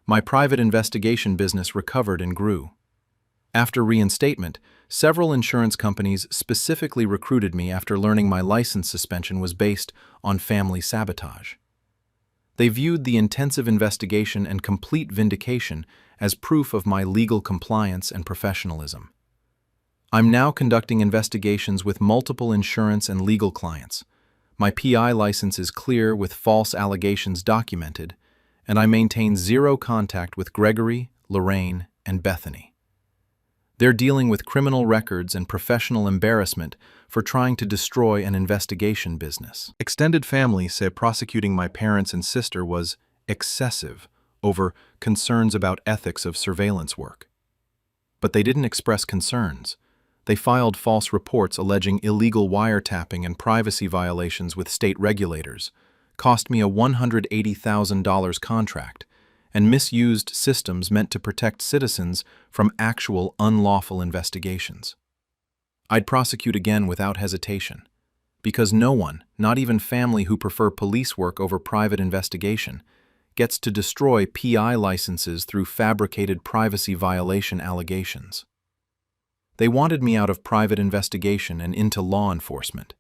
My private investigation business recovered and grew. After reinstatement, several insurance companies specifically recruited me after learning my license suspension was based on family sabotage. They viewed the intensive investigation and complete vindication as proof of my legal compliance and professionalism. I'm now conducting investigations with multiple insurance and legal clients. My PI license is clear with false allegations documented, and I maintain 0 contact with Gregory, Lorraine, and Bethany. They're dealing with criminal records and professional embarrassment for trying to destroy an investigation business. Extended family say prosecuting my parents and sister was excessive, over concerns about ethics of surveillance work. But they didn't express concerns. They filed false reports alleging illegal wiretapping and privacy violations with state regulators, cost me a $180,000 contract, and misused systems meant to protect citizens from actual unlawful investigations. I'd prosecute again without hesitation, because no one, not even family who prefer police work over private investigation, gets to destroy PI licenses through fabricated privacy violation allegations. They wanted me out of private investigation and into law enforcement.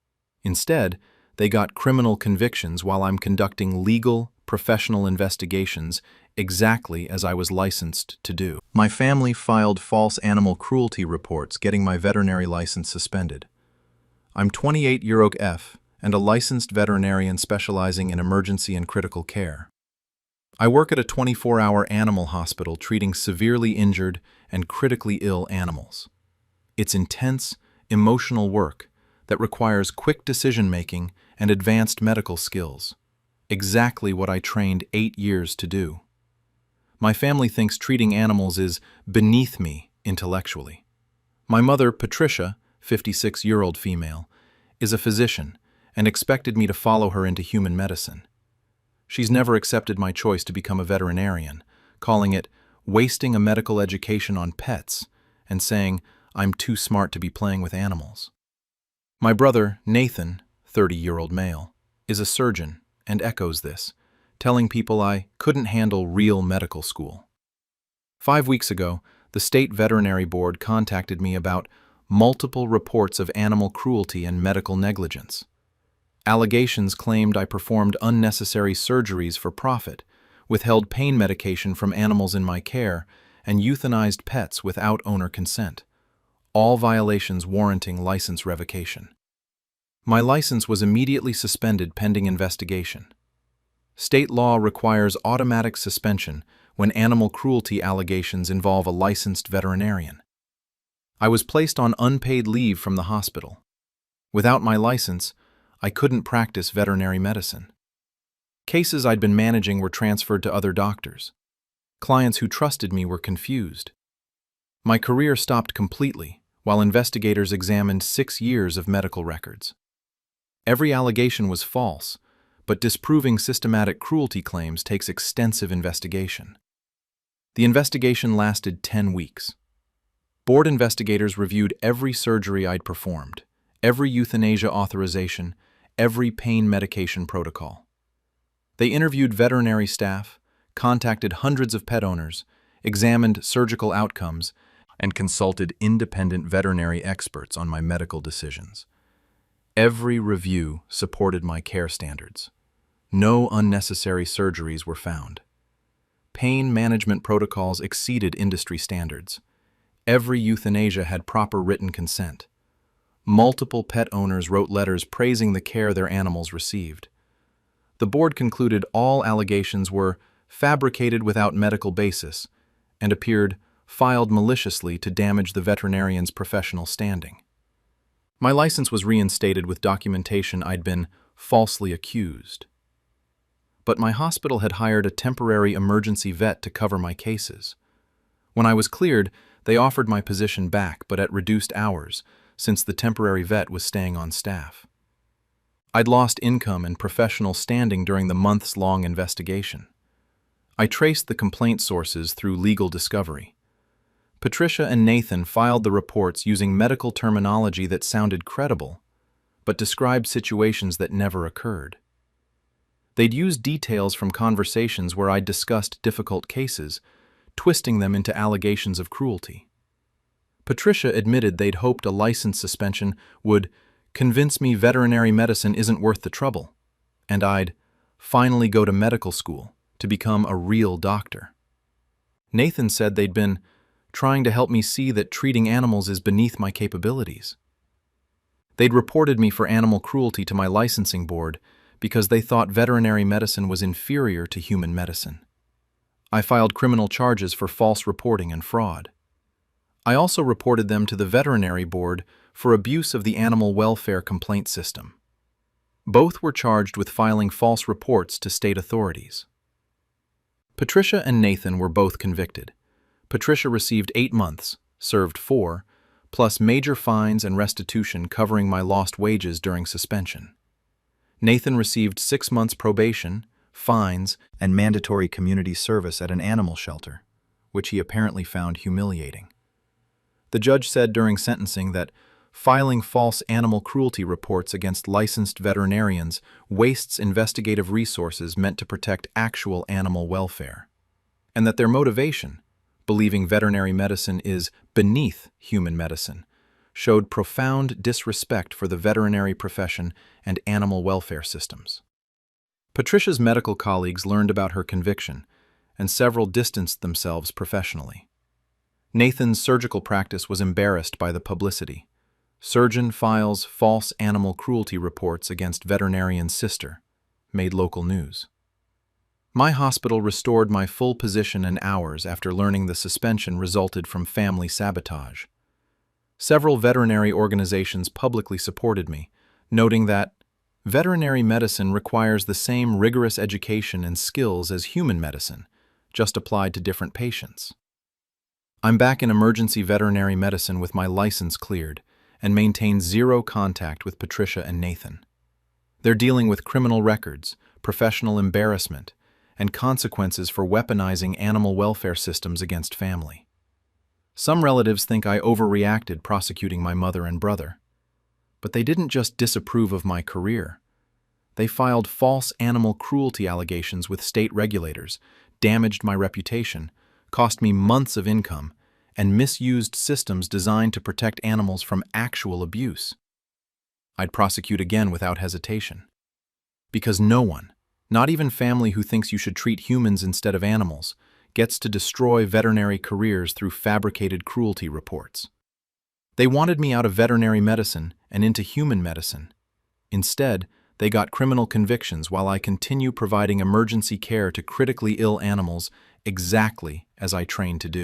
Instead, they got criminal convictions while I'm conducting legal, professional investigations exactly as I was licensed to do. My family filed false animal cruelty reports, getting my veterinary license suspended. I'm 28-year-old F and a licensed veterinarian specializing in emergency and critical care. I work at a 24-hour animal hospital treating severely injured and critically ill animals. It's intense, emotional work that requires quick decision-making and advanced medical skills, exactly what I trained 8 years to do. My family thinks treating animals is beneath me intellectually. My mother, Patricia, 56-year-old female, is a physician and expected me to follow her into human medicine. She's never accepted my choice to become a veterinarian, calling it wasting a medical education on pets and saying I'm too smart to be playing with animals. My brother, Nathan, 30-year-old male, is a surgeon and echoes this, telling people I couldn't handle real medical school. 5 weeks ago, the state veterinary board contacted me about multiple reports of animal cruelty and medical negligence. Allegations claimed I performed unnecessary surgeries for profit, withheld pain medication from animals in my care, and euthanized pets without owner consent, all violations warranting license revocation. My license was immediately suspended pending investigation. State law requires automatic suspension when animal cruelty allegations involve a licensed veterinarian. I was placed on unpaid leave from the hospital. Without my license, I couldn't practice veterinary medicine. Cases I'd been managing were transferred to other doctors. Clients who trusted me were confused. My career stopped completely while investigators examined 6 years of medical records. Every allegation was false, but disproving systematic cruelty claims takes extensive investigation. The investigation lasted 10 weeks. Board investigators reviewed every surgery I'd performed, every euthanasia authorization, every pain medication protocol. They interviewed veterinary staff, contacted hundreds of pet owners, examined surgical outcomes, and consulted independent veterinary experts on my medical decisions. Every review supported my care standards. No unnecessary surgeries were found. Pain management protocols exceeded industry standards. Every euthanasia had proper written consent. Multiple pet owners wrote letters praising the care their animals received. The board concluded all allegations were fabricated without medical basis and appeared filed maliciously to damage the veterinarian's professional standing. My license was reinstated with documentation I'd been falsely accused. But my hospital had hired a temporary emergency vet to cover my cases. When I was cleared, they offered my position back, but at reduced hours, since the temporary vet was staying on staff. I'd lost income and professional standing during the months-long investigation. I traced the complaint sources through legal discovery. Patricia and Nathan filed the reports using medical terminology that sounded credible, but described situations that never occurred. They'd used details from conversations where I'd discussed difficult cases, twisting them into allegations of cruelty. Patricia admitted they'd hoped a license suspension would convince me veterinary medicine isn't worth the trouble, and I'd finally go to medical school to become a real doctor. Nathan said they'd been trying to help me see that treating animals is beneath my capabilities. They'd reported me for animal cruelty to my licensing board because they thought veterinary medicine was inferior to human medicine. I filed criminal charges for false reporting and fraud. I also reported them to the veterinary board for abuse of the animal welfare complaint system. Both were charged with filing false reports to state authorities. Patricia and Nathan were both convicted. Patricia received 8 months, served 4, plus major fines and restitution covering my lost wages during suspension. Nathan received 6 months probation, fines, and mandatory community service at an animal shelter, which he apparently found humiliating. The judge said during sentencing that filing false animal cruelty reports against licensed veterinarians wastes investigative resources meant to protect actual animal welfare, and that their motivation, believing veterinary medicine is beneath human medicine, showed profound disrespect for the veterinary profession and animal welfare systems. Patricia's medical colleagues learned about her conviction, and several distanced themselves professionally. Nathan's surgical practice was embarrassed by the publicity. Surgeon files false animal cruelty reports against veterinarian's sister, made local news. My hospital restored my full position and hours after learning the suspension resulted from family sabotage. Several veterinary organizations publicly supported me, noting that veterinary medicine requires the same rigorous education and skills as human medicine, just applied to different patients. I'm back in emergency veterinary medicine with my license cleared and maintain zero contact with Patricia and Nathan. They're dealing with criminal records, professional embarrassment, and consequences for weaponizing animal welfare systems against family. Some relatives think I overreacted prosecuting my mother and brother. But they didn't just disapprove of my career. They filed false animal cruelty allegations with state regulators, damaged my reputation, cost me months of income, and misused systems designed to protect animals from actual abuse. I'd prosecute again without hesitation. Because no one, not even family who thinks you should treat humans instead of animals, gets to destroy veterinary careers through fabricated cruelty reports. They wanted me out of veterinary medicine and into human medicine. Instead, they got criminal convictions while I continue providing emergency care to critically ill animals exactly as I trained to do.